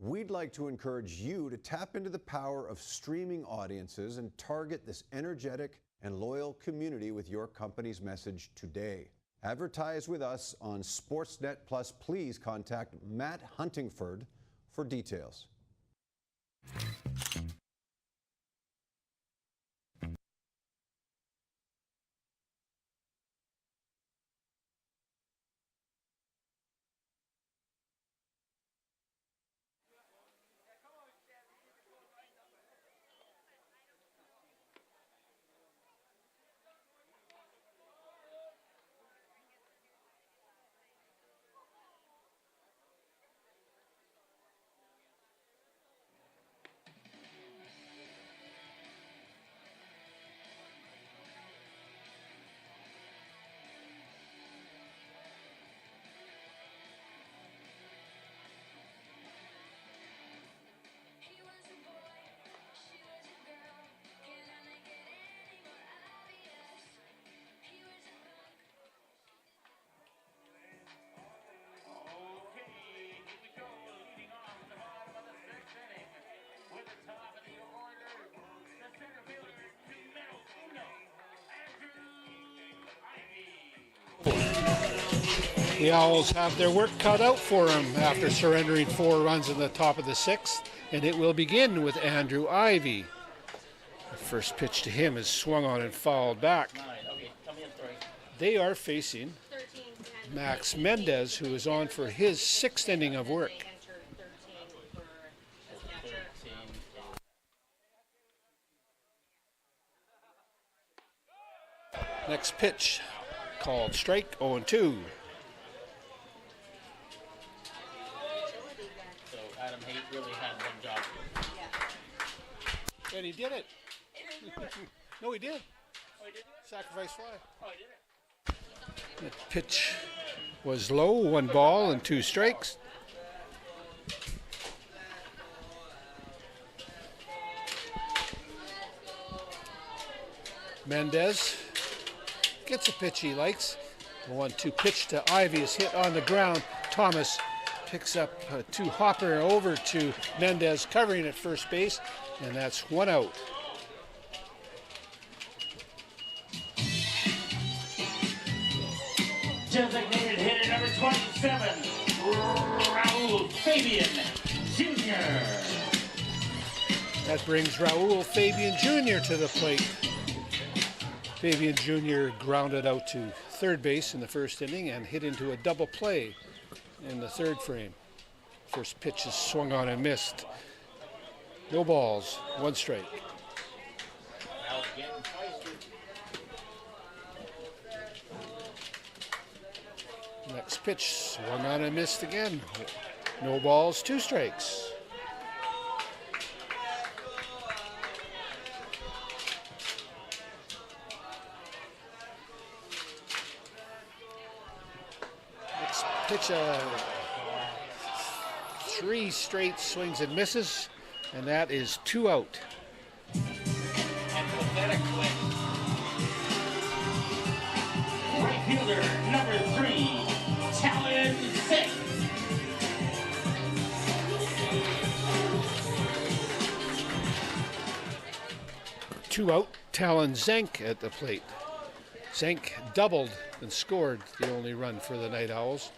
We'd like to encourage you to tap into the power of streaming audiences and target this energetic and loyal community with your company's message today. Advertise with us on Sportsnet Plus. Please contact Matt Huntingford for details. The Owls have their work cut out for them after surrendering 4 runs in the top of the 6th, and it will begin with Andrew Ivy. The first pitch to him is swung on and fouled back. They are facing Max Mendez, who is on for his 6th inning of work. Next pitch, called strike, 0-2. So Adam Haight really had one job. And he did it. No, he did. Sacrifice fly. Oh, he did it. The pitch was low, 1 ball and 2 strikes. Mendez gets a pitch he likes. The 1-2 pitch to Ivy is hit on the ground. Thomas picks up a 2-hopper over to Mendez, covering at first base, and that's 1 out. Designated hitter number 27, Raul Fabian Jr. That brings Raul Fabian Jr. to the plate. Fabian Jr. grounded out to third base in the first inning and hit into a double play in the third frame. First pitch is swung on and missed. No balls, 1 strike. Next pitch, swung on and missed again. No balls, 2 strikes. Next pitch, 3 straight swings and misses, and that is 2 out. And pathetic win. Right fielder number 3, Talon Zink. Two out, Talon Zenk at the plate. Zenk doubled and scored the only run for the Night Owls.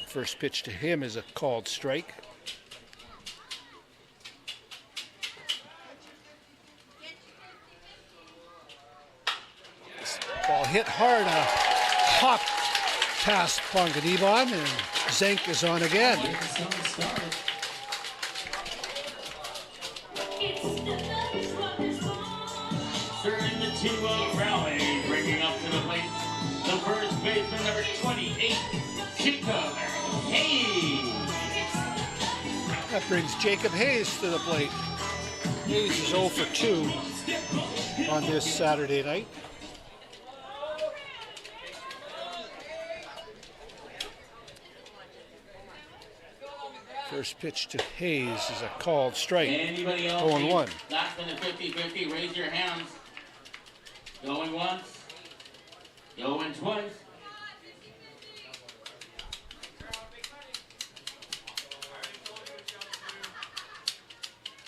First pitch to him is a called strike. This ball hit hard, a hop past Pongadibon, and Zenk is on again. During the to rally, bringing up to the plate the first baseman, number 28, Jacob Hayes. That brings Jacob Hayes to the plate. Hayes is 0 for 2 on this Saturday night. First pitch to Hayes is a called strike. Anybody else? 0-1. Last minute 50-50, raise your hands. Going once, going twice.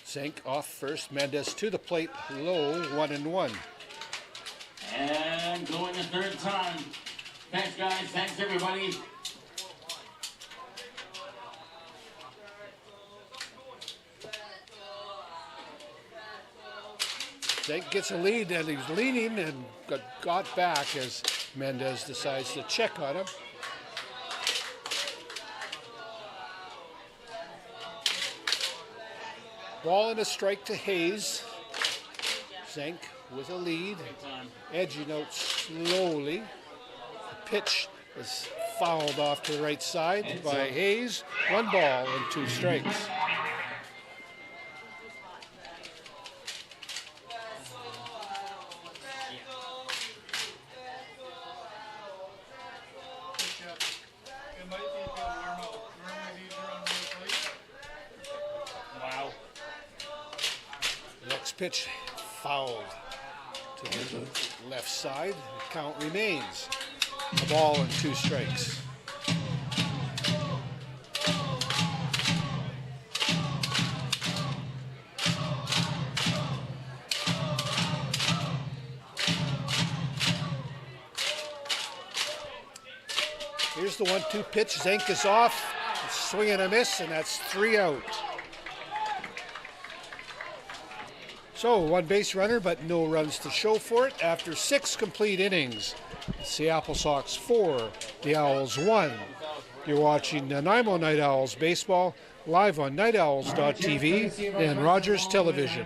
Zank off first, Mendez to the plate, low, 1-1. And going the third time. Thanks, guys. Thanks, everybody. Zank gets a lead, and he's leaning and got back as Mendez decides to check on him. Ball and a strike to Hayes. Zank with a lead, edging out slowly. The pitch is fouled off to the right side by Hayes. 1 ball and 2 strikes. Wow. Next pitch fouled to the left side. The count remains. A ball and 2 strikes. Here's the 1-2 pitch. Zank is off. Swing and a miss, and that's 3 out. So 1 base runner, but no runs to show for it after 6 complete innings. It's the AppleSox 4, the Owls 1. You're watching Nanaimo Night Owls baseball live on nightowls.tv and Rogers Television.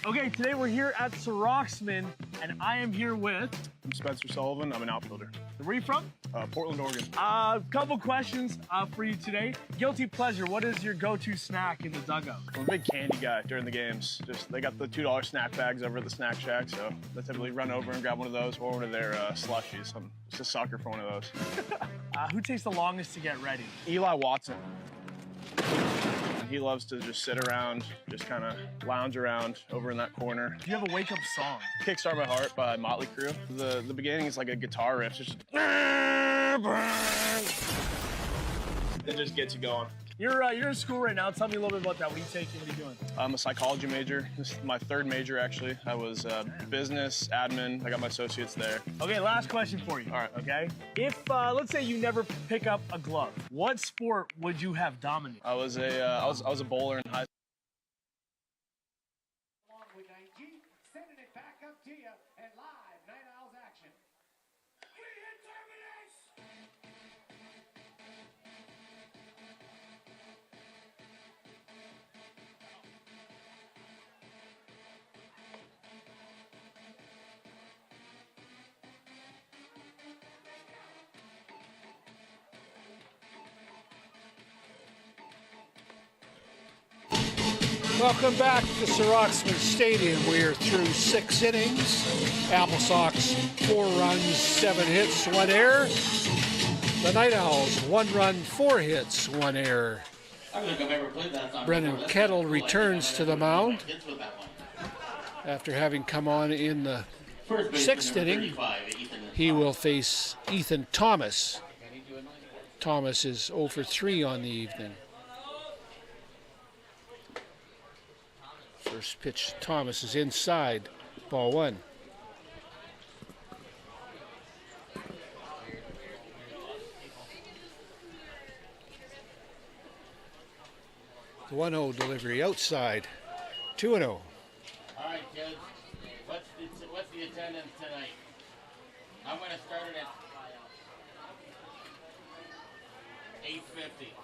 Okay, today we're here at Roxman, and I am here with... I'm Spencer Sullivan. I'm an outfielder. Where are you from? Portland, Oregon. Couple questions for you today. Guilty pleasure, what is your go-to snack in the dugout? I'm a big candy guy during the games. They got the $2 snack bags over at the snack shack, so I typically run over and grab one of those or one of their slushies. I'm just a sucker for one of those. Who takes the longest to get ready? Eli Watson. He loves to just sit around, just kind of lounge around over in that corner. Do you have a wake-up song? Kickstart My Heart by Motley Crue. The beginning is like a guitar riff. It's just... It just gets you going. You're in school right now. Tell me a little bit about that. What are you taking? What are you doing? I'm a psychology major. This is my 3rd major, actually. I was business, admin. I got my associates there. Okay, last question for you. All right. Okay? If, let's say you never pick up a glove, what sport would you have dominated? I was a bowler in high school. Sending it back up to you and live Night Owls action. Welcome back to Roxman Stadium. We're through 6 innings. AppleSox 4 runs, 7 hits, 1 error. The Night Owls 1 run, 4 hits, 1 error. I don't think I've ever played that song. Brennan Kettle returns to the mound after having come on in the 6th inning. He will face Ethan Thomas. Thomas is 0 for 3 on the evening. First pitch, Thomas is inside, ball 1. The 1-0 delivery outside, 2-0. All right, kids. What's the attendance tonight? I'm going to start it at 8:50.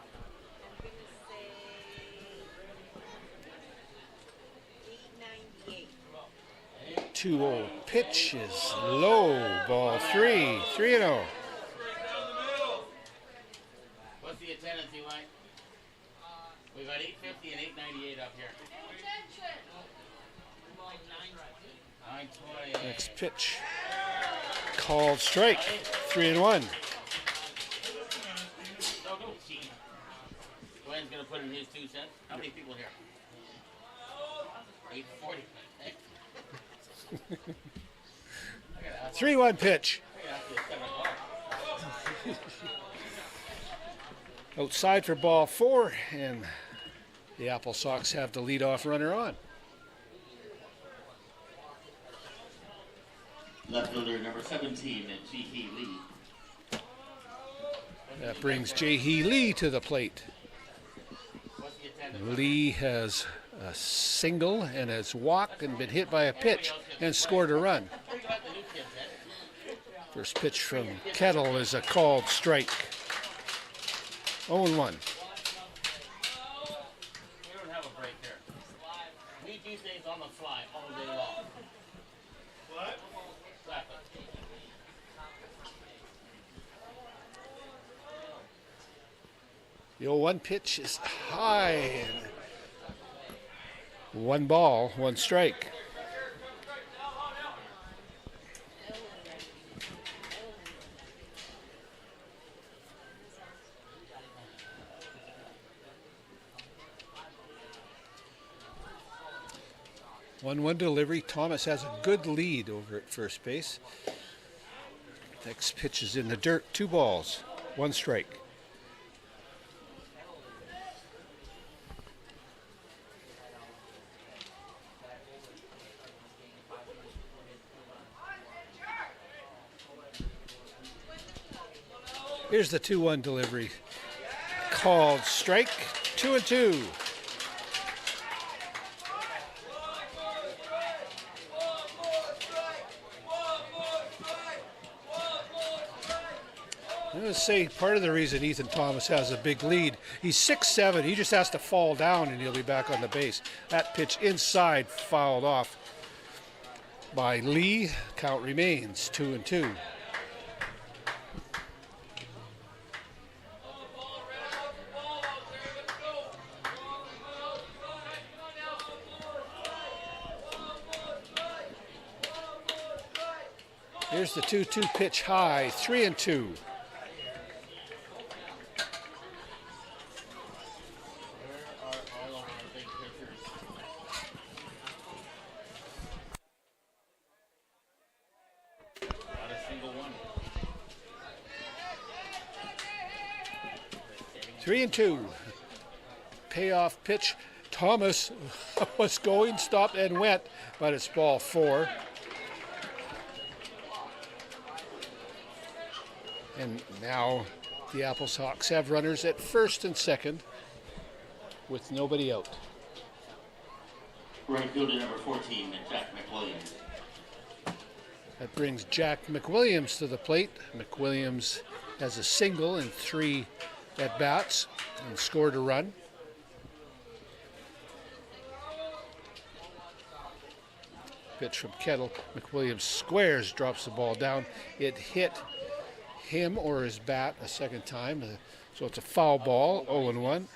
2-0 pitch is low. Ball 3. 3-0. What's the attendance like? We've got 850 and 898 up here. 920. Next pitch. Called strike. 3-1. Gwen's going to put in his 2 cents. How many people here? 840. 3-1 pitch. Outside for ball 4, and the AppleSox have the leadoff runner on. Left fielder number 17, G.H. Lee. That brings J.H. Lee to the plate. Lee has a single and has walked and been hit by a pitch and scored a run. First pitch from Kettle is a called strike. 0-1. We don't have a break here. We do things on the fly all day long. What? The 0-1 pitch is high. 1 ball, 1 strike. One delivery. Thomas has a good lead over at first base. Next pitch is in the dirt. 2 balls, 1 strike. Here's the 2-1 delivery. Called strike. 2-2. I'm going to say part of the reason Ethan Thomas has a big lead, he's 6'7", he just has to fall down and he'll be back on the base. That pitch inside fouled off by Lee. Count remains 2-2. Here's the 2-2 pitch high, 3-2. Three and 2. Payoff pitch. Thomas was going, stopped and went, but it's ball 4. And now the AppleSox have runners at first and second with nobody out. Right fielder number 14, Jack McWilliams. That brings Jack McWilliams to the plate. McWilliams has a single and 3 at-bats and scored a run. Pitch from Kettle. McWilliams squares, drops the ball down. It hit him or his bat a second time, so it's a foul ball, 0-1.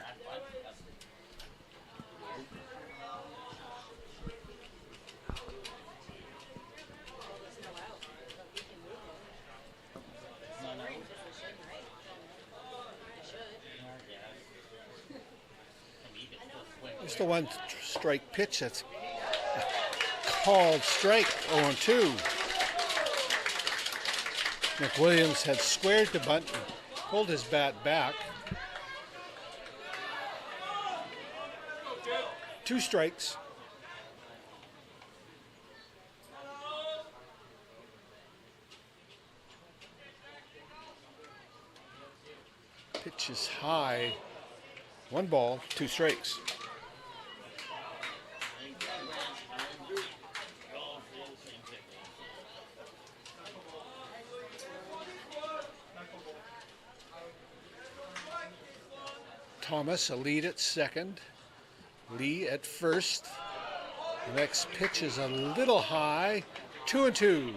It's the 1 strike pitch that's called strike, 0-2. McWilliams had squared the bunt and pulled his bat back. 2 strikes. Pitch is high. 1 ball, 2 strikes. Thomas a lead at second. Lee at first. The next pitch is a little high. 2-2.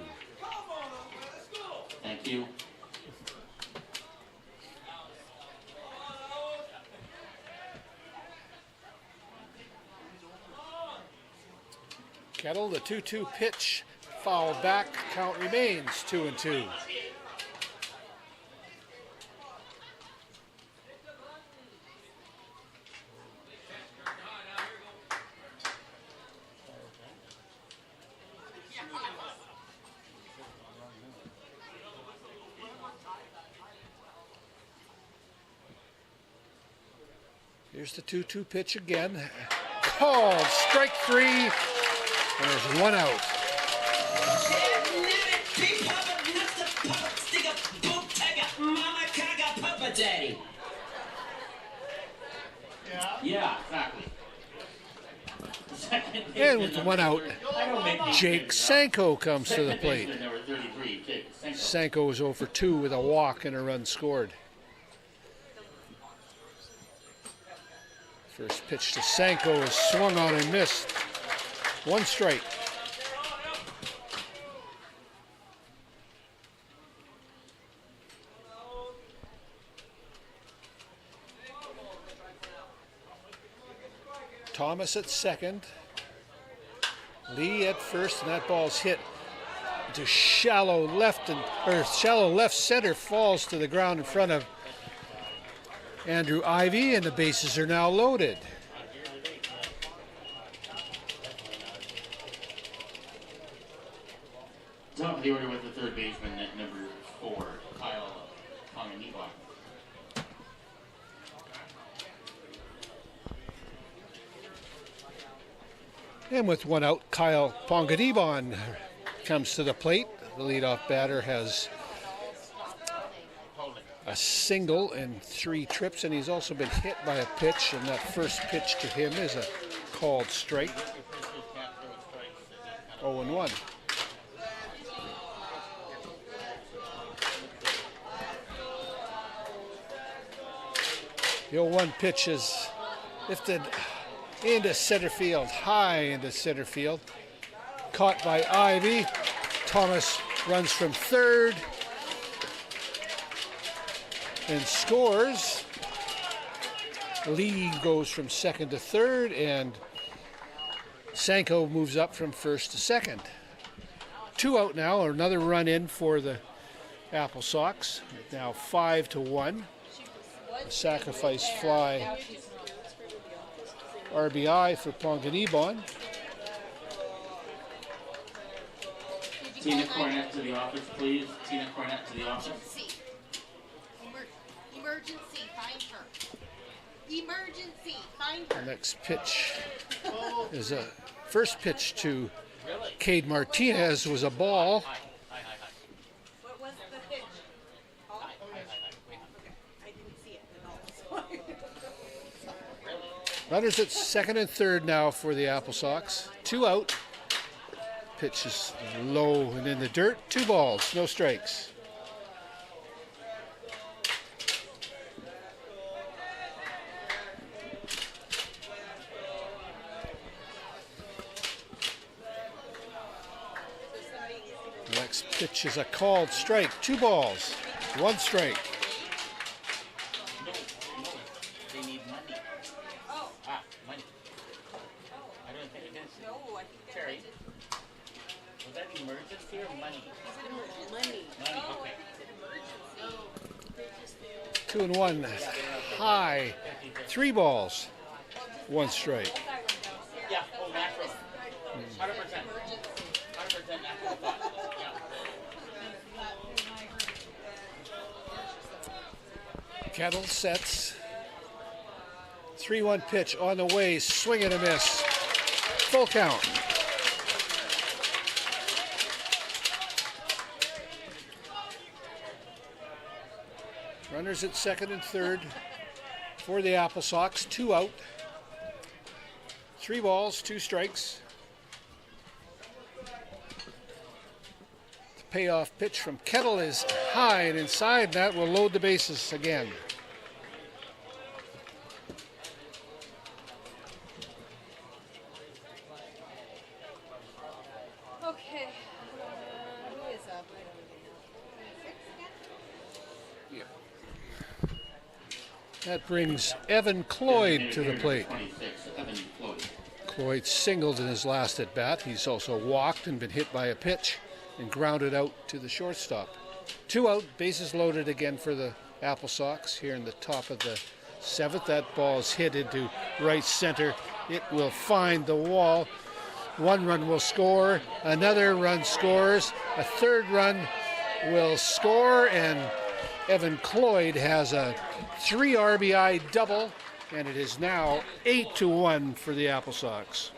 Thank you. Kettle, the 2-2 pitch, foul back, count remains 2-2. Here's the 2-2 pitch again. Called, strike three, and there's one out. Yeah, exactly. And with one out, Jake Sanko comes to the plate. Sanko is 0 for 2 with a walk and a run scored. First pitch to Sanko is swung on and missed. One strike. Thomas at second. Lee at first, and that ball's hit to shallow left center, falls to the ground in front of Andrew Ivy, and the bases are now loaded. Top of the order with the third baseman at number 4, Kyle Ponganiba. And with one out, Kyle Ponganiba comes to the plate. The leadoff batter has a single and 3 trips, and he's also been hit by a pitch, and that first pitch to him is a called strike. 0-1. The 0-1 pitch is lifted into center field, high into center field. Caught by Ivy. Thomas runs from third and scores. Lee goes from second to third, and Sanko moves up from first to second. 2 out now, another run in for the AppleSox. Now 5-1. A sacrifice fly RBI for Ponganiba. Tina Cornett to the office, please. Tina Cornett to the office. Emergency, find her. Emergency, find her. The next pitch is a first pitch to Cade Martinez was a ball. What was the pitch? Oh, I didn't see it at all. Runners at second and third now for the AppleSox. 2 out. Pitch is low and in the dirt. 2 balls, no strikes. The next pitch is a called strike. 2 balls, 1 strike. They need money. Oh. Money. I don't think it is. No, I think Terry, was that emergency or money? Money. Money, okay. 2-1, high, 3 balls, 1 strike. Yeah, oh, natural. 100%. 100% natural thought. Yeah. Kettle sets. 3-1 pitch on the way, swing and a miss. Full count. Runners at second and third for the AppleSox. 2 out. 3 balls, 2 strikes. The payoff pitch from Kettle is high and inside. That will load the bases again. That brings Evan Cloyd to the plate. Cloyd singled in his last at bat. He's also walked and been hit by a pitch and grounded out to the shortstop. 2 out, bases loaded again for the AppleSox here in the top of the 7th. That ball is hit into right center. It will find the wall. 1 run will score. Another run scores. A 3rd run will score, and Evan Cloyd has a 3 RBI double, and it is now 8-1 for the AppleSox.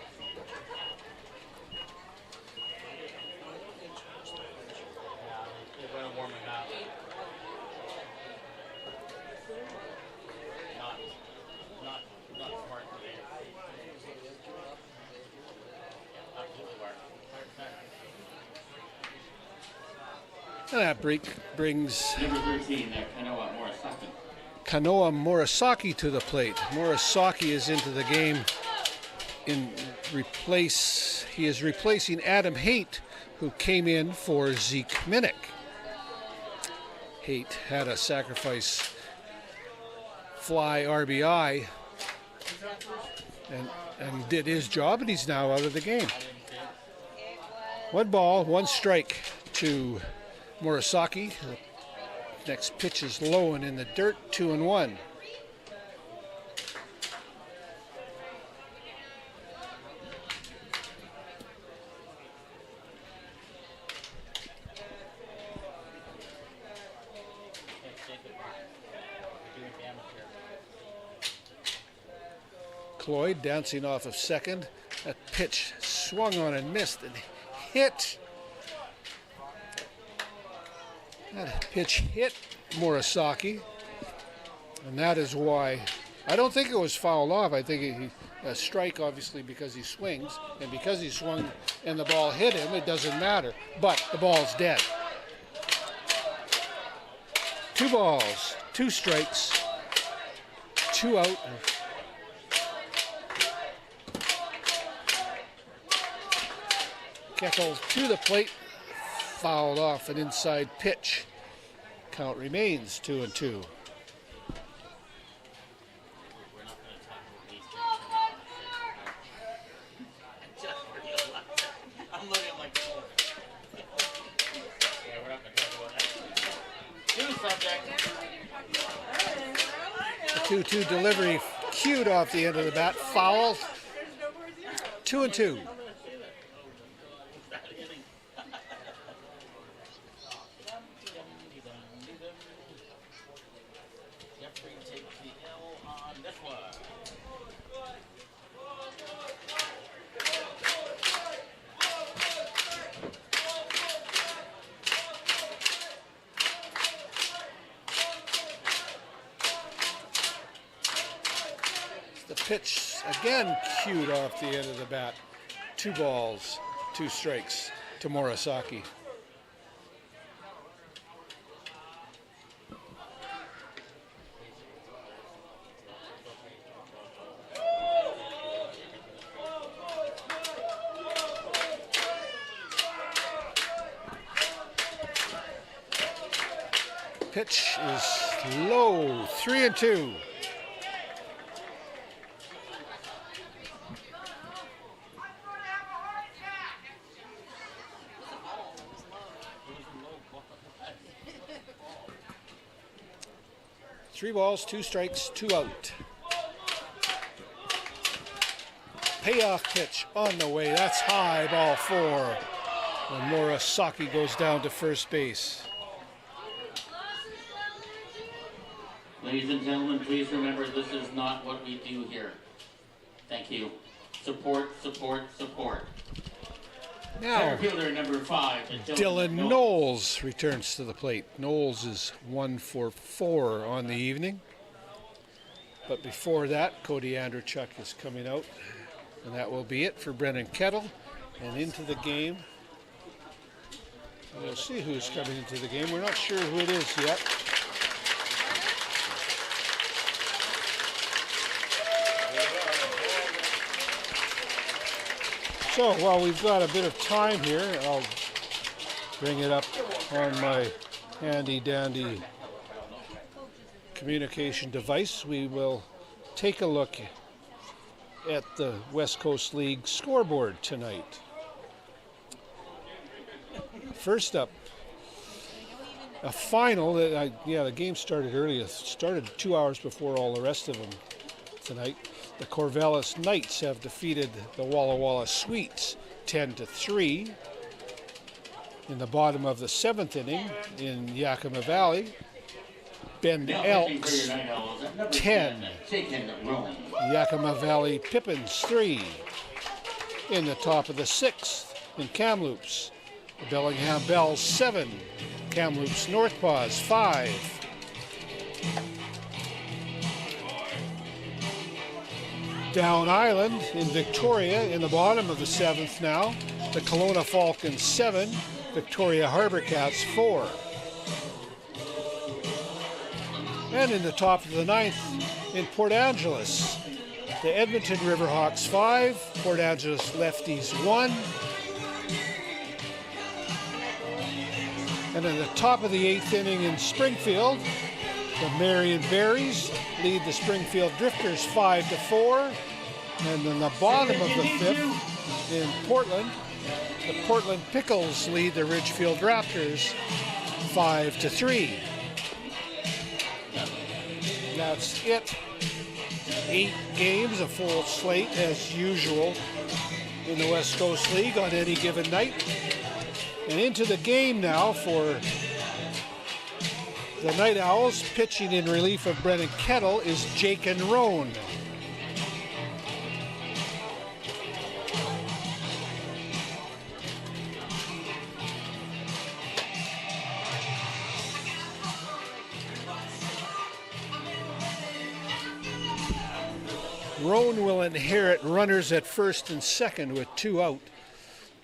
And that brings number 13 there, Kanoa Morisaki to the plate. Morisaki is into the game. He is replacing Adam Haight, who came in for Zeke Minnick. Haight had a sacrifice fly RBI and did his job, and he's now out of the game. 1 ball, 1 strike to Morisaki. The next pitch is low and in the dirt, 2-1. Cloyd dancing off of second. That pitch swung on and missed and hit. That pitch hit Morisaki, and that is why I don't think it was fouled off. I think a strike, obviously, because he swings, and because he swung and the ball hit him, it doesn't matter. But the ball's dead. 2 balls, 2 strikes, 2 out. Keckel to the plate. Fouled off an inside pitch. Count remains 2-2. I'm looking like 2-2 delivery cued off the end of the bat. Foul. 2-2. The pitch again cued off the end of the bat. 2 balls, 2 strikes to Morisaki. Pitch is low, 3-2. Three balls, 2 strikes, 2 out. Payoff pitch on the way. That's high, ball 4. And Morisaki goes down to first base. Ladies and gentlemen, please remember this is not what we do here. Thank you. Support, support, support. Now, center fielder number 5, Dylan Knowles returns to the plate. Knowles is 1 for 4 on the evening. But before that, Cody Andrechuk is coming out. And that will be it for Brennan Kettle. And into the game. We'll see who's coming into the game. We're not sure who it is yet. So while we've got a bit of time here, I'll bring it up on my handy dandy communication device, we will take a look at the West Coast League scoreboard tonight. First up, a final. The game started early. It started 2 hours before all the rest of them tonight. The Corvallis Knights have defeated the Walla Walla Sweets 10-3. In the bottom of the 7th inning in Yakima Valley, Bend Elks 10, Yakima Valley Pippins 3. In the top of the 6th in Kamloops, the Bellingham Bells 7, Kamloops North Paws 5. Down Island in Victoria in the bottom of the 7th now, the Kelowna Falcons 7, Victoria Harbour Cats 4. And in the top of the 9th in Port Angeles, the Edmonton Riverhawks 5, Port Angeles Lefties 1. And in the top of the 8th inning in Springfield, the Marion Berries lead the Springfield Drifters 5-4. And in the bottom of the 5th in Portland, the Portland Pickles lead the Ridgefield Raptors 5-3. That's it. 8 games, a full slate as usual in the West Coast League on any given night. And into the game now for the Night Owls. Pitching in relief of Brennan Kettle is Jake and Roan. Roan will inherit runners at first and second with 2 out.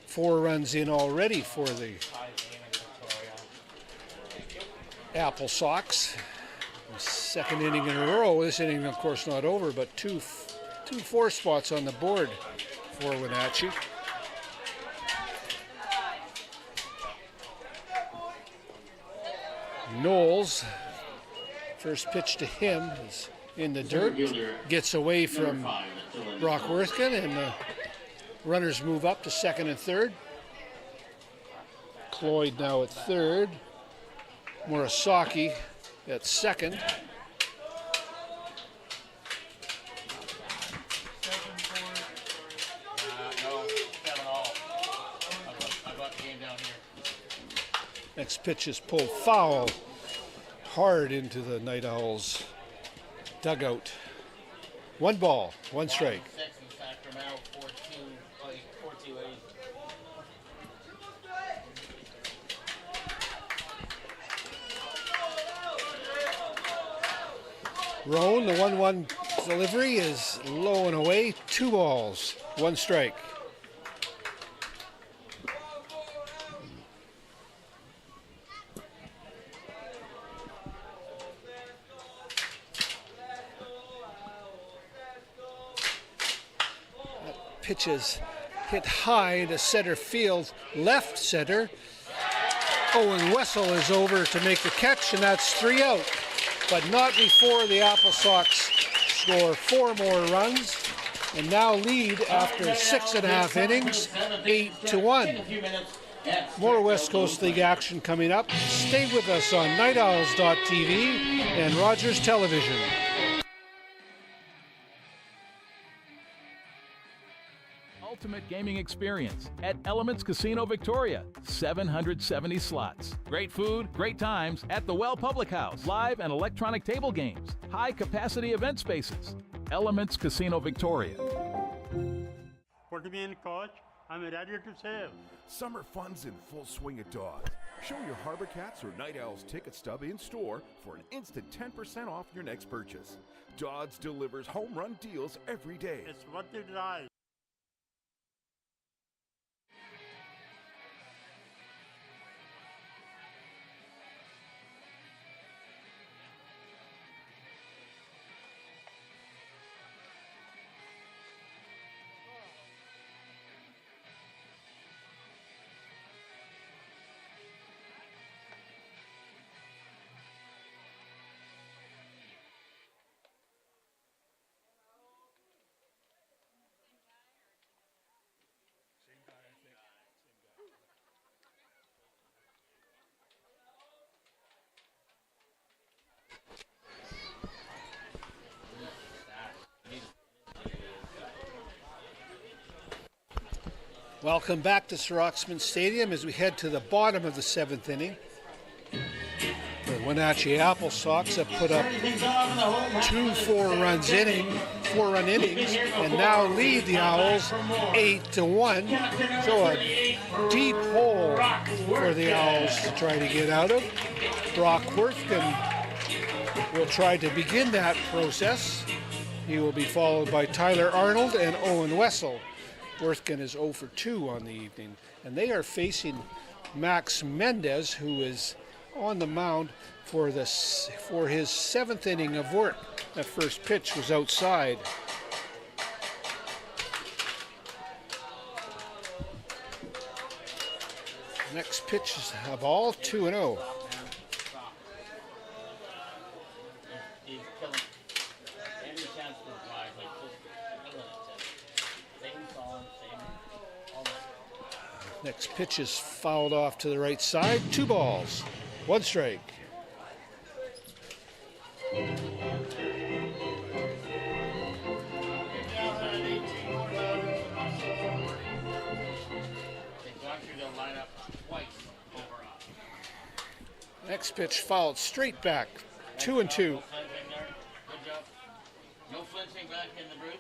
4 runs in already for the AppleSox. Second inning in a row. This inning, of course, not over, but two 4 spots on the board for Wenatchee. Knowles, first pitch to him is in the dirt, gets away from Brock Worthkin, and the runners move up to second and third. Cloyd now at third. Murasaki at second. Next pitch is pulled foul, hard into the Night Owls dugout. 1 ball, 1 strike. Roan, the 1-1 delivery is low and away. 2 balls, 1 strike. Pitches hit high to center field, left center. Owen Wessel is over to make the catch, and that's 3 out. But not before the AppleSox score 4 more runs and now lead after 6.5 innings, 8-1. More West Coast League action coming up. Stay with us on nightowls.tv and Rogers Television. Ultimate gaming experience at Elements Casino Victoria. 770 slots. Great food, great times at the Well Public House. Live and electronic table games. High capacity event spaces. Elements Casino Victoria. Put me in, coach. I'm ready to save. Summer fun's in full swing at Dodds. Show your Harbor Cats or Night Owls ticket stub in store for an instant 10% off your next purchase. Dodds delivers home run deals every day. It's worth the drive. Welcome back to Roxman Stadium as we head to the bottom of the 7th inning. The Wenatchee AppleSox have put up 2 4-run innings and now lead the Owls 8-1. So a deep hole for the Owls to try to get out of. Brock Worthkin will try to begin that process. He will be followed by Tyler Arnold and Owen Wessel. Worthkin is 0 for 2 on the evening. And they are facing Max Mendez, who is on the mound for his 7th inning of work. That first pitch was outside. Next pitch is a ball, 2-0. Next pitch is fouled off to the right side. 2 balls, 1 strike. Next pitch fouled straight back. 2-2. Good job. No flinching back in the booth.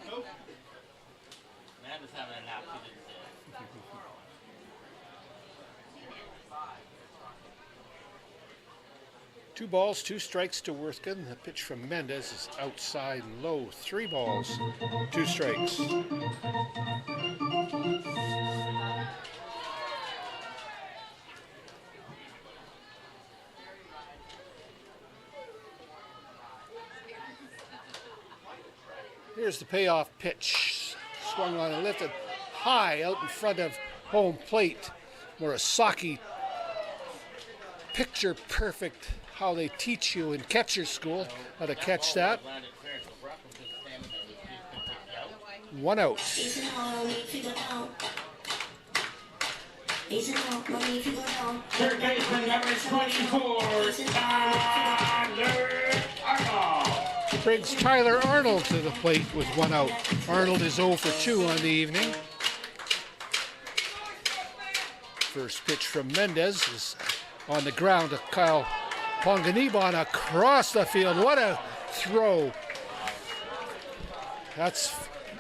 Nope. Man is having a nap. He didn't say it. 2 balls, 2 strikes to Worthkin. The pitch from Mendez is outside and low. 3 balls, 2 strikes. Here's the payoff pitch. Swung on and lifted high out in front of home plate. Murasaki, picture perfect how they teach you in catcher school how to catch that. 1 out. Third baseman number 24, Tyler Arnold. Brings Tyler Arnold to the plate with 1 out. Arnold is 0 for 2 on the evening. First pitch from Mendez is on the ground to Kyle Ponganiban across the field. What a throw.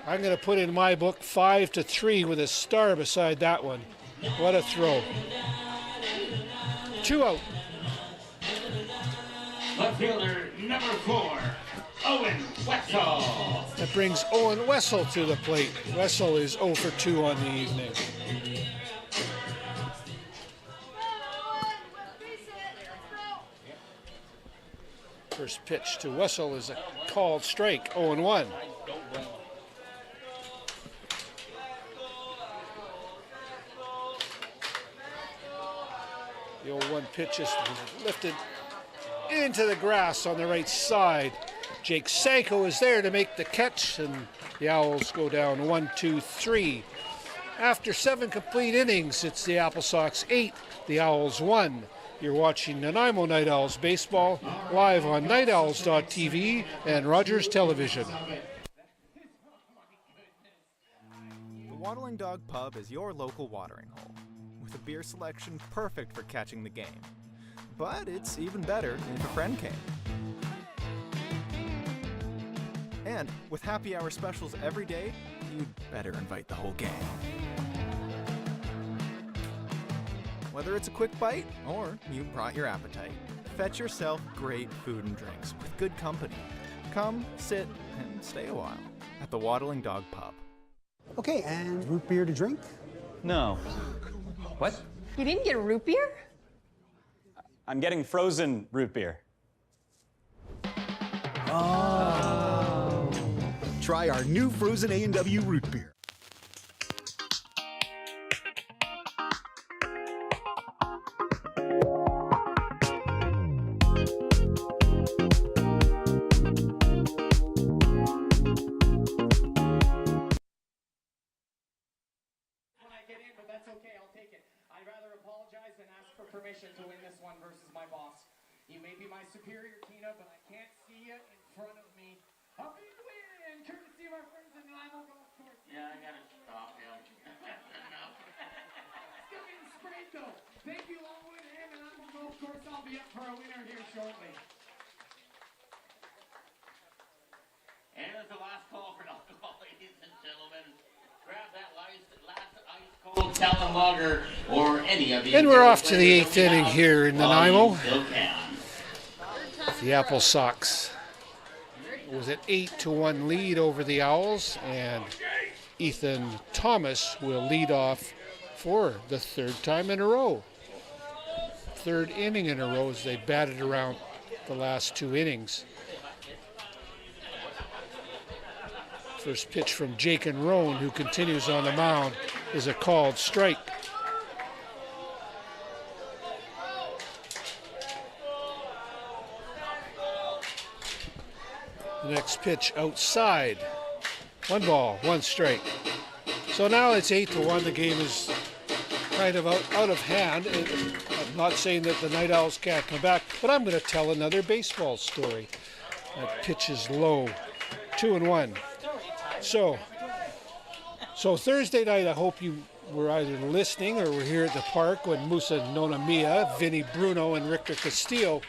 I'm going to put in my book 5-3 with a star beside that one. What a throw. 2 out. Left fielder number 4, Owen Wessel. That brings Owen Wessel to the plate. Wessel is 0 for 2 on the evening. First pitch to Wessel is a called strike, 0-1. The 0-1 pitch is lifted into the grass on the right side. Jake Sanko is there to make the catch, and the Owls go down 1-2-3. After 7 complete innings, it's the AppleSox 8, the Owls 1. You're watching Nanaimo Night Owls baseball live on nightowls.tv and Rogers Television. The Waddling Dog Pub is your local watering hole, with a beer selection perfect for catching the game. But it's even better if a friend came. And with happy hour specials every day, you'd better invite the whole gang. Whether it's a quick bite or you brought your appetite, fetch yourself great food and drinks with good company. Come, sit, and stay a while at the Waddling Dog Pub. Okay, and root beer to drink? No. What? You didn't get root beer? I'm getting frozen root beer. Oh. Try our new frozen A&W root beer. Permission to win this one versus my boss. You may be my superior, Tina, but I can't see you in front of me. A big win, courtesy of our friends in Nanaimo Golf Course. Yeah, I gotta stop him. I'll be up for a winner here shortly. And it's the last call for alcohol, ladies and gentlemen. Grab that last ice-cold Talon Lager or any of the... And we're off to the 8th inning here in Nanaimo. The AppleSox was an 8-1 lead over the Owls, and Ethan Thomas will lead off for the 3rd time in a row. 3rd inning in a row as they batted around the last 2 innings. First pitch from Jake and Roan, who continues on the mound, is a called strike. The next pitch outside. 1 ball, 1 strike. So now it's 8-1. The game is kind of out of hand. I'm not saying that the Night Owls can't come back, but I'm going to tell another baseball story. That pitch is low. 2-1. So Thursday night, I hope you were either listening or were here at the park when Musa Nonamia, Vinny Bruno, and Richter Castillo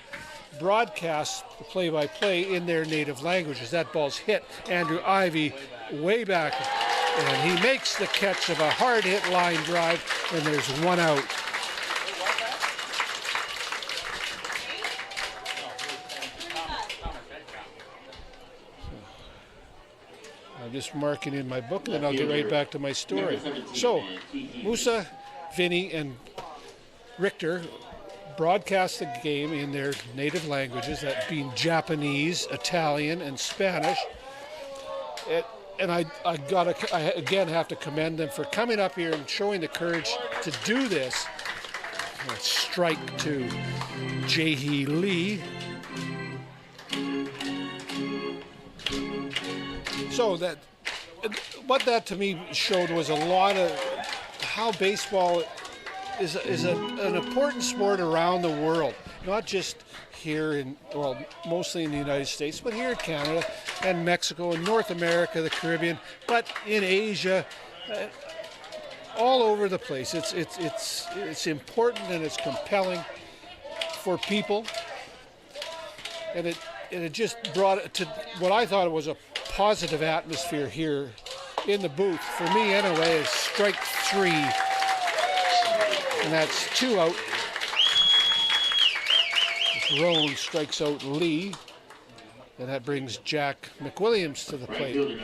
broadcast the play-by-play in their native languages. That ball's hit Andrew Ivy way back, and he makes the catch of a hard-hit line drive, and there's 1 out. I'm just marking in my book, and then I'll get right back to my story. So, Musa, Vinny, and Richter broadcast the game in their native languages, that being Japanese, Italian, and Spanish. And I again have to commend them for coming up here and showing the courage to do this. Strike to Jae-hee Lee. So what that to me showed was a lot of how baseball is an important sport around the world, not just here mostly in the United States, but here in Canada and Mexico and North America, the Caribbean, but in Asia, all over the place. It's important and it's compelling for people, and it just brought it to what I thought it was a positive atmosphere here in the booth. For me, anyway, is strike 3. And that's 2 out. Roan strikes out Lee. And that brings Jack McWilliams to the plate.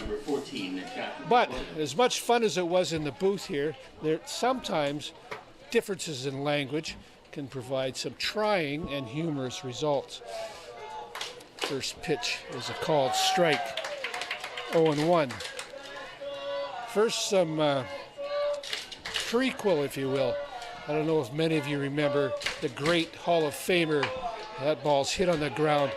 But as much fun as it was in the booth here, sometimes differences in language can provide some trying and humorous results. First pitch is a called strike. 0-1. First, some prequel, if you will. I don't know if many of you remember the great Hall of Famer. That ball's hit on the ground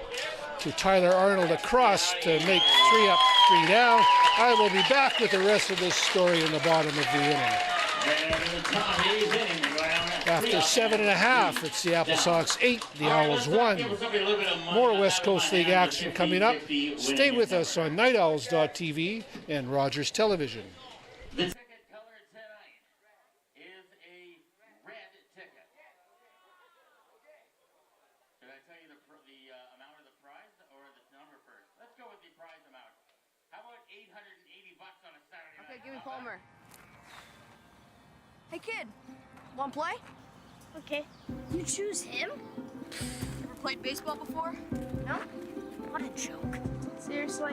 to Tyler Arnold across to make 3 up, 3 down. I will be back with the rest of this story in the bottom of the inning. After 7.5, it's the AppleSox 8, the Owls 1. More West Coast League action coming up. Stay with us on nightowls.tv and Rogers Television. The ticket color tonight is a red ticket. Should I tell you the amount of the prize or the number first? Let's go with the prize amount. How about $880 on a Saturday night? Okay, give me Palmer. Hey kid, wanna play? Okay. You choose him? Ever played baseball before? No? What a joke. Seriously?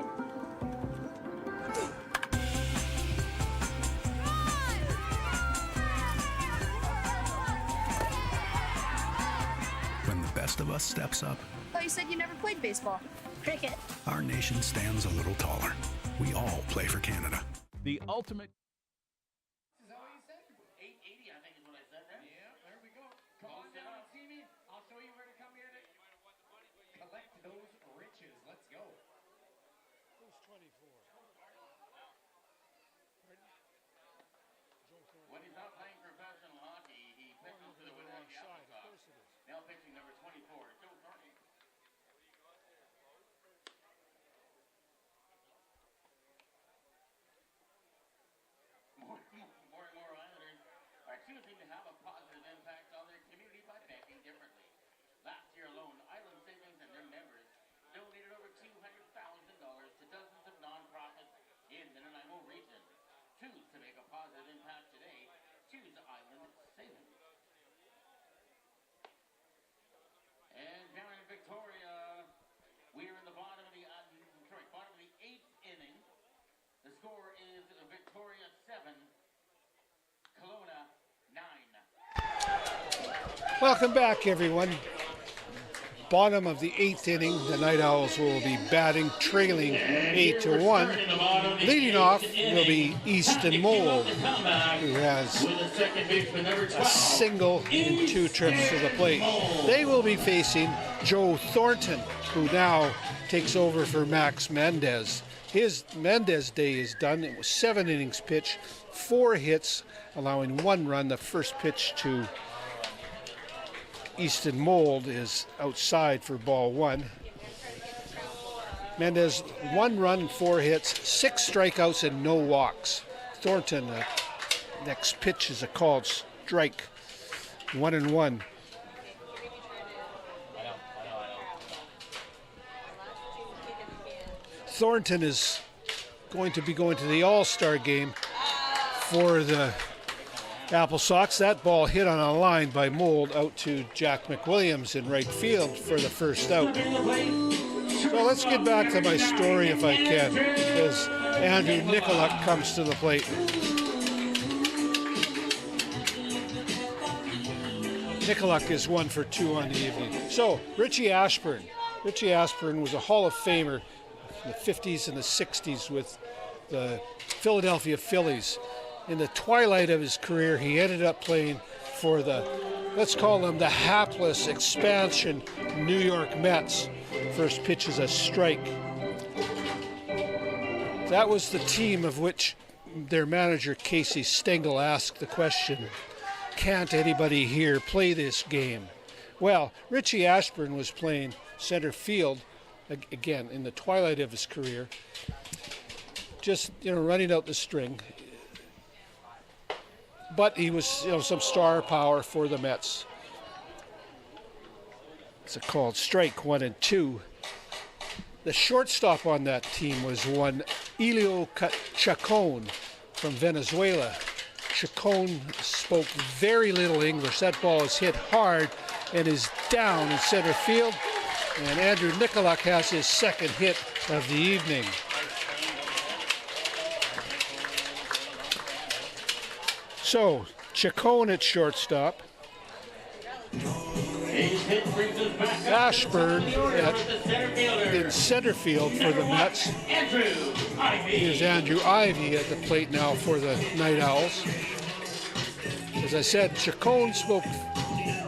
When the best of us steps up, I thought you said you never played baseball. Cricket. our nation stands a little taller. We all play for Canada. The ultimate... When he's not playing professional hockey, he pitches to the Wenatchee AppleSox. Now pitching number 24, Joe Thornton. More and more Islanders are choosing to have a positive impact on their community by banking differently. Last year, positive impact today to the island saving. And down in Victoria, we are in the bottom of the bottom of the 8th inning. The score is Victoria 7, Kelowna 9. Welcome back, everyone. Bottom of the 8th inning, the Night Owls will be batting, trailing 8-1. Leading off will be Easton Mold, who has a single in 2 trips to the plate. They will be facing Joe Thornton, who now takes over for Max Mendez. His Mendez day is done. It was 7 innings pitched, 4 hits, allowing 1 run. The first pitch to Easton Mold is outside for ball 1. Mendez, 1 run, 4 hits, 6 strikeouts, and no walks. Thornton, next pitch is a called strike, 1-1. Thornton is going to be going to the All-Star game for the AppleSox. That ball hit on a line by Mold out to Jack McWilliams in right field for the first out. So let's get back to my story if I can, as Andrew Nicolak comes to the plate. Nicolak is 1 for 2 on the evening. So Richie Ashburn. Richie Ashburn was a Hall of Famer in the 50s and the 60s with the Philadelphia Phillies. In the twilight of his career, he ended up playing for the, let's call them the hapless expansion New York Mets. First pitch is a strike. That was the team of which their manager Casey Stengel asked the question, can't anybody here play this game? Well, Richie Ashburn was playing center field, again, in the twilight of his career, just, running out the string. But he was, some star power for the Mets. It's a called strike, 1-2. The shortstop on that team was one Elio Chacon from Venezuela. Chacon spoke very little English. That ball is hit hard and is down in center field. And Andrew Nicolak has his second hit of the evening. So, Chacon at shortstop. Ashburn in center field for the Mets. Here's Andrew Ivy at the plate now for the Night Owls. As I said, Chacon spoke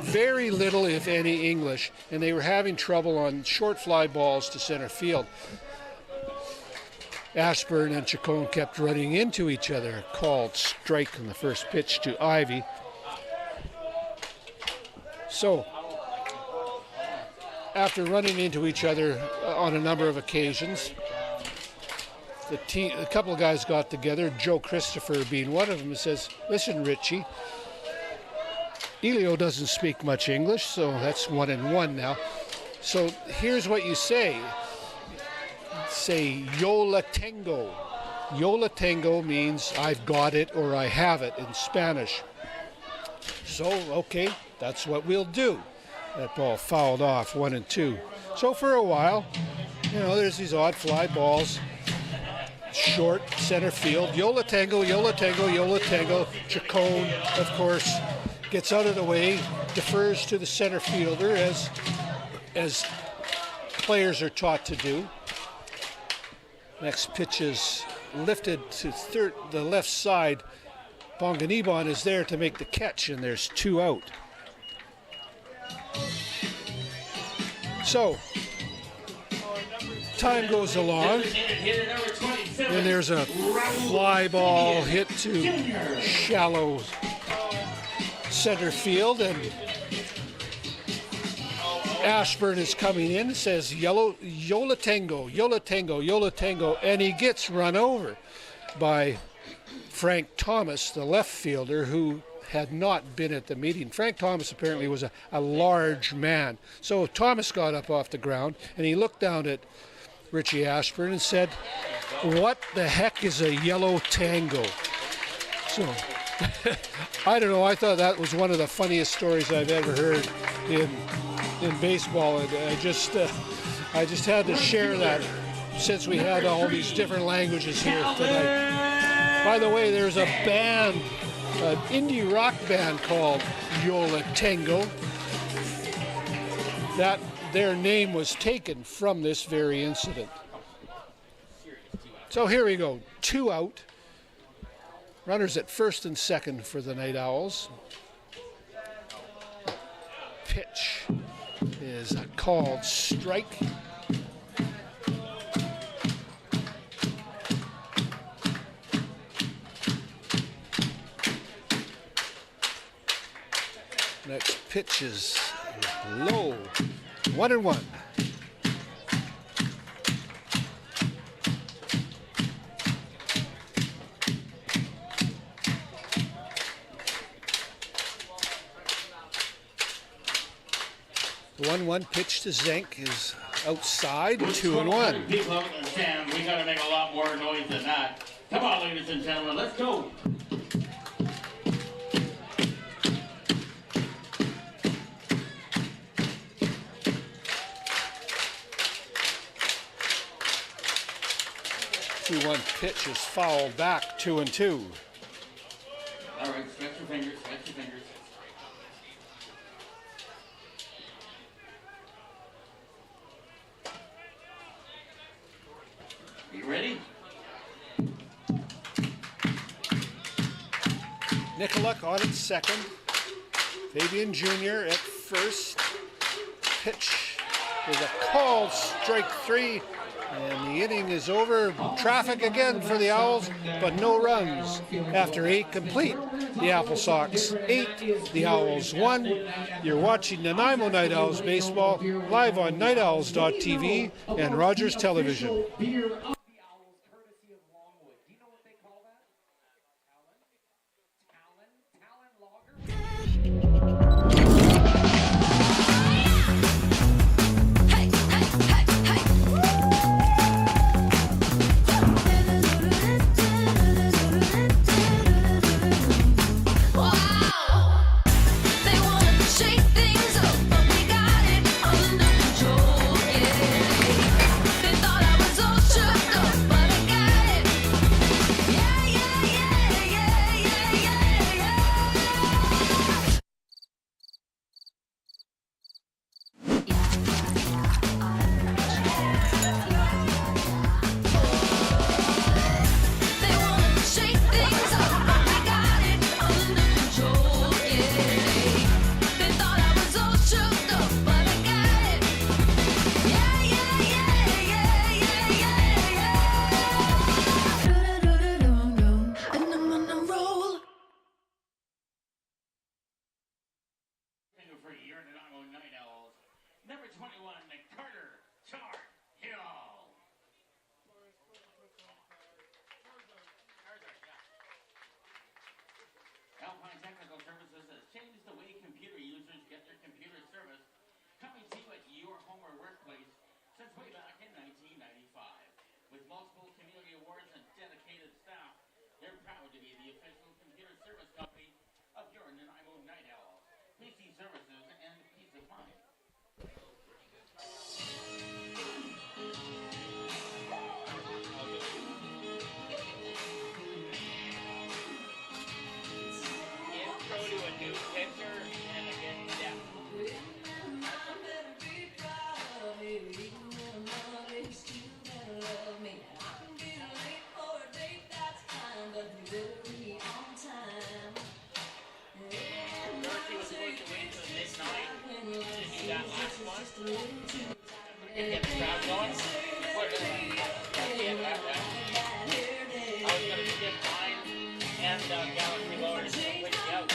very little, if any, English, and they were having trouble on short fly balls to center field. Ashburn and Chacon kept running into each other. Called strike on the first pitch to Ivy. So, after running into each other on a number of occasions, a couple of guys got together, Joe Christopher being one of them, and says, listen, Richie, Elio doesn't speak much English, so that's 1-1 now. So here's what you say. Say, yo la tengo. Yo la tengo means I've got it or I have it in Spanish. So, okay, that's what we'll do. That ball fouled off, 1-2. So for a while, there's these odd fly balls. Short center field. Yo la tengo, yo la tengo, yo la tengo. Chacon, of course, gets out of the way, defers to the center fielder as players are taught to do. Next pitch is lifted to the left side. Bonganibon is there to make the catch, and there's 2 out. So, time goes along, and there's a fly ball hit to shallow center field, and Ashburn is coming in and says, Yola Tango, Yola Tango, Yola Tango, and he gets run over by Frank Thomas, the left fielder, who had not been at the meeting. Frank Thomas apparently was a large man. So Thomas got up off the ground, and he looked down at Richie Ashburn and said, what the heck is a yellow tango? So, I don't know. I thought that was one of the funniest stories I've ever heard in baseball, and I just had to share that since we had all these different languages here tonight. By the way, there's a band, an indie rock band called Yola Tango. That their name was taken from this very incident. So here we go, 2 out. Runners at first and second for the Night Owls. Pitch is a called strike. Next pitch is low. 1-1. The 1-1 pitch to Zenk is outside. 2-1. People understand we got to make a lot more noise than that. Come on, ladies and gentlemen, let's go. One pitch is fouled back. 2-2. All right, stretch your fingers, stretch your fingers. Are you ready? Nicolak on at second. Fabian Jr. at first. Pitch is a called strike 3. And the inning is over. Traffic again for the Owls, but no runs. After 8 complete, the AppleSox 8, the Owls 1. You're watching Nanaimo Night Owls baseball live on nightowls.tv and Rogers Television. Number 21, Carter Tar Hill. Alpine Technical Services has changed the way computer users get their computer service, coming to you at your home or workplace since way back in 1995. With multiple community awards and dedicated staff, they're proud to be the official computer service company of your Nanaimo Night Owls. PC services and peace of mind. Intro to a new pitcher and again depth. Dorothy was supposed to wait till midnight to do that last one. And get the crowd going. I was going to skip mine and Galaxy Lord and wait you out.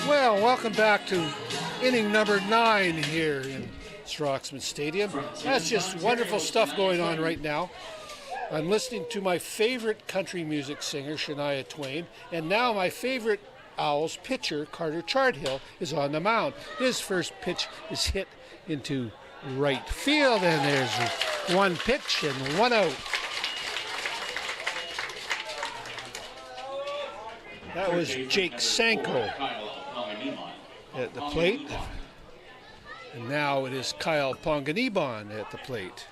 Well, welcome back to inning number 9 here in Roxman Stadium. That's just wonderful stuff going on right now. I'm listening to my favorite country music singer, Shania Twain, and now my favorite Owls pitcher, Carter Charthill, is on the mound. His first pitch is hit into right field, and there's one pitch and one out. That was Jake Sanko at the plate. And now it is Kyle Ponganiban at the plate.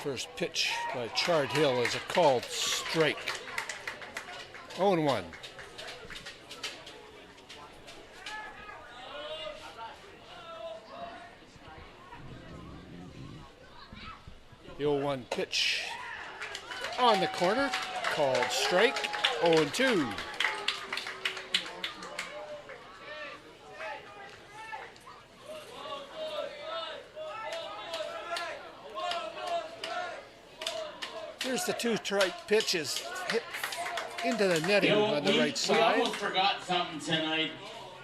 First pitch by Charthill is a called strike. 0-1. The 0-1 pitch on the corner, called strike. 0-2. Here's the two-strike pitches hit into the netting on the right side. We almost forgot something tonight.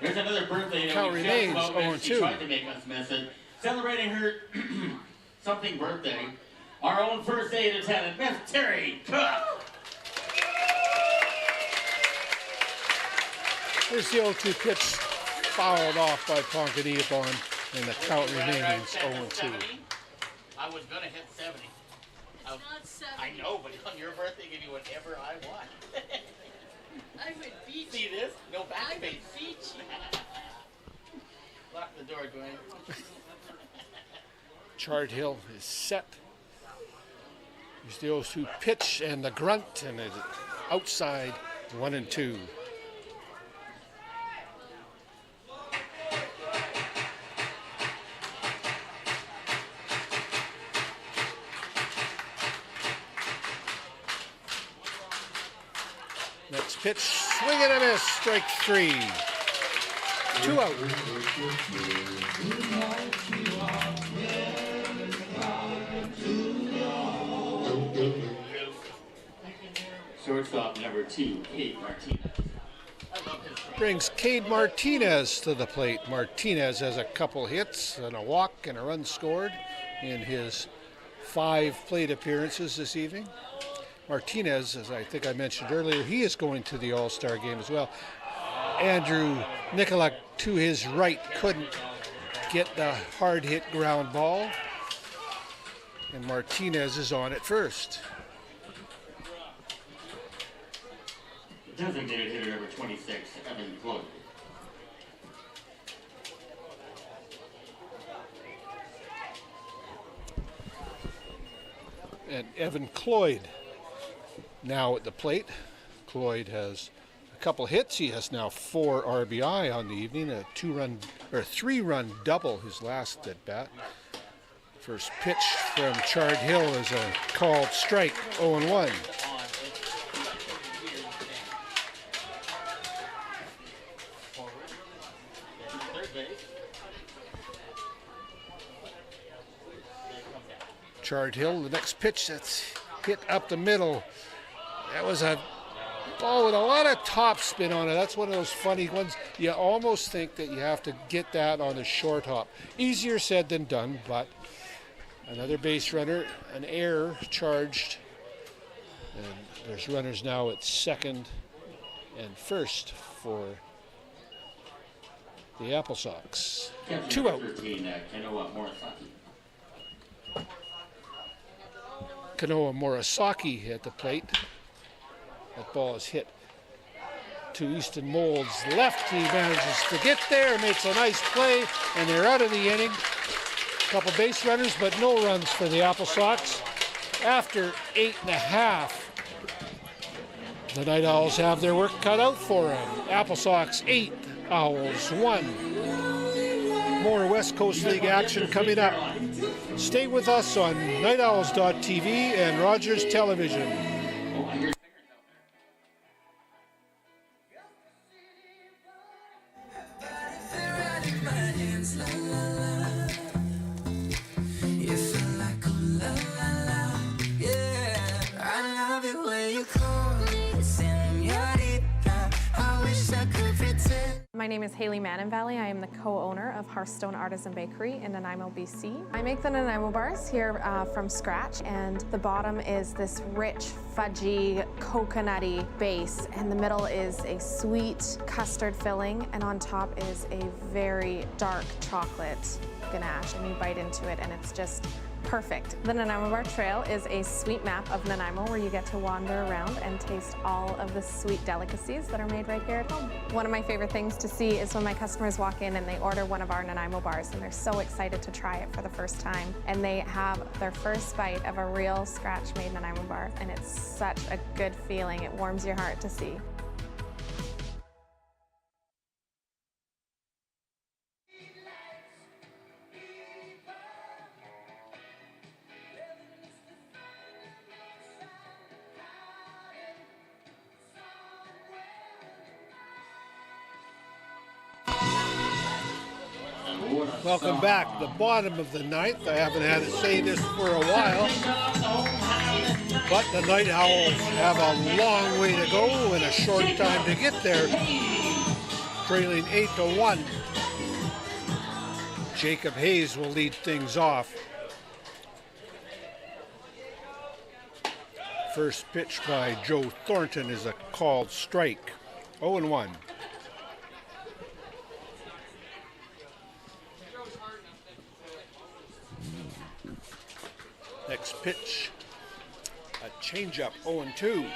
There's another birthday that Count we remains just about missed. She 0-2. tried to make us miss it. Celebrating her something birthday. Our own first aid attendant, Miss Terry Cook. Here's the 0-2 pitch fouled off by Ponganiban, and the count remains 0-2. I was going to hit 70. It's not 70. I know, but on your birthday, give you whatever I want. I would beat See this? No back I would face. beat you. Lock the door, Dwayne. Charthill is set. Here's the 0-2 pitch and the grunt, and it's outside 1-2. Next pitch, swing and a miss, strike 3. 2 out. Shortstop number 2, Cade Martinez. Brings Cade Martinez to the plate. Martinez has a couple hits and a walk and a run scored in his 5 plate appearances this evening. Martinez, as I think I mentioned earlier, he is going to the All-Star game as well. Andrew Nicolak to his right couldn't get the hard hit ground ball, and Martinez is on at first. Designated hitter number 26, Evan Cloyd. And Evan Cloyd now at the plate. Cloyd has a couple hits. He has now 4 RBI on the evening, a 3-run double his last at bat. First pitch from Charthill is a called strike, 0-1. Charthill, the next pitch that's hit up the middle. That was a ball with a lot of top spin on it. That's one of those funny ones. You almost think that you have to get that on the short hop. Easier said than done, but another base runner, an error charged. And there's runners now at second and first for the AppleSox. 2 out. Kanoa Morasaki at the plate. That ball is hit to Easton Mold's left. He manages to get there, makes a nice play, and they're out of the inning. A couple base runners, but no runs for the AppleSox. After 8.5, the Night Owls have their work cut out for them. AppleSox 8, Owls 1. More West Coast League action coming up. Stay with us on nightowls.tv and Rogers Television. My My name is Haley Manninvalley. I am the co-owner of Hearthstone Artisan Bakery in Nanaimo, BC. I make the Nanaimo bars here from scratch, and the bottom is this rich, fudgy, coconutty base, and the middle is a sweet custard filling, and on top is a very dark chocolate ganache, and you bite into it and it's just perfect. The Nanaimo Bar Trail is a sweet map of Nanaimo where you get to wander around and taste all of the sweet delicacies that are made right here at home. One of my favorite things to see is when my customers walk in and they order one of our Nanaimo bars and they're so excited to try it for the first time, and they have their first bite of a real scratch-made Nanaimo bar, and it's such a good feeling. It warms your heart to see. Welcome back. The bottom of the ninth. I haven't had to say this for a while, but the Night Owls have a long way to go and a short time to get there, trailing 8-1. Jacob Hayes will lead things off. First pitch by Joe Thornton is a called strike. 0-1. Next pitch, a changeup, 0-2.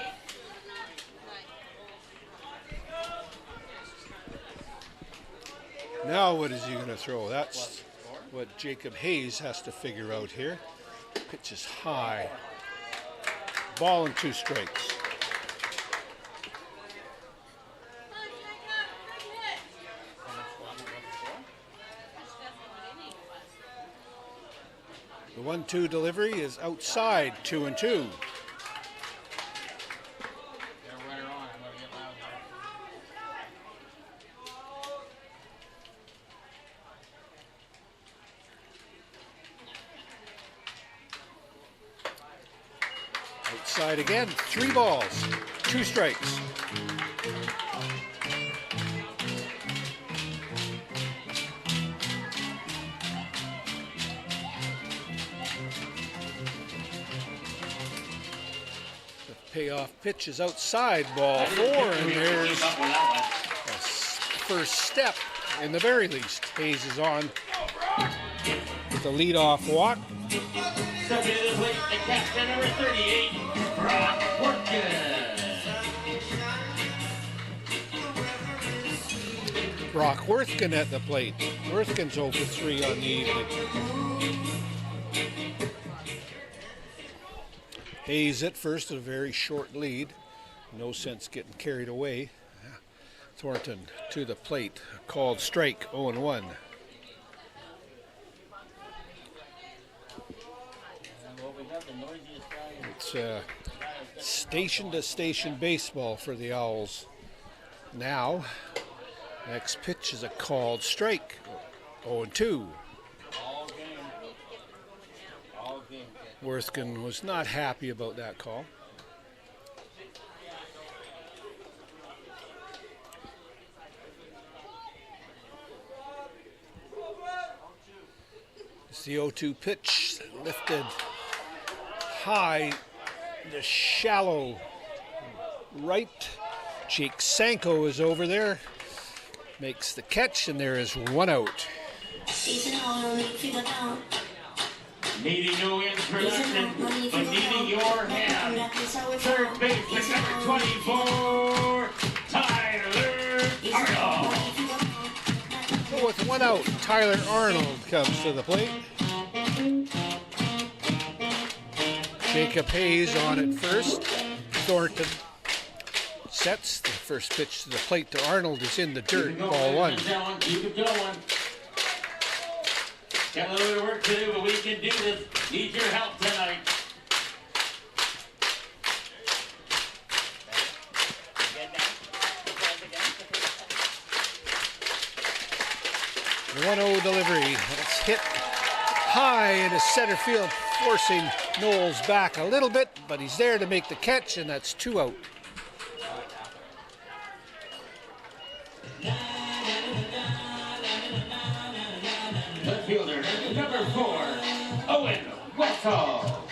Now what is he going to throw? That's what Jacob Hayes has to figure out here. Pitch is high. Ball and 2 strikes. The 1-2 delivery is outside, 2-2. Outside again, 3 balls, 2 strikes. Payoff pitch is outside, ball 4, and there's a first step in the very least. Hayes is on with the leadoff walk. Stepping to the plate, the captain, number 38, Brock Worthgen. Brock Worthgen at the plate. Worthgen's 0 for 3 on the evening. Hayes at first, a very short lead. No sense getting carried away. Thornton to the plate, called strike, 0-1. It's station-to-station baseball for the Owls. Now, next pitch is a called strike, 0-2. Worthgen was not happy about that call. It's the 0-2 pitch, lifted high, the shallow right. Jake Sanko is over there, makes the catch, and there is 1 out. Needing no introduction, but needing your hand. Third baseman, number 24, Tyler Arnold. So with 1 out, Tyler Arnold comes to the plate. Jacob Hayes on at first. Thornton sets the first pitch to the plate to Arnold is in the dirt, ball 1. Keep it going. Got a little bit of work to do, but we can do this. Need your help tonight. The 1-0 delivery. It's hit high into center field, forcing Knowles back a little bit, but he's there to make the catch, and that's 2 out. The fielder, number 4, Owen Wessel.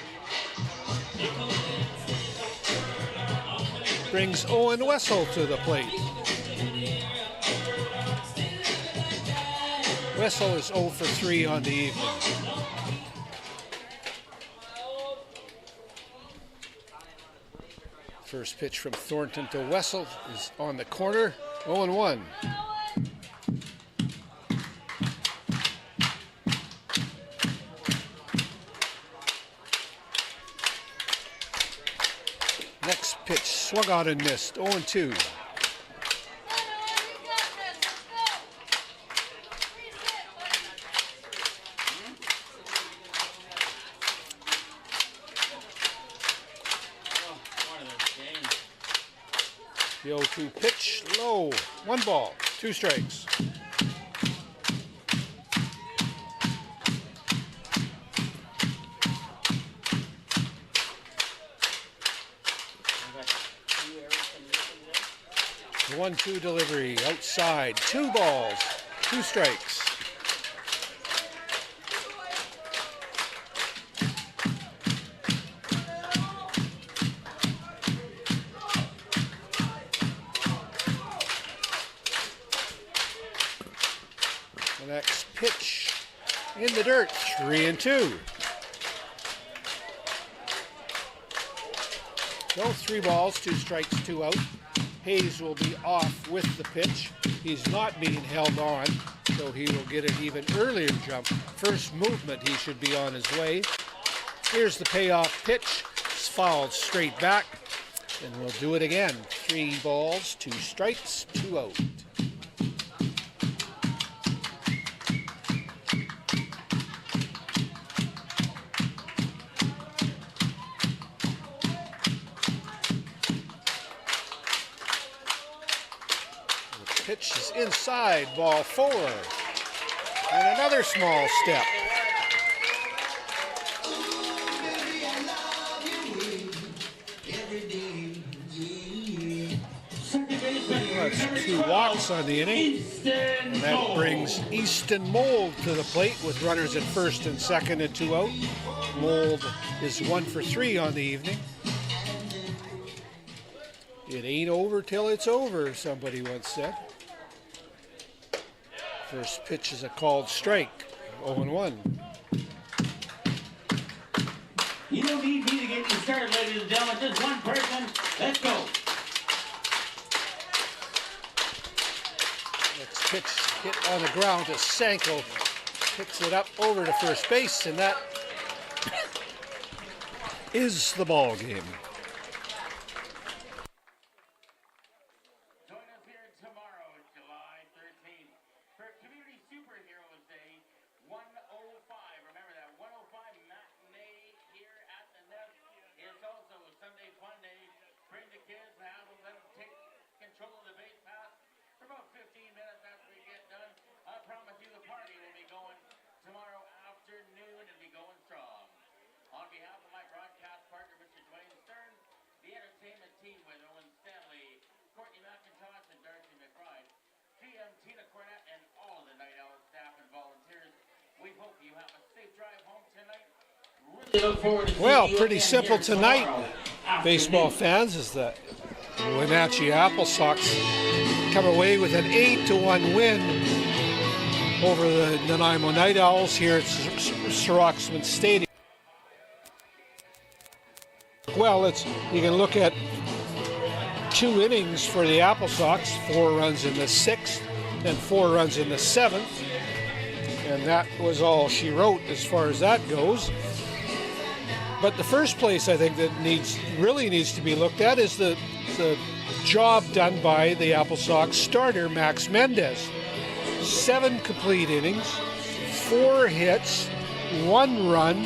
Brings Owen Wessel to the plate. Wessel is 0 for 3 on the evening. First pitch from Thornton to Wessel is on the corner, 0-1. Next pitch swung out and missed, 0-2. The 0-2 pitch, low, 1 ball, 2 strikes. The 1-2 delivery, outside, 2 balls, 2 strikes. The next pitch in the dirt, 3-2. So 3 balls, 2 strikes, 2 out. Hayes will be off with the pitch. He's not being held on, so he will get an even earlier jump. First movement, he should be on his way. Here's the payoff pitch. It's fouled straight back, and we'll do it again. 3 balls, 2 strikes, 2 out. Pitch is inside, ball 4. And another small step. That's 2 walks on the inning. And that brings Easton Mold to the plate with runners at first and second and 2 out. Mold is 1 for 3 on the evening. It ain't over till it's over, somebody once said. First pitch is a called strike, 0-1. You don't need me to get you started, ladies and gentlemen. Just one person. Let's go. Next pitch hit on the ground to Sanko. Picks it up over to first base, and that is the ball game. Well, pretty simple tonight, baseball fans, as the Wenatchee AppleSox come away with an 8-1 win over the Nanaimo NightOwls here at Roxman Stadium. Well, you can look at 2 innings for the AppleSox, 4 runs in the 6th and 4 runs in the 7th. And that was all she wrote as far as that goes. But the first place I think that really needs to be looked at is the job done by the AppleSox starter, Max Mendez. 7 complete innings, 4 hits, 1 run,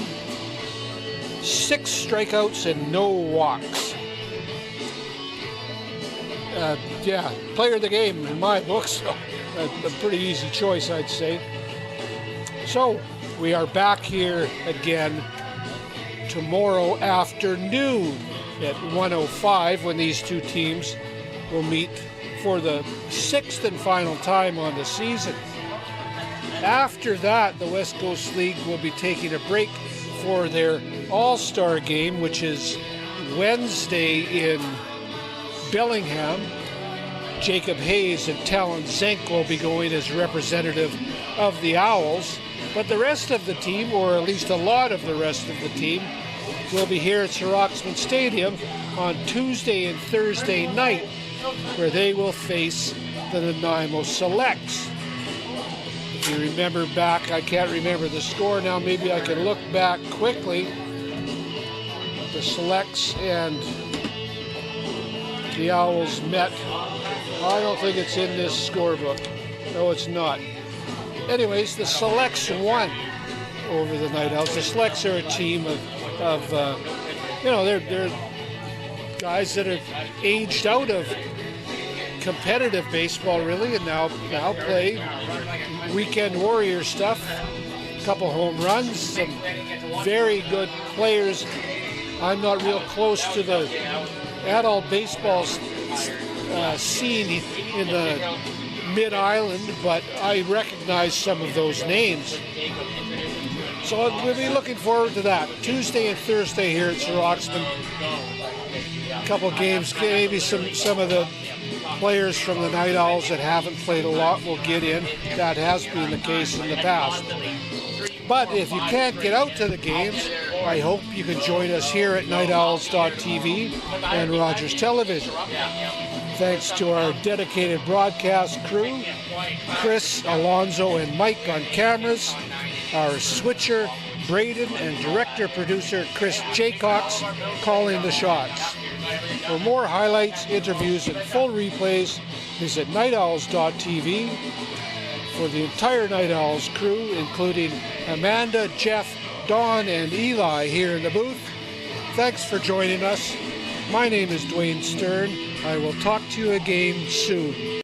6 strikeouts, and no walks. Yeah, player of the game in my books. So a pretty easy choice, I'd say. So we are back here again tomorrow afternoon at 1:05 when these 2 teams will meet for the 6th and final time on the season. After that, the West Coast League will be taking a break for their All-Star game, which is Wednesday in Bellingham. Jacob Hayes and Talon Zink will be going as representative of the Owls, but the rest of the team, or at least a lot of the rest of the team, will be here at Sir Roxman Stadium on Tuesday and Thursday night, where they will face the Nanaimo Selects. If you remember back, I can't remember the score now, maybe I can look back quickly. The Selects and the Owls met. I don't think it's in this scorebook. No, it's not. Anyways, the Selects won over the Night Owls. The Selects are a team of they're guys that have aged out of competitive baseball, really, and now play weekend warrior stuff. A couple home runs, some very good players. I'm not real close to the adult baseball scene in the Mid-Island, but I recognize some of those names. So we'll be looking forward to that. Tuesday and Thursday here at Sir Roxman. A couple games, maybe some of the players from the Night Owls that haven't played a lot will get in. That has been the case in the past. But if you can't get out to the games, I hope you can join us here at nightowls.tv and Rogers Television. Thanks to our dedicated broadcast crew, Chris, Alonzo, and Mike on cameras, our switcher, Braden, and director-producer Chris Jaycox calling the shots. For more highlights, interviews, and full replays, visit nightowls.tv. For the entire Night Owls crew, including Amanda, Jeff, Dawn, and Eli here in the booth, thanks for joining us. My name is Dwayne Stern. I will talk to you again soon.